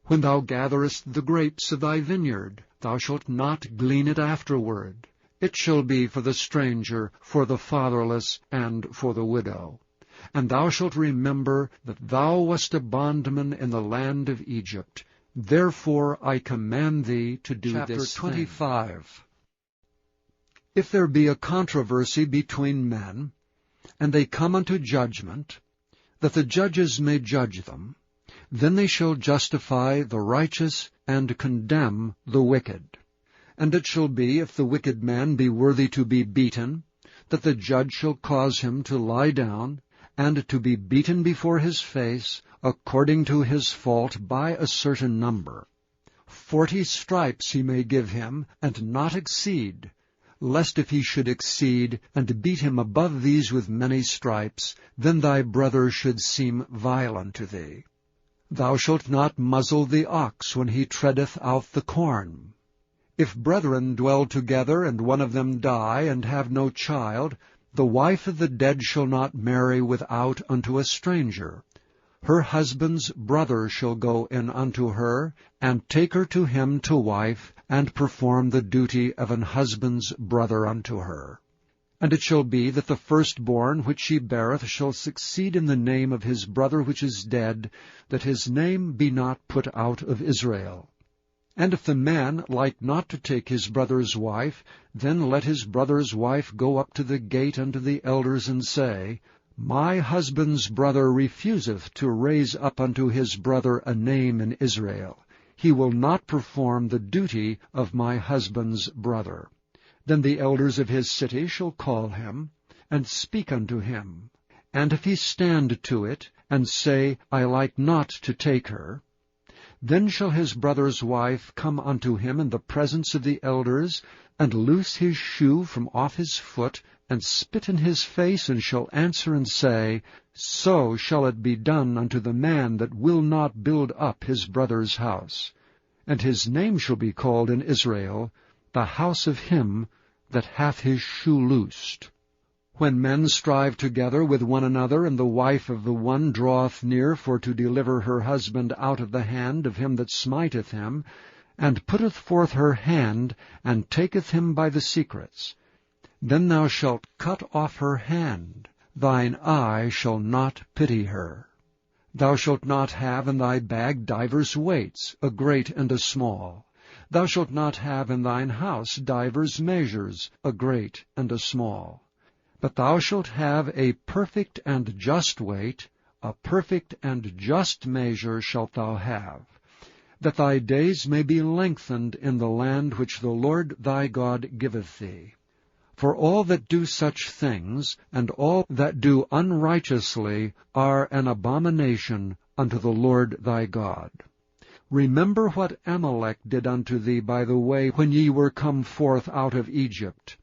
When thou gatherest the grapes of thy vineyard, thou shalt not glean it afterward. It shall be for the stranger, for the fatherless, and for the widow. And thou shalt remember that thou wast a bondman in the land of Egypt. Therefore I command thee to do this thing. Chapter 25. If there be a controversy between men, and they come unto judgment, that the judges may judge them, then they shall justify the righteous and condemn the wicked. And it shall be, if the wicked man be worthy to be beaten, that the judge shall cause him to lie down, and to be beaten before his face, according to his fault, by a certain number. 40 stripes he may give him, and not exceed, lest if he should exceed, and beat him above these with many stripes, then thy brother should seem vile unto thee. Thou shalt not muzzle the ox when he treadeth out the corn. If brethren dwell together, and one of them die, and have no child, the wife of the dead shall not marry without unto a stranger. Her husband's brother shall go in unto her, and take her to him to wife, and perform the duty of an husband's brother unto her. And it shall be that the firstborn which she beareth shall succeed in the name of his brother which is dead, that his name be not put out of Israel. And if the man like not to take his brother's wife, then let his brother's wife go up to the gate unto the elders, and say, My husband's brother refuseth to raise up unto his brother a name in Israel. He will not perform the duty of my husband's brother. Then the elders of his city shall call him, and speak unto him. And if he stand to it, and say, I like not to take her, then shall his brother's wife come unto him in the presence of the elders, and loose his shoe from off his foot, and spit in his face, and shall answer and say, So shall it be done unto the man that will not build up his brother's house. And his name shall be called in Israel, the house of him that hath his shoe loosed. When men strive together with one another, and the wife of the one draweth near for to deliver her husband out of the hand of him that smiteth him, and putteth forth her hand, and taketh him by the secrets, then thou shalt cut off her hand. Thine eye shall not pity her. Thou shalt not have in thy bag divers weights, a great and a small. Thou shalt not have in thine house divers measures, a great and a small. But thou shalt have a perfect and just weight, a perfect and just measure shalt thou have, that thy days may be lengthened in the land which the Lord thy God giveth thee. For all that do such things, and all that do unrighteously, are an abomination unto the Lord thy God. Remember what Amalek did unto thee by the way when ye were come forth out of Egypt,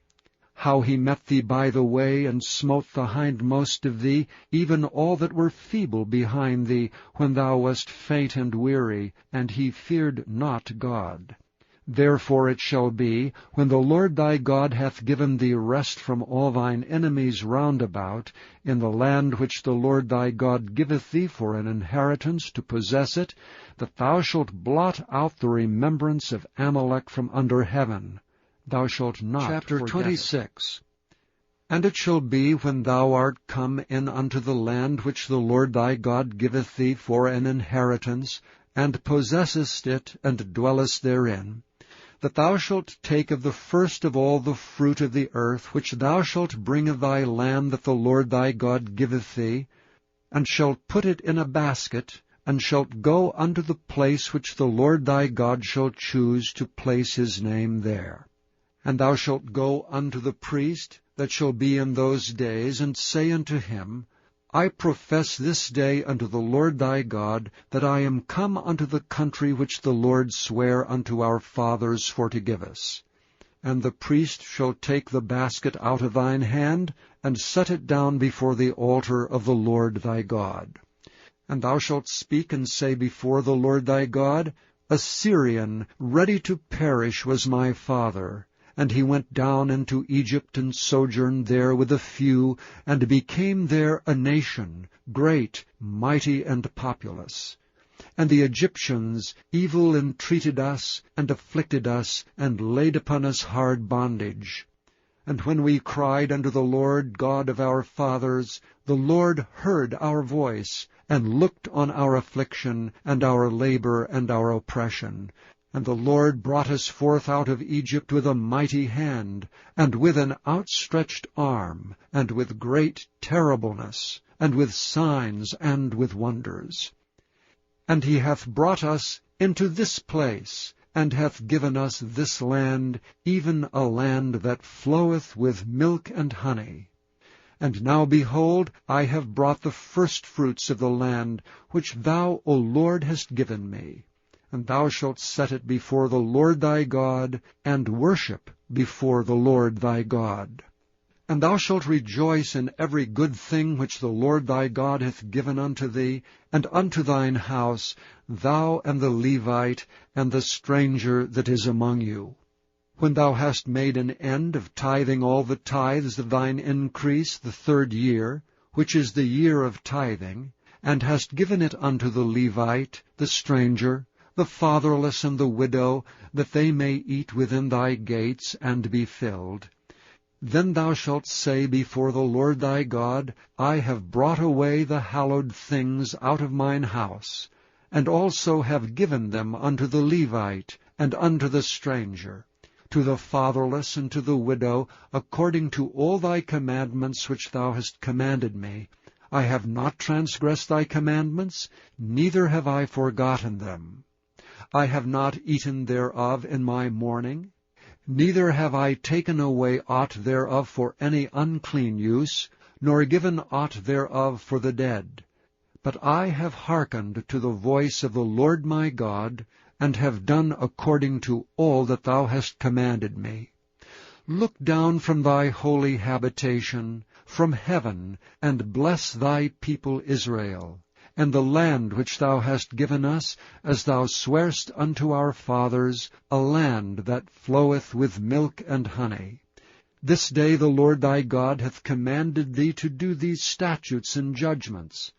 how he met thee by the way, and smote the hindmost of thee, even all that were feeble behind thee, when thou wast faint and weary, and he feared not God. Therefore it shall be, when the Lord thy God hath given thee rest from all thine enemies round about, in the land which the Lord thy God giveth thee for an inheritance to possess it, that thou shalt blot out the remembrance of Amalek from under heaven. Thou shalt not Chapter forget 26. And it shall be, when thou art come in unto the land which the Lord thy God giveth thee for an inheritance, and possessest it, and dwellest therein, that thou shalt take of the first of all the fruit of the earth, which thou shalt bring of thy land that the Lord thy God giveth thee, and shalt put it in a basket, and shalt go unto the place which the Lord thy God shall choose to place his name there. And thou shalt go unto the priest that shall be in those days, and say unto him, I profess this day unto the Lord thy God, that I am come unto the country which the Lord sware unto our fathers for to give us. And the priest shall take the basket out of thine hand, and set it down before the altar of the Lord thy God. And thou shalt speak and say before the Lord thy God, A Syrian, ready to perish, was my father, and he went down into Egypt, and sojourned there with a few, and became there a nation, great, mighty, and populous. And the Egyptians evil entreated us, and afflicted us, and laid upon us hard bondage. And when we cried unto the Lord God of our fathers, the Lord heard our voice, and looked on our affliction, and our labor, and our oppression. And the Lord brought us forth out of Egypt with a mighty hand, and with an outstretched arm, and with great terribleness, and with signs, and with wonders. And he hath brought us into this place, and hath given us this land, even a land that floweth with milk and honey. And now, behold, I have brought the firstfruits of the land, which thou, O Lord, hast given me. And thou shalt set it before the Lord thy God, and worship before the Lord thy God. And thou shalt rejoice in every good thing which the Lord thy God hath given unto thee, and unto thine house, thou and the Levite, and the stranger that is among you. When thou hast made an end of tithing all the tithes of thine increase the 3rd year, which is the year of tithing, and hast given it unto the Levite, the stranger, the fatherless, and the widow, that they may eat within thy gates, and be filled, then thou shalt say before the Lord thy God, I have brought away the hallowed things out of mine house, and also have given them unto the Levite, and unto the stranger, to the fatherless, and to the widow, according to all thy commandments which thou hast commanded me. I have not transgressed thy commandments, neither have I forgotten them. I have not eaten thereof in my mourning, neither have I taken away aught thereof for any unclean use, nor given aught thereof for the dead. But I have hearkened to the voice of the Lord my God, and have done according to all that thou hast commanded me. Look down from thy holy habitation, from heaven, and bless thy people Israel, and the land which thou hast given us, as thou swarest unto our fathers, a land that floweth with milk and honey. This day the Lord thy God hath commanded thee to do these statutes and judgments.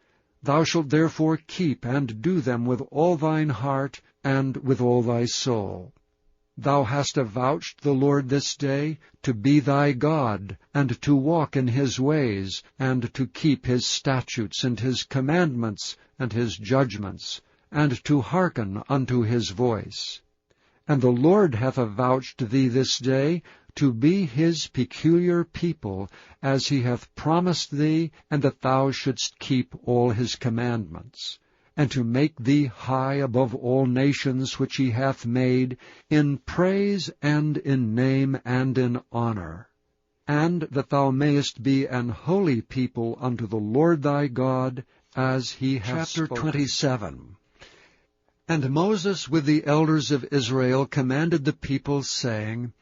Thou shalt therefore keep and do them with all thine heart, and with all thy soul. Thou hast avouched the Lord this day to be thy God, and to walk in his ways, and to keep his statutes, and his commandments, and his judgments, and to hearken unto his voice. And the Lord hath avouched thee this day to be his peculiar people, as he hath promised thee, and that thou shouldst keep all his commandments, and to make thee high above all nations which he hath made, in praise and in name and in honor, and that thou mayest be an holy people unto the Lord thy God, as he hath spoken. Chapter 27. And Moses with the elders of Israel commanded the people, saying,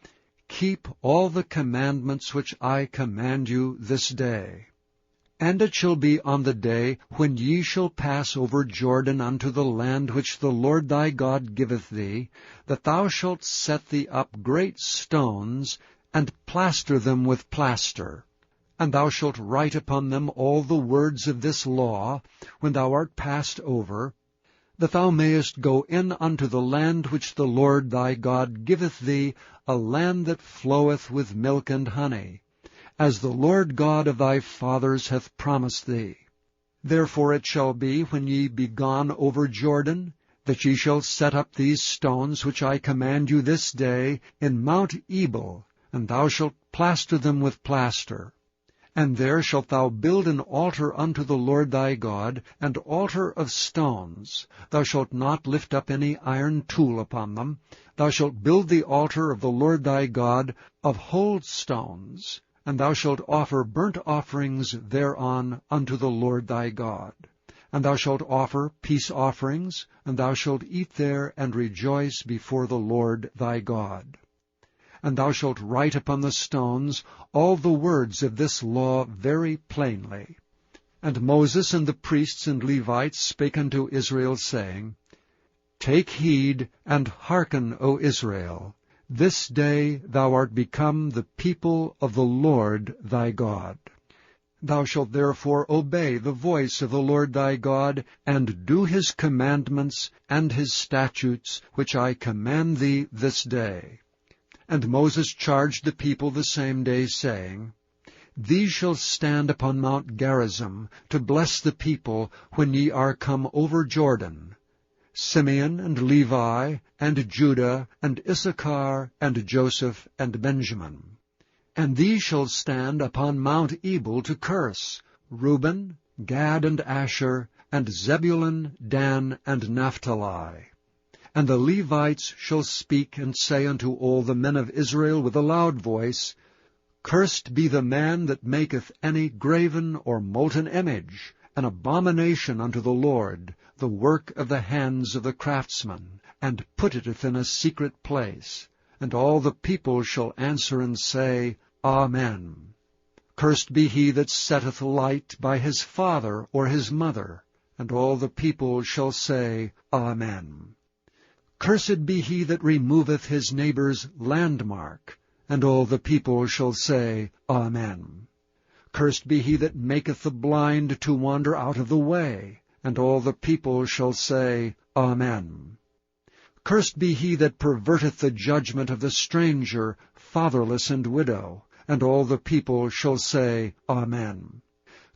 Keep all the commandments which I command you this day. And it shall be on the day when ye shall pass over Jordan unto the land which the Lord thy God giveth thee, that thou shalt set thee up great stones, and plaster them with plaster. And thou shalt write upon them all the words of this law, when thou art passed over, that thou mayest go in unto the land which the Lord thy God giveth thee, a land that floweth with milk and honey, as the Lord God of thy fathers hath promised thee. Therefore it shall be, when ye be gone over Jordan, that ye shall set up these stones which I command you this day in Mount Ebal, and thou shalt plaster them with plaster. And there shalt thou build an altar unto the Lord thy God, an altar of stones. Thou shalt not lift up any iron tool upon them. Thou shalt build the altar of the Lord thy God of whole stones, and thou shalt offer burnt offerings thereon unto the Lord thy God. And thou shalt offer peace offerings, and thou shalt eat there and rejoice before the Lord thy God. And thou shalt write upon the stones all the words of this law very plainly. And Moses and the priests and Levites spake unto Israel, saying, Take heed, and hearken, O Israel. This day thou art become the people of the Lord thy God. Thou shalt therefore obey the voice of the Lord thy God, and do his commandments and his statutes, which I command thee this day. And Moses charged the people the same day, saying, These shall stand upon Mount Gerizim, to bless the people, when ye are come over Jordan, Simeon and Levi, and Judah, and Issachar, and Joseph, and Benjamin. And these shall stand upon Mount Ebal to curse, Reuben, Gad, and Asher, and Zebulun, Dan, and Naphtali. And the Levites shall speak and say unto all the men of Israel with a loud voice, Cursed be the man that maketh any graven or molten image, an abomination unto the Lord, the work of the hands of the craftsman, and putteth in a secret place. And all the people shall answer and say, Amen. Cursed be he that setteth light by his father or his mother. And all the people shall say, Amen. Cursed be he that removeth his neighbour's landmark. And all the people shall say, Amen. Cursed be he that maketh the blind to wander out of the way. And all the people shall say, Amen. Cursed be he that perverteth the judgment of the stranger, fatherless and widow. And all the people shall say, Amen.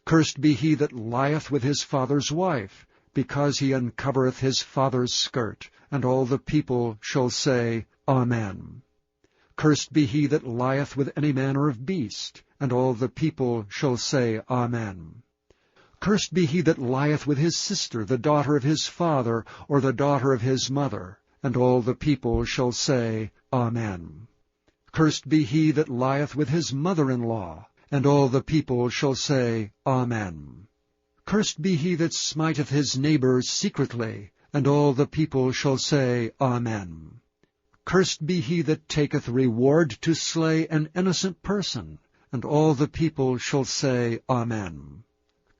Cursed be he that lieth with his father's wife, because he uncovereth his father's skirt. And all the people shall say, Amen. Cursed be he that lieth with any manner of beast. And all the people shall say, Amen. Cursed be he that lieth with his sister, the daughter of his father, or the daughter of his mother. And all the people shall say, Amen. Cursed be he that lieth with his mother-in-law. And all the people shall say, Amen. Cursed be he that smiteth his neighbour secretly. And all the people shall say, Amen. Cursed be he that taketh reward to slay an innocent person. And all the people shall say, Amen.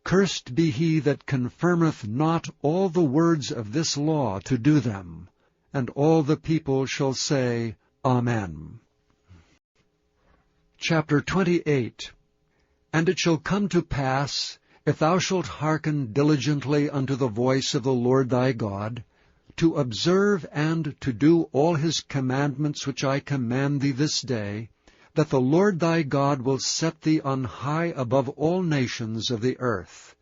Cursed be he that confirmeth not all the words of this law to do them. And all the people shall say, Amen. Chapter 28. And it shall come to pass, if thou shalt hearken diligently unto the voice of the Lord thy God, to observe and to do all his commandments which I command thee this day, that the Lord thy God will set thee on high above all nations of the earth.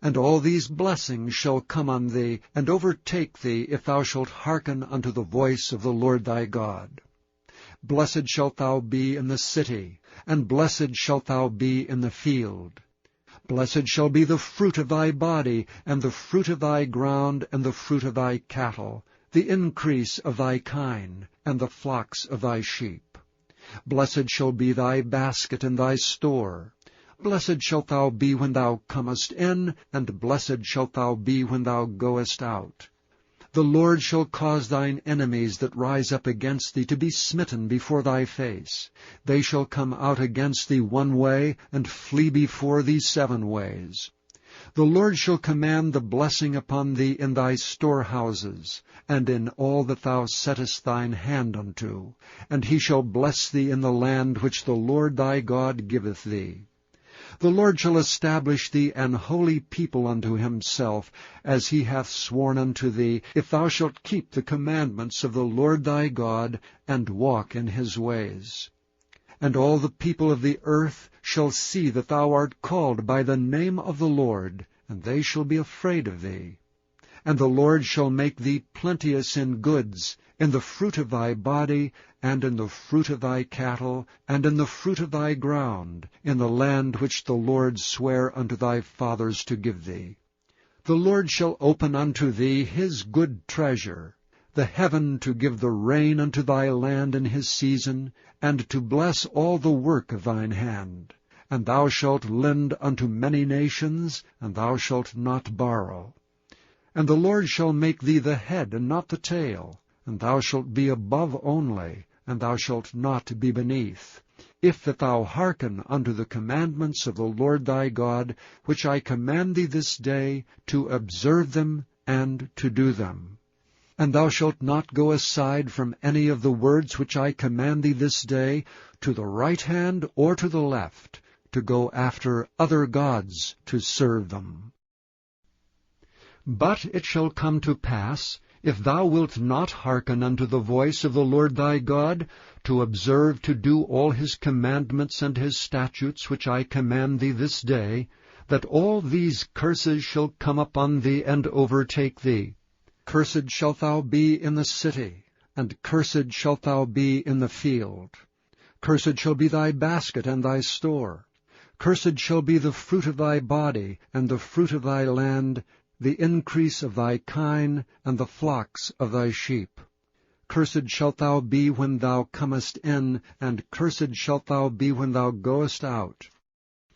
And all these blessings shall come on thee, and overtake thee, if thou shalt hearken unto the voice of the Lord thy God. Blessed shalt thou be in the city, and blessed shalt thou be in the field. Blessed shall be the fruit of thy body, and the fruit of thy ground, and the fruit of thy cattle, the increase of thy kine, and the flocks of thy sheep. Blessed shall be thy basket and thy store. Blessed shalt thou be when thou comest in, and blessed shalt thou be when thou goest out. The Lord shall cause thine enemies that rise up against thee to be smitten before thy face. They shall come out against thee one way, and flee before thee 7 ways. The Lord shall command the blessing upon thee in thy storehouses, and in all that thou settest thine hand unto. And he shall bless thee in the land which the Lord thy God giveth thee. The Lord shall establish thee an holy people unto himself, as he hath sworn unto thee, if thou shalt keep the commandments of the Lord thy God, and walk in his ways. And all the people of the earth shall see that thou art called by the name of the Lord, and they shall be afraid of thee. And the Lord shall make thee plenteous in goods, in the fruit of thy body, and in the fruit of thy cattle, and in the fruit of thy ground, in the land which the Lord sware unto thy fathers to give thee. The Lord shall open unto thee his good treasure, the heaven to give the rain unto thy land in his season, and to bless all the work of thine hand. And thou shalt lend unto many nations, and thou shalt not borrow. And the Lord shall make thee the head and not the tail, and thou shalt be above only, and thou shalt not be beneath, if that thou hearken unto the commandments of the Lord thy God, which I command thee this day, to observe them and to do them. And thou shalt not go aside from any of the words which I command thee this day, to the right hand or to the left, to go after other gods to serve them. But it shall come to pass, if thou wilt not hearken unto the voice of the Lord thy God, to observe to do all his commandments and his statutes which I command thee this day, that all these curses shall come upon thee and overtake thee. Cursed shalt thou be in the city, and cursed shalt thou be in the field. Cursed shall be thy basket and thy store. Cursed shall be the fruit of thy body, and the fruit of thy land, the increase of thy kine, and the flocks of thy sheep. Cursed shalt thou be when thou comest in, and cursed shalt thou be when thou goest out.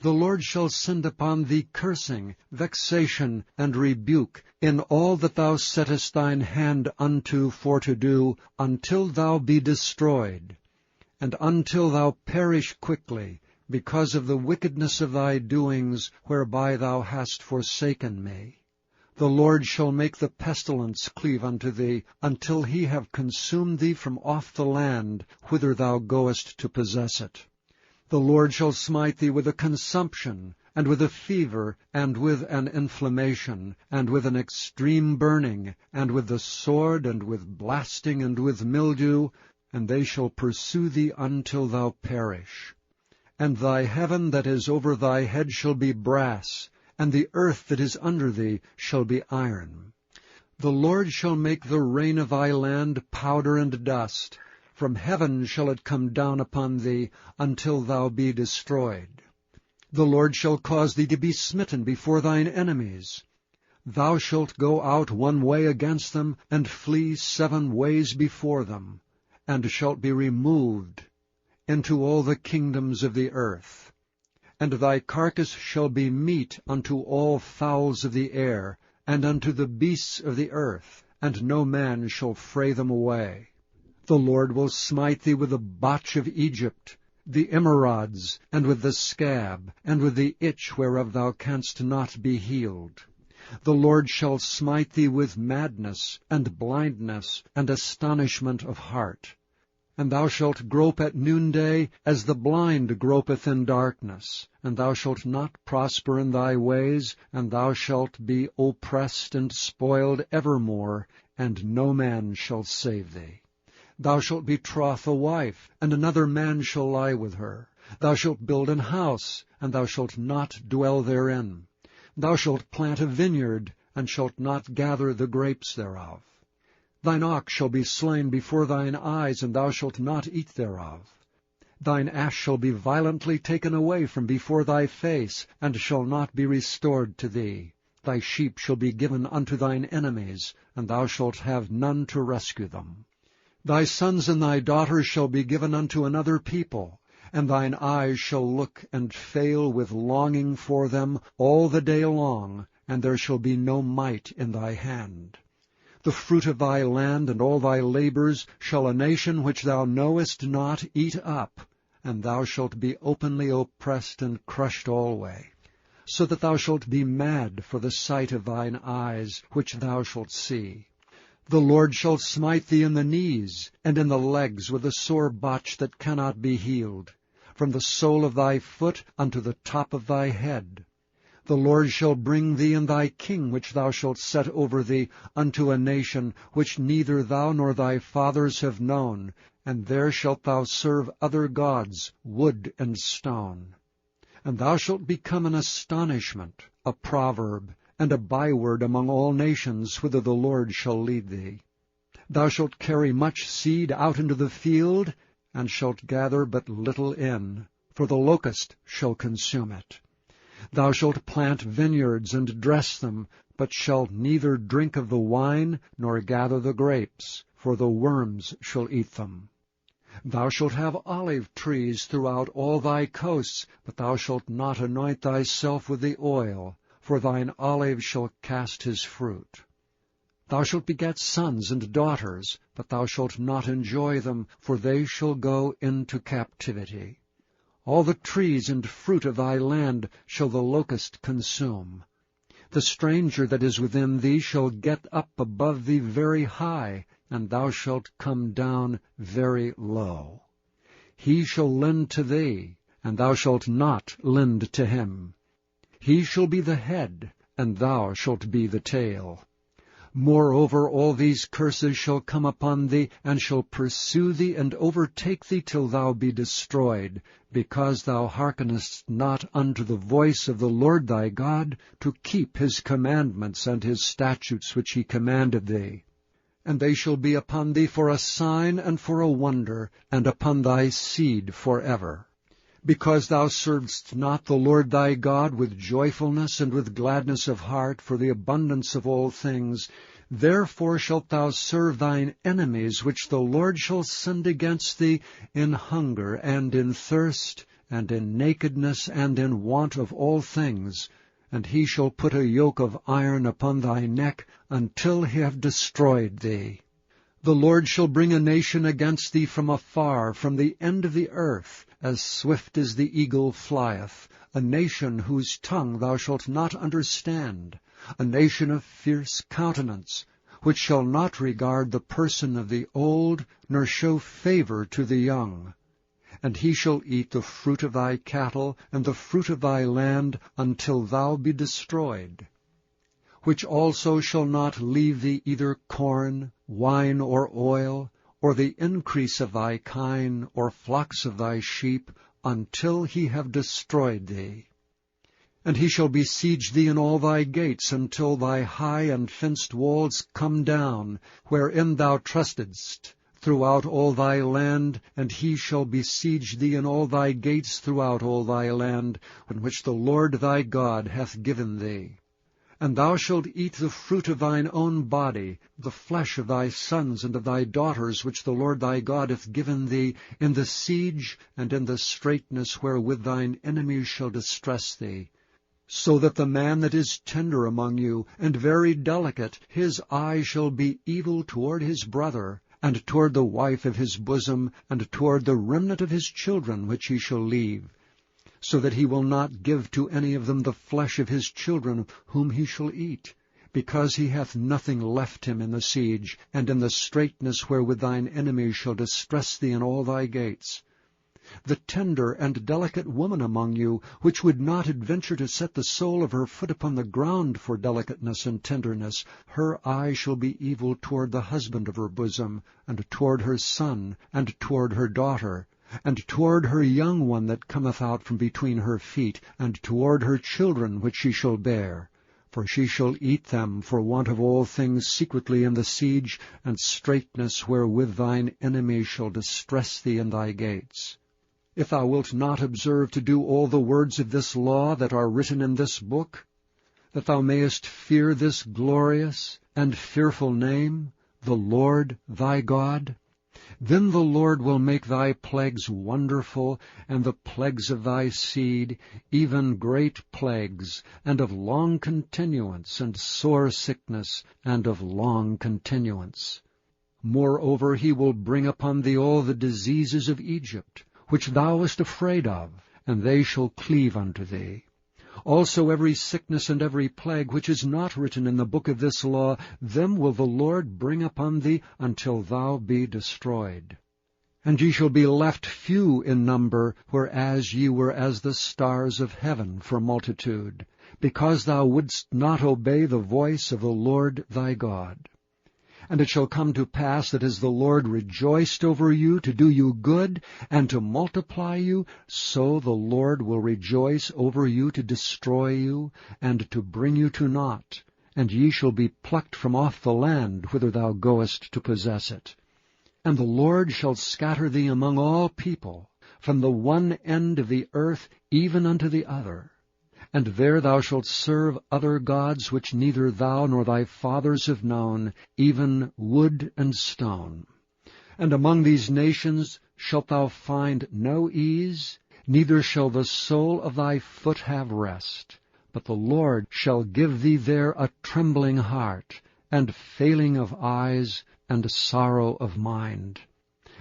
The Lord shall send upon thee cursing, vexation, and rebuke, in all that thou settest thine hand unto for to do, until thou be destroyed, and until thou perish quickly, because of the wickedness of thy doings, whereby thou hast forsaken me. The Lord shall make the pestilence cleave unto thee, until he have consumed thee from off the land, whither thou goest to possess it. The Lord shall smite thee with a consumption, and with a fever, and with an inflammation, and with an extreme burning, and with the sword, and with blasting, and with mildew, and they shall pursue thee until thou perish. And thy heaven that is over thy head shall be brass, and the earth that is under thee shall be iron. The Lord shall make the rain of thy land powder and dust. From heaven shall it come down upon thee, until thou be destroyed. The Lord shall cause thee to be smitten before thine enemies. Thou shalt go out one way against them, and flee 7 ways before them, and shalt be removed into all the kingdoms of the earth. And thy carcass shall be meat unto all fowls of the air, and unto the beasts of the earth, and no man shall fray them away. The Lord will smite thee with the botch of Egypt, the emerods, and with the scab, and with the itch whereof thou canst not be healed. The Lord shall smite thee with madness, and blindness, and astonishment of heart. And thou shalt grope at noonday, as the blind gropeth in darkness. And thou shalt not prosper in thy ways, and thou shalt be oppressed and spoiled evermore, and no man shall save thee. Thou shalt betroth a wife, and another man shall lie with her. Thou shalt build an house, and thou shalt not dwell therein. Thou shalt plant a vineyard, and shalt not gather the grapes thereof. Thine ox shall be slain before thine eyes, and thou shalt not eat thereof. Thine ass shall be violently taken away from before thy face, and shall not be restored to thee. Thy sheep shall be given unto thine enemies, and thou shalt have none to rescue them. Thy sons and thy daughters shall be given unto another people, and thine eyes shall look and fail with longing for them all the day long, and there shall be no might in thy hand. The fruit of thy land and all thy labors shall a nation which thou knowest not eat up, and thou shalt be openly oppressed and crushed alway, so that thou shalt be mad for the sight of thine eyes, which thou shalt see. The Lord shall smite thee in the knees, and in the legs with a sore botch that cannot be healed, from the sole of thy foot unto the top of thy head. The Lord shall bring thee and thy king which thou shalt set over thee unto a nation which neither thou nor thy fathers have known, and there shalt thou serve other gods, wood and stone. And thou shalt become an astonishment, a proverb, and a byword among all nations, whither the Lord shall lead thee. Thou shalt carry much seed out into the field, and shalt gather but little in, for the locust shall consume it. Thou shalt plant vineyards and dress them, but shalt neither drink of the wine nor gather the grapes, for the worms shall eat them. Thou shalt have olive trees throughout all thy coasts, but thou shalt not anoint thyself with the oil, for thine olive shall cast his fruit. Thou shalt beget sons and daughters, but thou shalt not enjoy them, for they shall go into captivity. All the trees and fruit of thy land shall the locust consume. The stranger that is within thee shall get up above thee very high, and thou shalt come down very low. He shall lend to thee, and thou shalt not lend to him. He shall be the head, and thou shalt be the tail. Moreover, all these curses shall come upon thee, and shall pursue thee, and overtake thee till thou be destroyed, because thou hearkenest not unto the voice of the Lord thy God, to keep his commandments and his statutes which he commanded thee. And they shall be upon thee for a sign and for a wonder, and upon thy seed forever. Because thou servedst not the Lord thy God with joyfulness and with gladness of heart for the abundance of all things, Therefore shalt thou serve thine enemies, which the Lord shall send against thee, in hunger, and in thirst, and in nakedness, and in want of all things. And he shall put a yoke of iron upon thy neck, until he have destroyed thee. The Lord shall bring a nation against thee from afar, from the end of the earth, as swift as the eagle flieth, a nation whose tongue thou shalt not understand, a nation of fierce countenance, which shall not regard the person of the old, nor show favor to the young. And he shall eat the fruit of thy cattle, and the fruit of thy land, until thou be destroyed. Which also shall not leave thee either corn, wine, or oil, or the increase of thy kine, or flocks of thy sheep, until he have destroyed thee. And he shall besiege thee in all thy gates, until thy high and fenced walls come down, wherein thou trustedst, throughout all thy land, and he shall besiege thee in all thy gates throughout all thy land, in which the Lord thy God hath given thee. And thou shalt eat the fruit of thine own body, the flesh of thy sons and of thy daughters, which the Lord thy God hath given thee, in the siege and in the straitness wherewith thine enemies shall distress thee. So that the man that is tender among you, and very delicate, his eye shall be evil toward his brother, and toward the wife of his bosom, and toward the remnant of his children which he shall leave, so that he will not give to any of them the flesh of his children whom he shall eat, because he hath nothing left him in the siege, and in the straitness wherewith thine enemies shall distress thee in all thy gates. The tender and delicate woman among you, which would not adventure to set the sole of her foot upon the ground for delicateness and tenderness, her eye shall be evil toward the husband of her bosom, and toward her son, and toward her daughter, and toward her young one that cometh out from between her feet, and toward her children which she shall bear. For she shall eat them for want of all things secretly in the siege, and straitness wherewith thine enemies shall distress thee in thy gates. If thou wilt not observe to do all the words of this law that are written in this book, that thou mayest fear this glorious and fearful name, the Lord thy God, then the Lord will make thy plagues wonderful, and the plagues of thy seed, even great plagues, and of long continuance, and sore sickness, and of long continuance. Moreover, he will bring upon thee all the diseases of Egypt, which thou wast afraid of, and they shall cleave unto thee. Also every sickness and every plague which is not written in the book of this law, them will the Lord bring upon thee until thou be destroyed. And ye shall be left few in number, whereas ye were as the stars of heaven for multitude, because thou wouldst not obey the voice of the Lord thy God. And it shall come to pass that as the Lord rejoiced over you to do you good and to multiply you, so the Lord will rejoice over you to destroy you and to bring you to naught, and ye shall be plucked from off the land whither thou goest to possess it. And the Lord shall scatter thee among all people, from the one end of the earth even unto the other. And there thou shalt serve other gods which neither thou nor thy fathers have known, even wood and stone. And among these nations shalt thou find no ease, neither shall the sole of thy foot have rest. But the Lord shall give thee there a trembling heart, and failing of eyes, and sorrow of mind.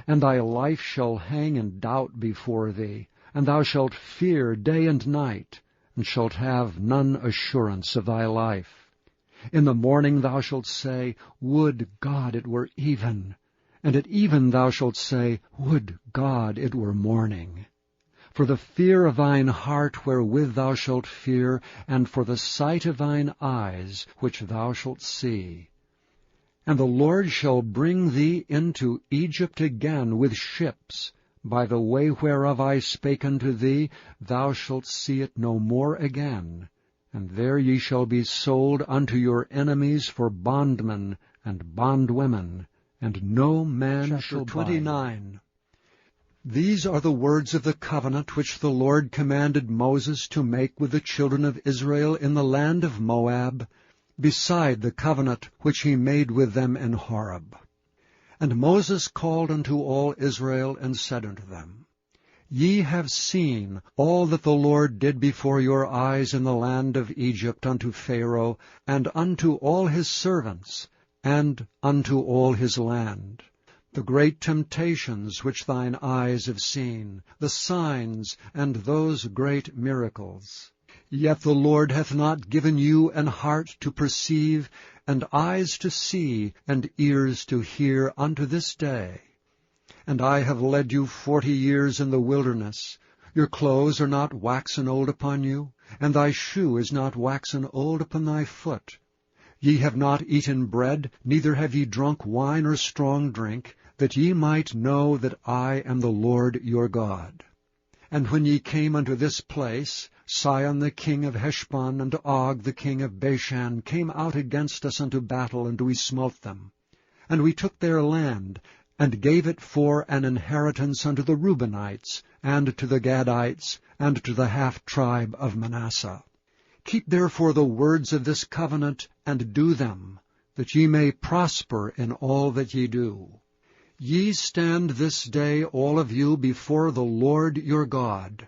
And thy life shall hang in doubt before thee, and thou shalt fear day and night, and shalt have none assurance of thy life. In the morning thou shalt say, Would God it were even! And at even thou shalt say, Would God it were morning! For the fear of thine heart wherewith thou shalt fear, and for the sight of thine eyes which thou shalt see. And the Lord shall bring thee into Egypt again with ships, by the way whereof I spake unto thee, thou shalt see it no more again. And there ye shall be sold unto your enemies for bondmen and bondwomen, and no man shall buy. 29. These are the words of the covenant which the Lord commanded Moses to make with the children of Israel in the land of Moab, beside the covenant which he made with them in Horeb. And Moses called unto all Israel, and said unto them, Ye have seen all that the Lord did before your eyes in the land of Egypt unto Pharaoh, and unto all his servants, and unto all his land, the great temptations which thine eyes have seen, the signs, and those great miracles. Yet the Lord hath not given you an heart to perceive, and eyes to see, and ears to hear unto this day. And I have led you 40 years in the wilderness. Your clothes are not waxen old upon you, and thy shoe is not waxen old upon thy foot. Ye have not eaten bread, neither have ye drunk wine or strong drink, that ye might know that I am the Lord your God. And when ye came unto this place, Sihon the king of Heshbon and Og the king of Bashan came out against us unto battle, and we smote them. And we took their land, and gave it for an inheritance unto the Reubenites, and to the Gadites, and to the half-tribe of Manasseh. Keep therefore the words of this covenant, and do them, that ye may prosper in all that ye do. Ye stand this day all of you before the Lord your God,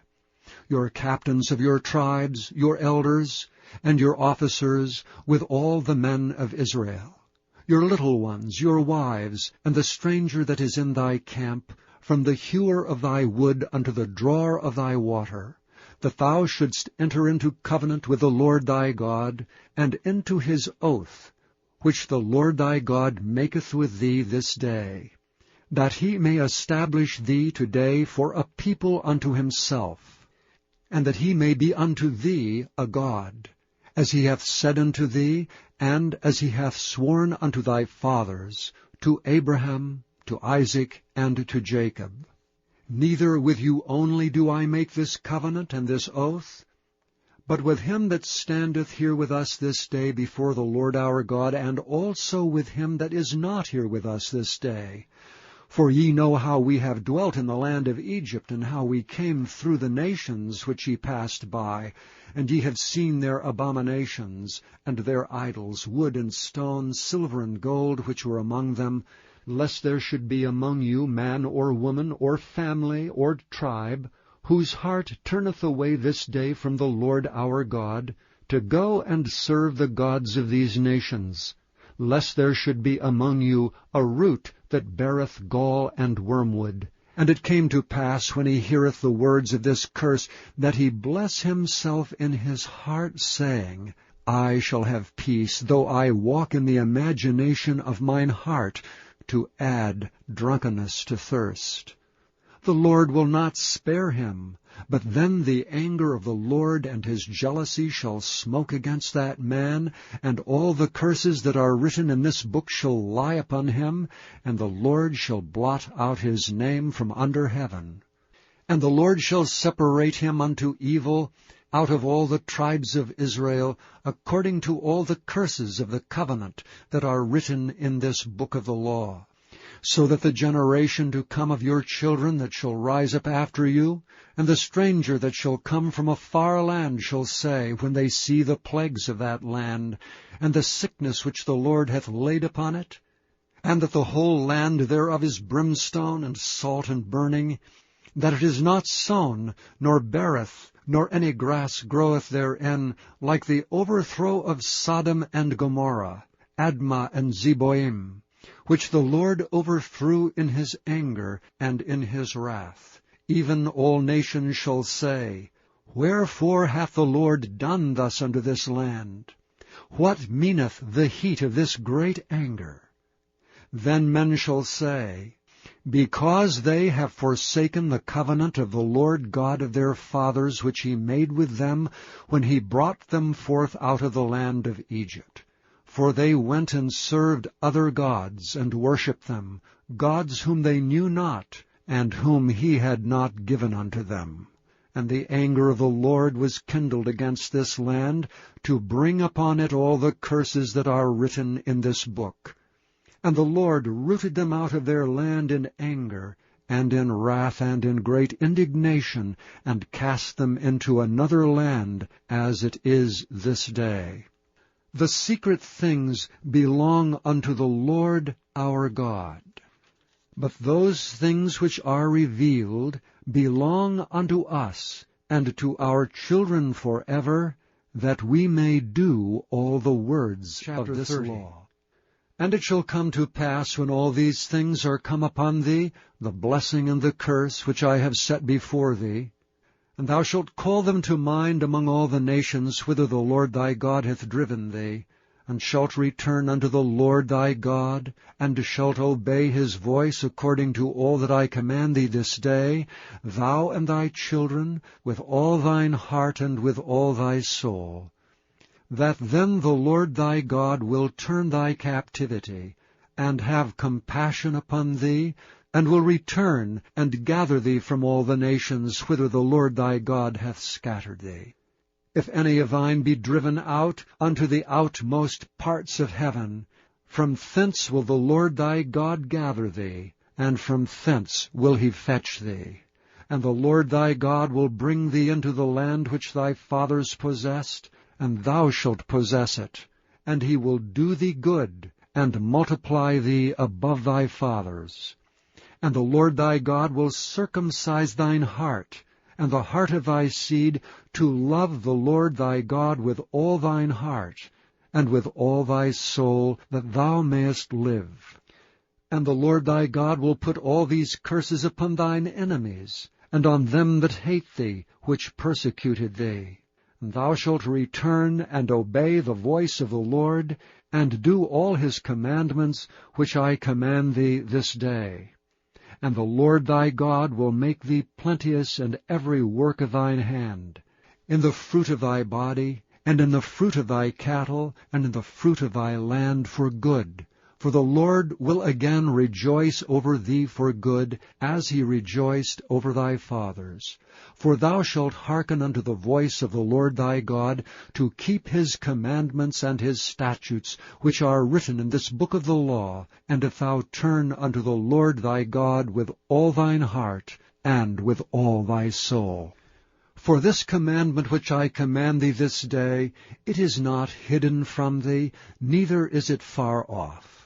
your captains of your tribes, your elders, and your officers, with all the men of Israel, your little ones, your wives, and the stranger that is in thy camp, from the hewer of thy wood unto the drawer of thy water, that thou shouldst enter into covenant with the Lord thy God, and into his oath, which the Lord thy God maketh with thee this day, that he may establish thee today for a people unto himself, and that he may be unto thee a God, as he hath said unto thee, and as he hath sworn unto thy fathers, to Abraham, to Isaac, and to Jacob. Neither with you only do I make this covenant and this oath, but with him that standeth here with us this day before the Lord our God, and also with him that is not here with us this day. For ye know how we have dwelt in the land of Egypt, and how we came through the nations which ye passed by, and ye have seen their abominations, and their idols, wood and stone, silver and gold, which were among them, lest there should be among you man or woman, or family, or tribe, whose heart turneth away this day from the Lord our God, to go and serve the gods of these nations, lest there should be among you a root that beareth gall and wormwood. And it came to pass, when he heareth the words of this curse, that he bless himself in his heart, saying, I shall have peace, though I walk in the imagination of mine heart, to add drunkenness to thirst. The Lord will not spare him, but then the anger of the Lord and his jealousy shall smoke against that man, and all the curses that are written in this book shall lie upon him, and the Lord shall blot out his name from under heaven. And the Lord shall separate him unto evil out of all the tribes of Israel, according to all the curses of the covenant that are written in this book of the law, so that the generation to come of your children that shall rise up after you, and the stranger that shall come from a far land shall say, when they see the plagues of that land, and the sickness which the Lord hath laid upon it, and that the whole land thereof is brimstone and salt and burning, that it is not sown, nor beareth, nor any grass groweth therein, like the overthrow of Sodom and Gomorrah, Admah and Zeboim, which the Lord overthrew in his anger and in his wrath. Even all nations shall say, Wherefore hath the Lord done thus unto this land? What meaneth the heat of this great anger? Then men shall say, Because they have forsaken the covenant of the Lord God of their fathers, which he made with them when he brought them forth out of the land of Egypt. For they went and served other gods, and worshipped them, gods whom they knew not, and whom he had not given unto them. And the anger of the Lord was kindled against this land, to bring upon it all the curses that are written in this book. And the Lord rooted them out of their land in anger, and in wrath, and in great indignation, and cast them into another land, as it is this day. The secret things belong unto the Lord our God. But those things which are revealed belong unto us, and to our children forever, that we may do all the words of this 30. law. And it shall come to pass, when all these things are come upon thee, the blessing and the curse which I have set before thee, and thou shalt call them to mind among all the nations whither the Lord thy God hath driven thee, and shalt return unto the Lord thy God, and shalt obey his voice according to all that I command thee this day, thou and thy children, with all thine heart and with all thy soul, that then the Lord thy God will turn thy captivity, and have compassion upon thee, and will return and gather thee from all the nations whither the Lord thy God hath scattered thee. If any of thine be driven out unto the outmost parts of heaven, from thence will the Lord thy God gather thee, and from thence will he fetch thee. And the Lord thy God will bring thee into the land which thy fathers possessed, and thou shalt possess it. And he will do thee good, and multiply thee above thy fathers. And the Lord thy God will circumcise thine heart, and the heart of thy seed, to love the Lord thy God with all thine heart, and with all thy soul, that thou mayest live. And the Lord thy God will put all these curses upon thine enemies, and on them that hate thee, which persecuted thee. And thou shalt return and obey the voice of the Lord, and do all his commandments, which I command thee this day. And the Lord thy God will make thee plenteous in every work of thine hand, in the fruit of thy body, and in the fruit of thy cattle, and in the fruit of thy land for good. For the Lord will again rejoice over thee for good, as he rejoiced over thy fathers. For thou shalt hearken unto the voice of the Lord thy God, to keep his commandments and his statutes, which are written in this book of the law, and if thou turn unto the Lord thy God with all thine heart, and with all thy soul. For this commandment which I command thee this day, it is not hidden from thee, neither is it far off.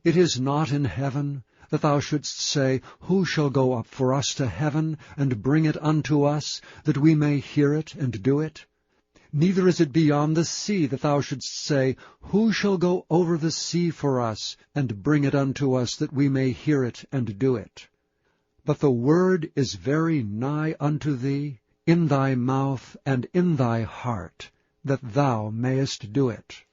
It is not in heaven, that thou shouldst say, Who shall go up for us to heaven, and bring it unto us, that we may hear it and do it? Neither is it beyond the sea, that thou shouldst say, Who shall go over the sea for us, and bring it unto us, that we may hear it and do it? But the word is very nigh unto thee, in thy mouth and in thy heart, that thou mayest do it.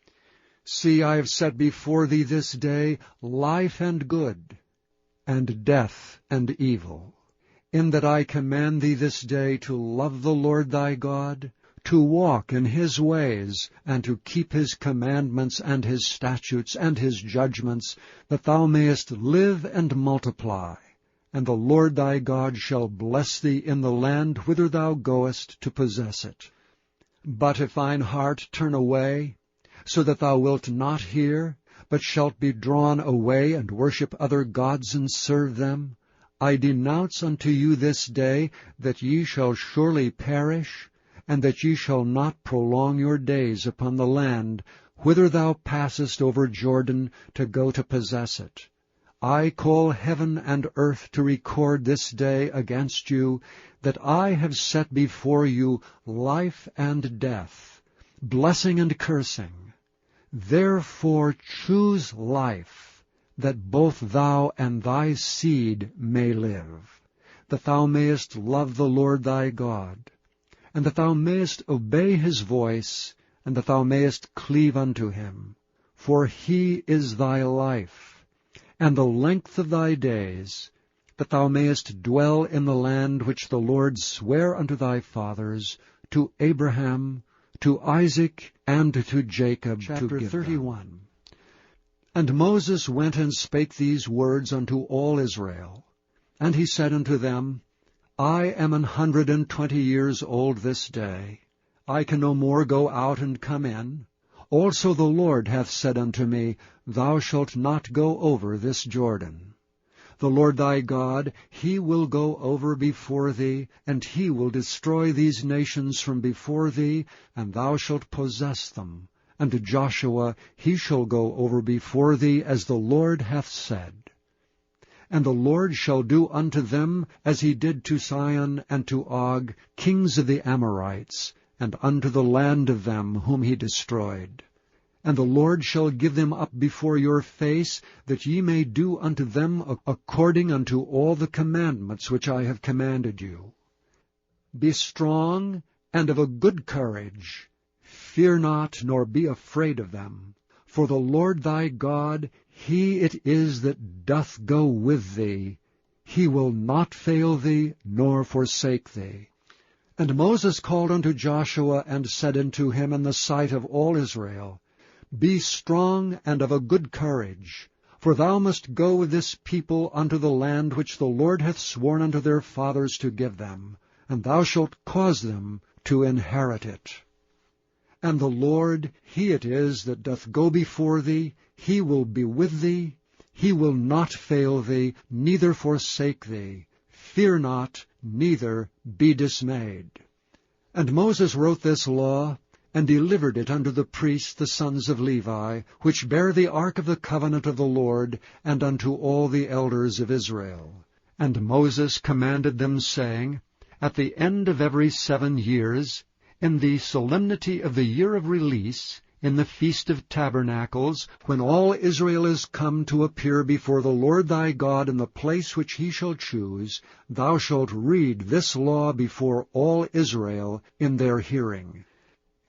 See, I have set before thee this day life and good, and death and evil, in that I command thee this day to love the Lord thy God, to walk in his ways, and to keep his commandments and his statutes and his judgments, that thou mayest live and multiply. And the Lord thy God shall bless thee in the land whither thou goest to possess it. But if thine heart turn away, so that thou wilt not hear, but shalt be drawn away and worship other gods and serve them, I denounce unto you this day that ye shall surely perish, and that ye shall not prolong your days upon the land whither thou passest over Jordan to go to possess it. I call heaven and earth to record this day against you, that I have set before you life and death, blessing and cursing. Therefore choose life, that both thou and thy seed may live, that thou mayest love the Lord thy God, and that thou mayest obey his voice, and that thou mayest cleave unto him. For he is thy life, and the length of thy days, that thou mayest dwell in the land which the Lord sware unto thy fathers, to Abraham, to Isaac, and to Jacob, Chapter to give 31. them. And Moses went and spake these words unto all Israel. And he said unto them, I am 120 years old this day. I can no more go out and come in. Also the Lord hath said unto me, Thou shalt not go over this Jordan. The Lord thy God, he will go over before thee, and he will destroy these nations from before thee, and thou shalt possess them, and to Joshua he shall go over before thee, as the Lord hath said. And the Lord shall do unto them as he did to Sihon and to Og, kings of the Amorites, and unto the land of them whom he destroyed. And the Lord shall give them up before your face, that ye may do unto them according unto all the commandments which I have commanded you. Be strong and of a good courage. Fear not, nor be afraid of them. For the Lord thy God, he it is that doth go with thee. He will not fail thee, nor forsake thee. And Moses called unto Joshua, and said unto him in the sight of all Israel, Be strong and of a good courage, for thou must go with this people unto the land which the Lord hath sworn unto their fathers to give them, and thou shalt cause them to inherit it. And the Lord, he it is that doth go before thee, he will be with thee, he will not fail thee, neither forsake thee. Fear not, neither be dismayed. And Moses wrote this law, and delivered it unto the priests the sons of Levi, which bear the ark of the covenant of the Lord, and unto all the elders of Israel. And Moses commanded them, saying, At the end of every 7 years, in the solemnity of the year of release, in the Feast of Tabernacles, when all Israel is come to appear before the Lord thy God in the place which he shall choose, thou shalt read this law before all Israel in their hearing.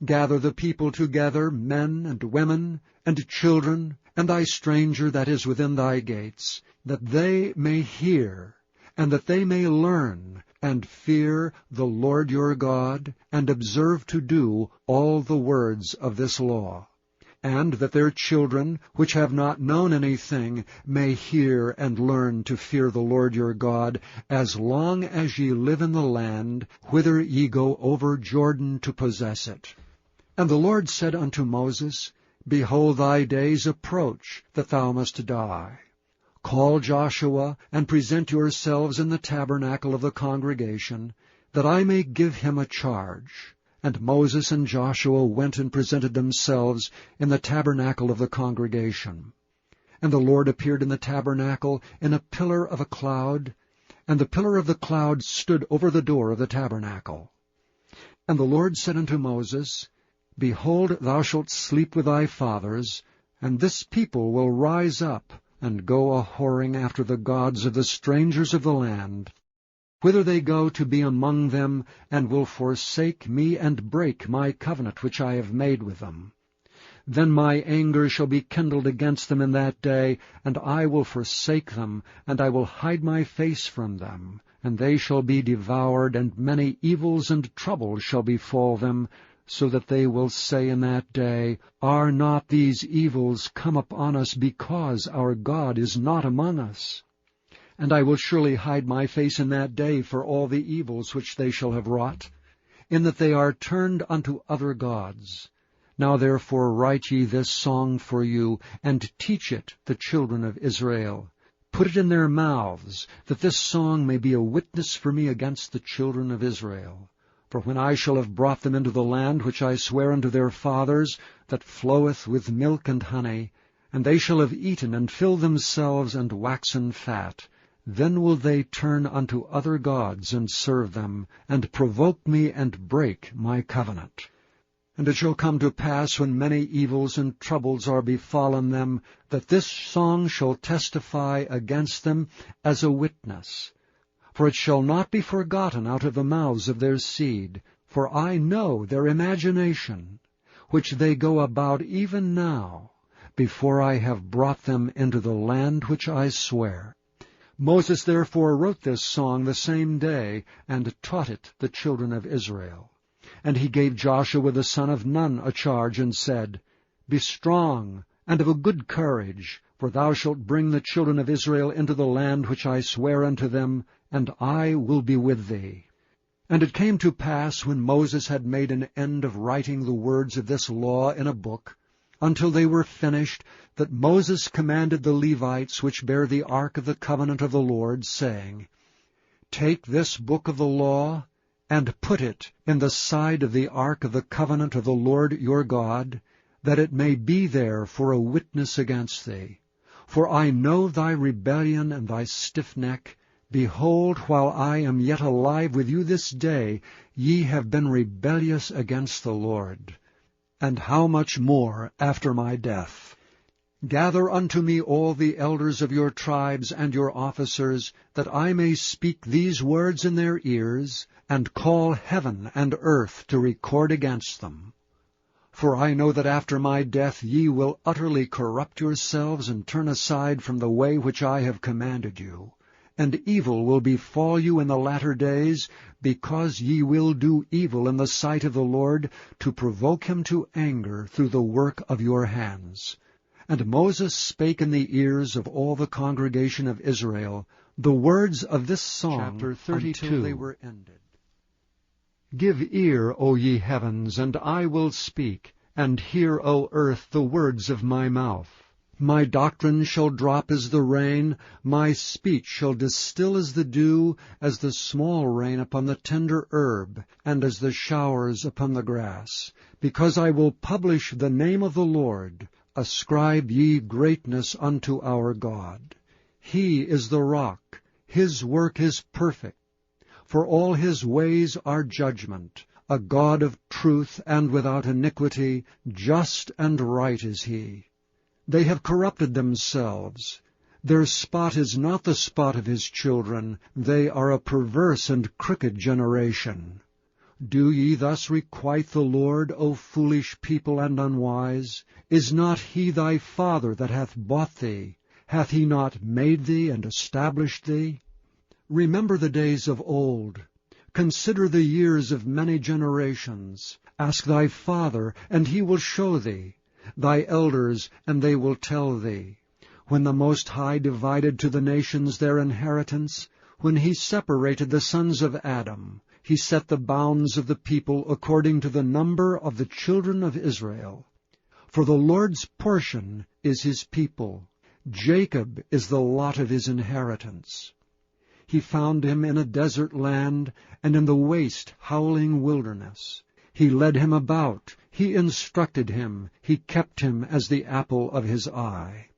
Gather the people together, men and women, and children, and thy stranger that is within thy gates, that they may hear, and that they may learn, and fear the Lord your God, and observe to do all the words of this law, and that their children, which have not known anything, may hear and learn to fear the Lord your God, as long as ye live in the land, whither ye go over Jordan to possess it. And the Lord said unto Moses, Behold, thy days approach, that thou must die. Call Joshua, and present yourselves in the tabernacle of the congregation, that I may give him a charge. And Moses and Joshua went and presented themselves in the tabernacle of the congregation. And the Lord appeared in the tabernacle in a pillar of a cloud, and the pillar of the cloud stood over the door of the tabernacle. And the Lord said unto Moses, Behold, thou shalt sleep with thy fathers, and this people will rise up, and go a-whoring after the gods of the strangers of the land, whither they go to be among them, and will forsake me, and break my covenant which I have made with them. Then my anger shall be kindled against them in that day, and I will forsake them, and I will hide my face from them, and they shall be devoured, and many evils and troubles shall befall them, so that they will say in that day, Are not these evils come upon us because our God is not among us? And I will surely hide my face in that day for all the evils which they shall have wrought, in that they are turned unto other gods. Now therefore write ye this song for you, and teach it the children of Israel. Put it in their mouths, that this song may be a witness for me against the children of Israel. For when I shall have brought them into the land which I swear unto their fathers, that floweth with milk and honey, and they shall have eaten and filled themselves and waxen fat, then will they turn unto other gods and serve them, and provoke me and break my covenant. And it shall come to pass, when many evils and troubles are befallen them, that this song shall testify against them as a witness. For it shall not be forgotten out of the mouths of their seed, for I know their imagination, which they go about even now, before I have brought them into the land which I swear. Moses therefore wrote this song the same day, and taught it the children of Israel. And he gave Joshua the son of Nun a charge, and said, Be strong and of a good courage, for thou shalt bring the children of Israel into the land which I swear unto them, and I will be with thee. And it came to pass, when Moses had made an end of writing the words of this law in a book, until they were finished, that Moses commanded the Levites which bear the ark of the covenant of the Lord, saying, Take this book of the law, and put it in the side of the ark of the covenant of the Lord your God, that it may be there for a witness against thee. For I know thy rebellion and thy stiff neck. Behold, while I am yet alive with you this day, ye have been rebellious against the Lord. And how much more after my death? Gather unto me all the elders of your tribes and your officers, that I may speak these words in their ears, and call heaven and earth to record against them. For I know that after my death ye will utterly corrupt yourselves, and turn aside from the way which I have commanded you. And evil will befall you in the latter days, because ye will do evil in the sight of the Lord, to provoke him to anger through the work of your hands. And Moses spake in the ears of all the congregation of Israel the words of this song, Chapter 32. Until they were ended. Give ear, O ye heavens, and I will speak, and hear, O earth, the words of my mouth. My doctrine shall drop as the rain, my speech shall distill as the dew, as the small rain upon the tender herb, and as the showers upon the grass. Because I will publish the name of the Lord. Ascribe ye greatness unto our God. He is the rock, his work is perfect. For all his ways are judgment, a God of truth and without iniquity, just and right is he. They have corrupted themselves. Their spot is not the spot of his children. They are a perverse and crooked generation. Do ye thus requite the Lord, O foolish people and unwise? Is not he thy father that hath bought thee? Hath he not made thee and established thee? Remember the days of old. Consider the years of many generations. Ask thy father, and he will show thee. Thy elders, and they will tell thee. When the Most High divided to the nations their inheritance, when he separated the sons of Adam, he set the bounds of the people according to the number of the children of Israel. For the Lord's portion is his people. Jacob is the lot of his inheritance. He found him in a desert land, and in the waste howling wilderness. He led him about, he instructed him, he kept him as the apple of his eye.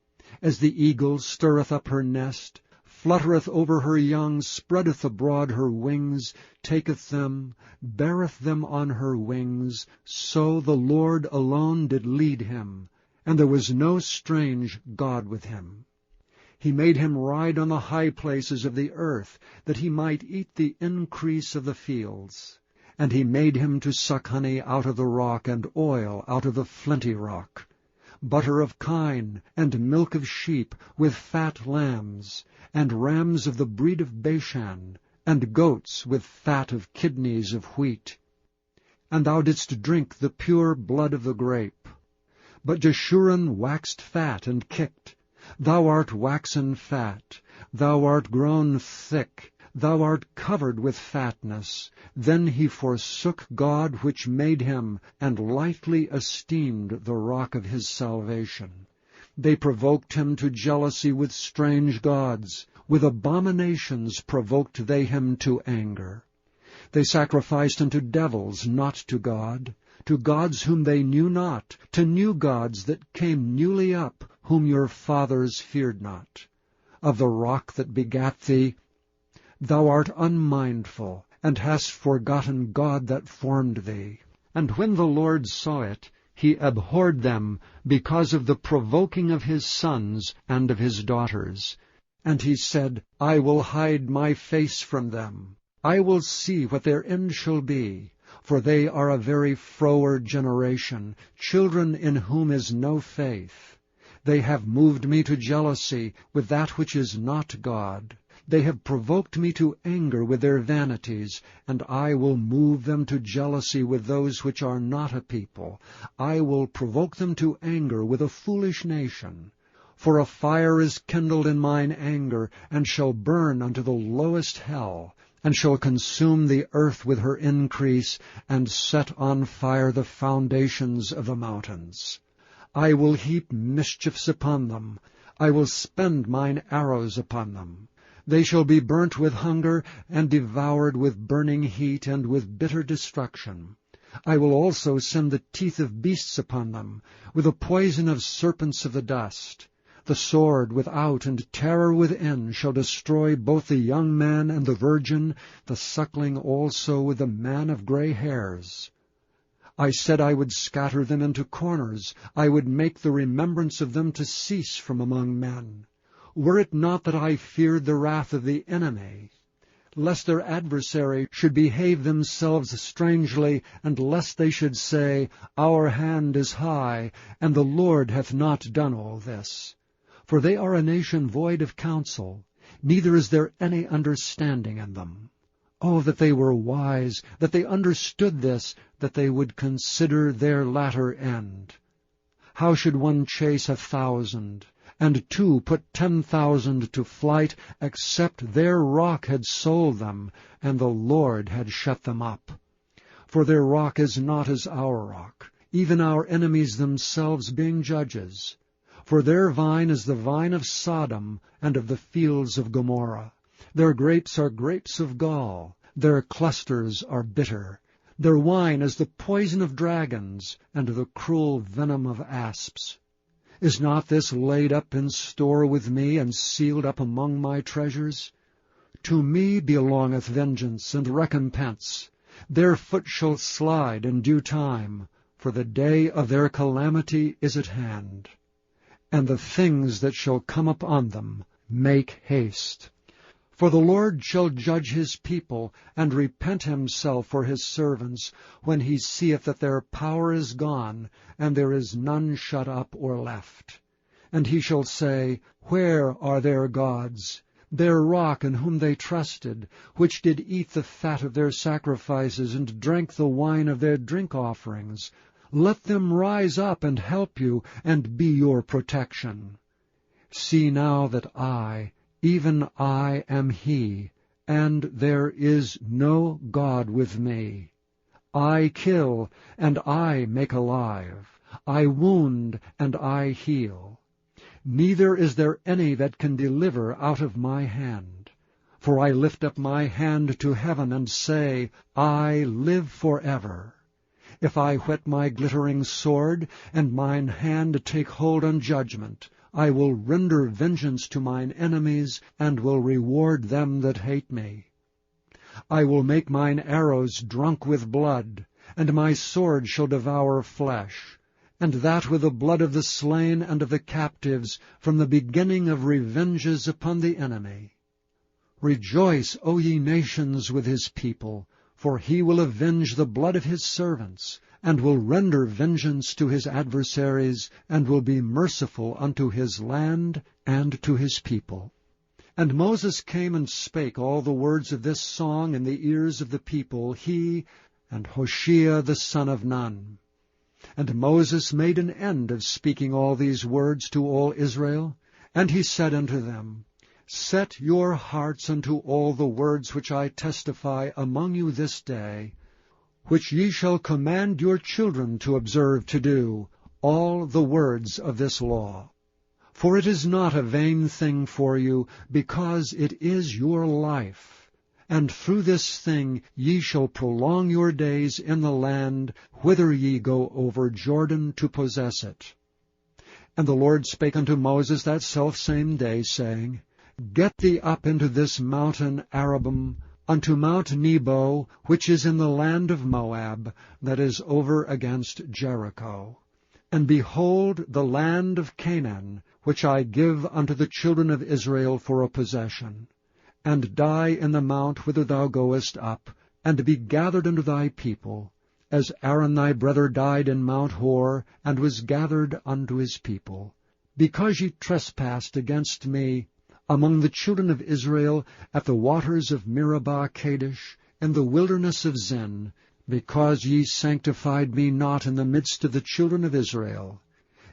As the eagle stirreth up her nest, fluttereth over her young, spreadeth abroad her wings, taketh them, beareth them on her wings, so the Lord alone did lead him, and there was no strange God with him. He made him ride on the high places of the earth, that he might eat the increase of the fields. And he made him to suck honey out of the rock, and oil out of the flinty rock, butter of kine, and milk of sheep, with fat lambs, and rams of the breed of Bashan, and goats with fat of kidneys of wheat. And thou didst drink the pure blood of the grape. But Jeshurun waxed fat and kicked. Thou art waxen fat, thou art grown thick, thou art covered with fatness. Then he forsook God which made him, and lightly esteemed the rock of his salvation. They provoked him to jealousy with strange gods. With abominations provoked they him to anger. They sacrificed unto devils, not to God, to gods whom they knew not, to new gods that came newly up, whom your fathers feared not. Of the rock that begat thee, thou art unmindful, and hast forgotten God that formed thee. And when the Lord saw it, he abhorred them, because of the provoking of his sons and of his daughters. And he said, I will hide my face from them. I will see what their end shall be. For they are a very froward generation, children in whom is no faith. They have moved me to jealousy with that which is not God. They have provoked me to anger with their vanities, and I will move them to jealousy with those which are not a people. I will provoke them to anger with a foolish nation. For a fire is kindled in mine anger, and shall burn unto the lowest hell, and shall consume the earth with her increase, and set on fire the foundations of the mountains. I will heap mischiefs upon them. I will spend mine arrows upon them. They shall be burnt with hunger, and devoured with burning heat, and with bitter destruction. I will also send the teeth of beasts upon them, with the poison of serpents of the dust. The sword without and terror within shall destroy both the young man and the virgin, the suckling also with the man of gray hairs. I said I would scatter them into corners, I would make the remembrance of them to cease from among men. Were it not that I feared the wrath of the enemy, lest their adversary should behave themselves strangely, and lest they should say, Our hand is high, and the Lord hath not done all this. For they are a nation void of counsel, neither is there any understanding in them. Oh, that they were wise, that they understood this, that they would consider their latter end. How should one chase 1,000, and 2 put 10,000 to flight, except their rock had sold them, and the Lord had shut them up? For their rock is not as our rock, even our enemies themselves being judges. For their vine is the vine of Sodom, and of the fields of Gomorrah. Their grapes are grapes of gall, their clusters are bitter. Their wine is the poison of dragons, and the cruel venom of asps. Is not this laid up in store with me, and sealed up among my treasures? To me belongeth vengeance and recompense. Their foot shall slide in due time, for the day of their calamity is at hand. And the things that shall come upon them make haste. For the Lord shall judge his people, and repent himself for his servants, when he seeth that their power is gone, and there is none shut up or left. And he shall say, Where are their gods, their rock in whom they trusted, which did eat the fat of their sacrifices, and drank the wine of their drink offerings? Let them rise up and help you, and be your protection. See now that I, even I, am he, and there is no God with me. I kill, and I make alive. I wound, and I heal. Neither is there any that can deliver out of my hand. For I lift up my hand to heaven, and say, I live forever. If I whet my glittering sword, and mine hand take hold on judgment, I will render vengeance to mine enemies, and will reward them that hate me. I will make mine arrows drunk with blood, and my sword shall devour flesh, and that with the blood of the slain and of the captives, from the beginning of revenges upon the enemy. Rejoice, O ye nations, with his people, for he will avenge the blood of his servants, and will render vengeance to his adversaries, and will be merciful unto his land and to his people. And Moses came and spake all the words of this song in the ears of the people, he and Hoshea the son of Nun. And Moses made an end of speaking all these words to all Israel, and he said unto them, Set your hearts unto all the words which I testify among you this day, which ye shall command your children to observe to do, all the words of this law. For it is not a vain thing for you, because it is your life. And through this thing ye shall prolong your days in the land, whither ye go over Jordan to possess it. And the Lord spake unto Moses that selfsame day, saying, Get thee up into this mountain Arabim, unto Mount Nebo, which is in the land of Moab, that is over against Jericho. And behold the land of Canaan, which I give unto the children of Israel for a possession. And die in the mount whither thou goest up, and be gathered unto thy people, as Aaron thy brother died in Mount Hor, and was gathered unto his people. Because ye trespassed against me among the children of Israel at the waters of Meribah Kadesh, in the wilderness of Zin, because ye sanctified me not in the midst of the children of Israel.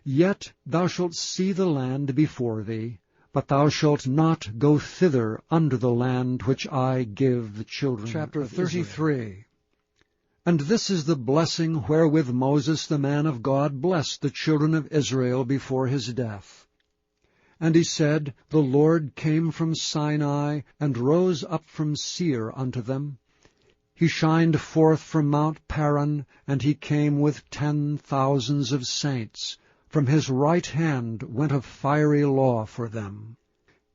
Yet thou shalt see the land before thee, but thou shalt not go thither unto the land which I give the children Chapter of 33. Israel. And this is the blessing wherewith Moses the man of God blessed the children of Israel before his death. And he said, The Lord came from Sinai, and rose up from Seir unto them. He shined forth from Mount Paran, and he came with 10,000s of saints. From his right hand went a fiery law for them.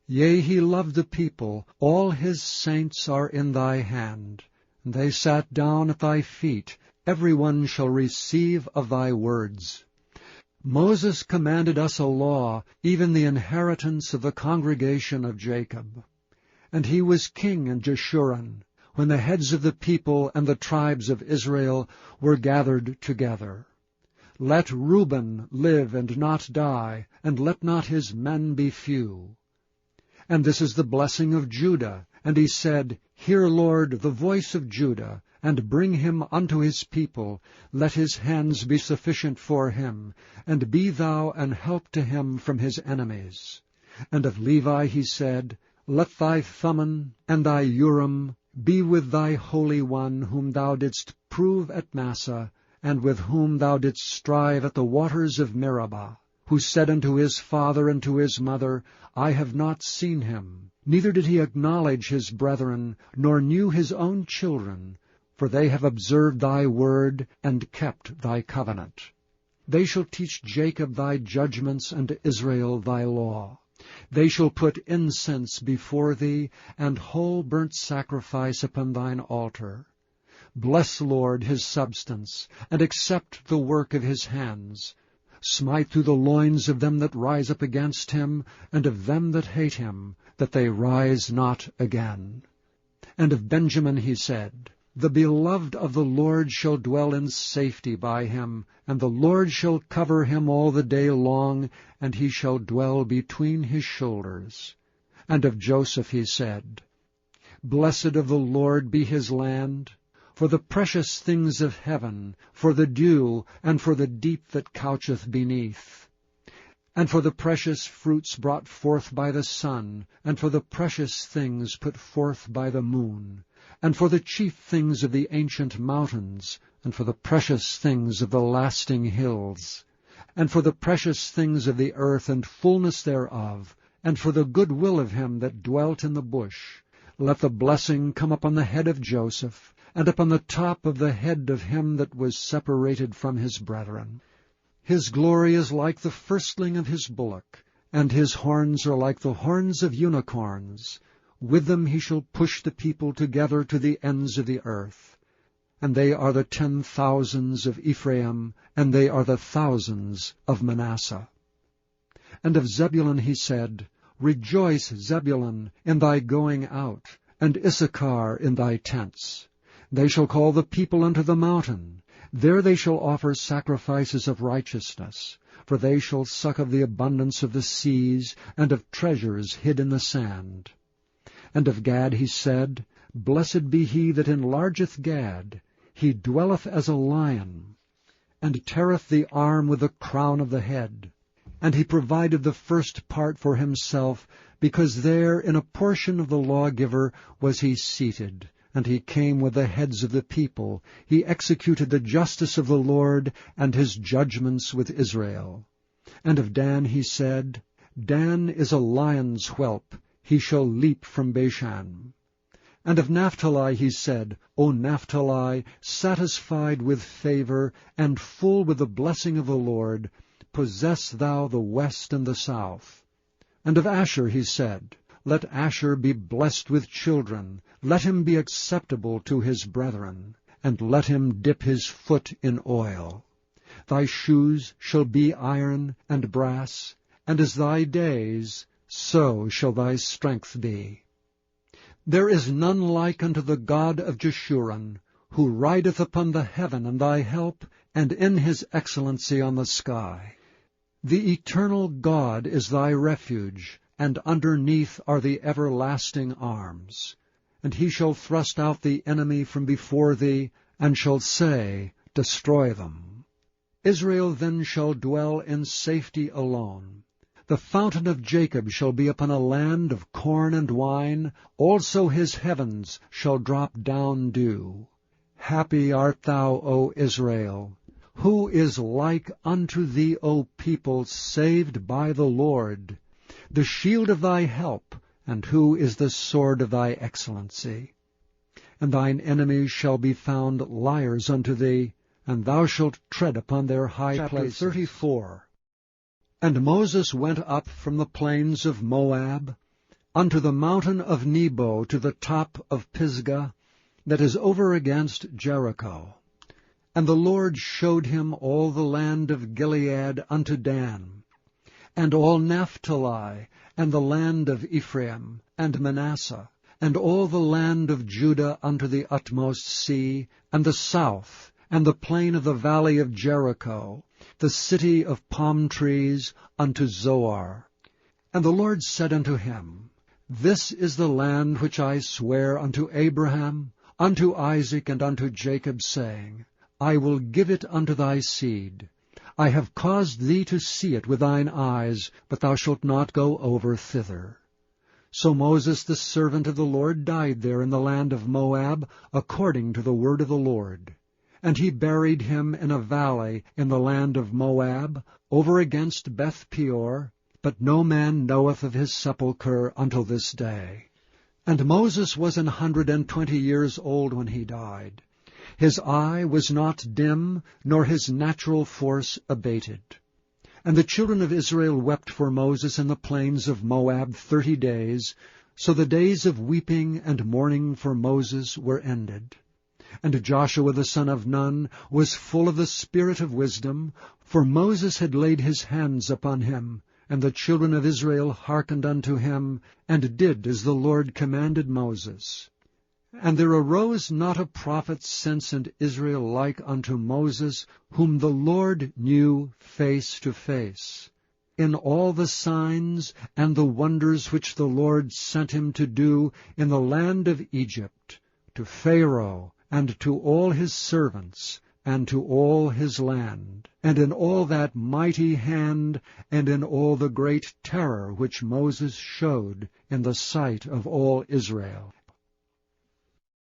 Yea, he loved the people, all his saints are in thy hand. And they sat down at thy feet, every one shall receive of thy words. Moses commanded us a law, even the inheritance of the congregation of Jacob. And he was king in Jeshurun, when the heads of the people and the tribes of Israel were gathered together. Let Reuben live and not die, and let not his men be few. And this is the blessing of Judah. And he said, Hear, Lord, the voice of Judah, and bring him unto his people. Let his hands be sufficient for him, and be thou an help to him from his enemies. And of Levi he said, Let thy Thummim and thy Urim be with thy Holy One, whom thou didst prove at Massah, and with whom thou didst strive at the waters of Meribah, who said unto his father and to his mother, I have not seen him, neither did he acknowledge his brethren, nor knew his own children, for they have observed thy word, and kept thy covenant. They shall teach Jacob thy judgments, and Israel thy law. They shall put incense before thee, and whole burnt sacrifice upon thine altar. Bless, Lord, his substance, and accept the work of his hands. Smite through the loins of them that rise up against him, and of them that hate him, that they rise not again. And of Benjamin he said, The beloved of the Lord shall dwell in safety by him, and the Lord shall cover him all the day long, and he shall dwell between his shoulders. And of Joseph he said, Blessed of the Lord be his land, for the precious things of heaven, for the dew, and for the deep that coucheth beneath, and for the precious fruits brought forth by the sun, and for the precious things put forth by the moon, and for the chief things of the ancient mountains, and for the precious things of the lasting hills, and for the precious things of the earth and fullness thereof, and for the good will of him that dwelt in the bush. Let the blessing come upon the head of Joseph, and upon the top of the head of him that was separated from his brethren. His glory is like the firstling of his bullock, and his horns are like the horns of unicorns. With them he shall push the people together to the ends of the earth. And they are the 10,000s of Ephraim, and they are the thousands of Manasseh. And of Zebulun he said, Rejoice, Zebulun, in thy going out, and Issachar in thy tents. They shall call the people unto the mountain. There they shall offer sacrifices of righteousness, for they shall suck of the abundance of the seas, and of treasures hid in the sand. And of Gad he said, Blessed be he that enlargeth Gad. He dwelleth as a lion, and teareth the arm with the crown of the head. And he provided the first part for himself, because there in a portion of the lawgiver was he seated. And he came with the heads of the people. He executed the justice of the Lord, and his judgments with Israel. And of Dan he said, Dan is a lion's whelp, he shall leap from Bashan. And of Naphtali he said, O Naphtali, satisfied with favor, and full with the blessing of the Lord, possess thou the west and the south. And of Asher he said, Let Asher be blessed with children, let him be acceptable to his brethren, and let him dip his foot in oil. Thy shoes shall be iron and brass, and as thy days, so shall thy strength be. There is none like unto the God of Jeshurun, who rideth upon the heaven in thy help, and in his excellency on the sky. The eternal God is thy refuge, and underneath are the everlasting arms. And he shall thrust out the enemy from before thee, and shall say, Destroy them. Israel then shall dwell in safety alone. The fountain of Jacob shall be upon a land of corn and wine, also his heavens shall drop down dew. Happy art thou, O Israel! Who is like unto thee, O people, saved by the Lord? The shield of thy help, and who is the sword of thy excellency? and thine enemies shall be found liars unto thee, and thou shalt tread upon their high places. Chapter 34. And Moses went up from the plains of Moab unto the mountain of Nebo to the top of Pisgah, that is over against Jericho. And the Lord showed him all the land of Gilead unto Dan, and all Naphtali, and the land of Ephraim, and Manasseh, and all the land of Judah unto the utmost sea, and the south, and the plain of the valley of Jericho, the city of palm trees, unto Zoar. And the Lord said unto him, This is the land which I sware unto Abraham, unto Isaac, and unto Jacob, saying, I will give it unto thy seed. I have caused thee to see it with thine eyes, but thou shalt not go over thither. So Moses the servant of the Lord died there in the land of Moab, according to the word of the Lord. And he buried him in a valley in the land of Moab, over against Beth-peor, but no man knoweth of his sepulchre until this day. And Moses was 120 years old when he died. His eye was not dim, nor his natural force abated. And the children of Israel wept for Moses in the plains of Moab 30 days, so the days of weeping and mourning for Moses were ended. And Joshua the son of Nun was full of the spirit of wisdom, for Moses had laid his hands upon him, and the children of Israel hearkened unto him, and did as the Lord commanded Moses. And there arose not a prophet since in Israel like unto Moses, whom the Lord knew face to face, in all the signs and the wonders which the Lord sent him to do in the land of Egypt, to Pharaoh, and to all his servants, and to all his land, and in all that mighty hand, and in all the great terror which Moses showed in the sight of all Israel.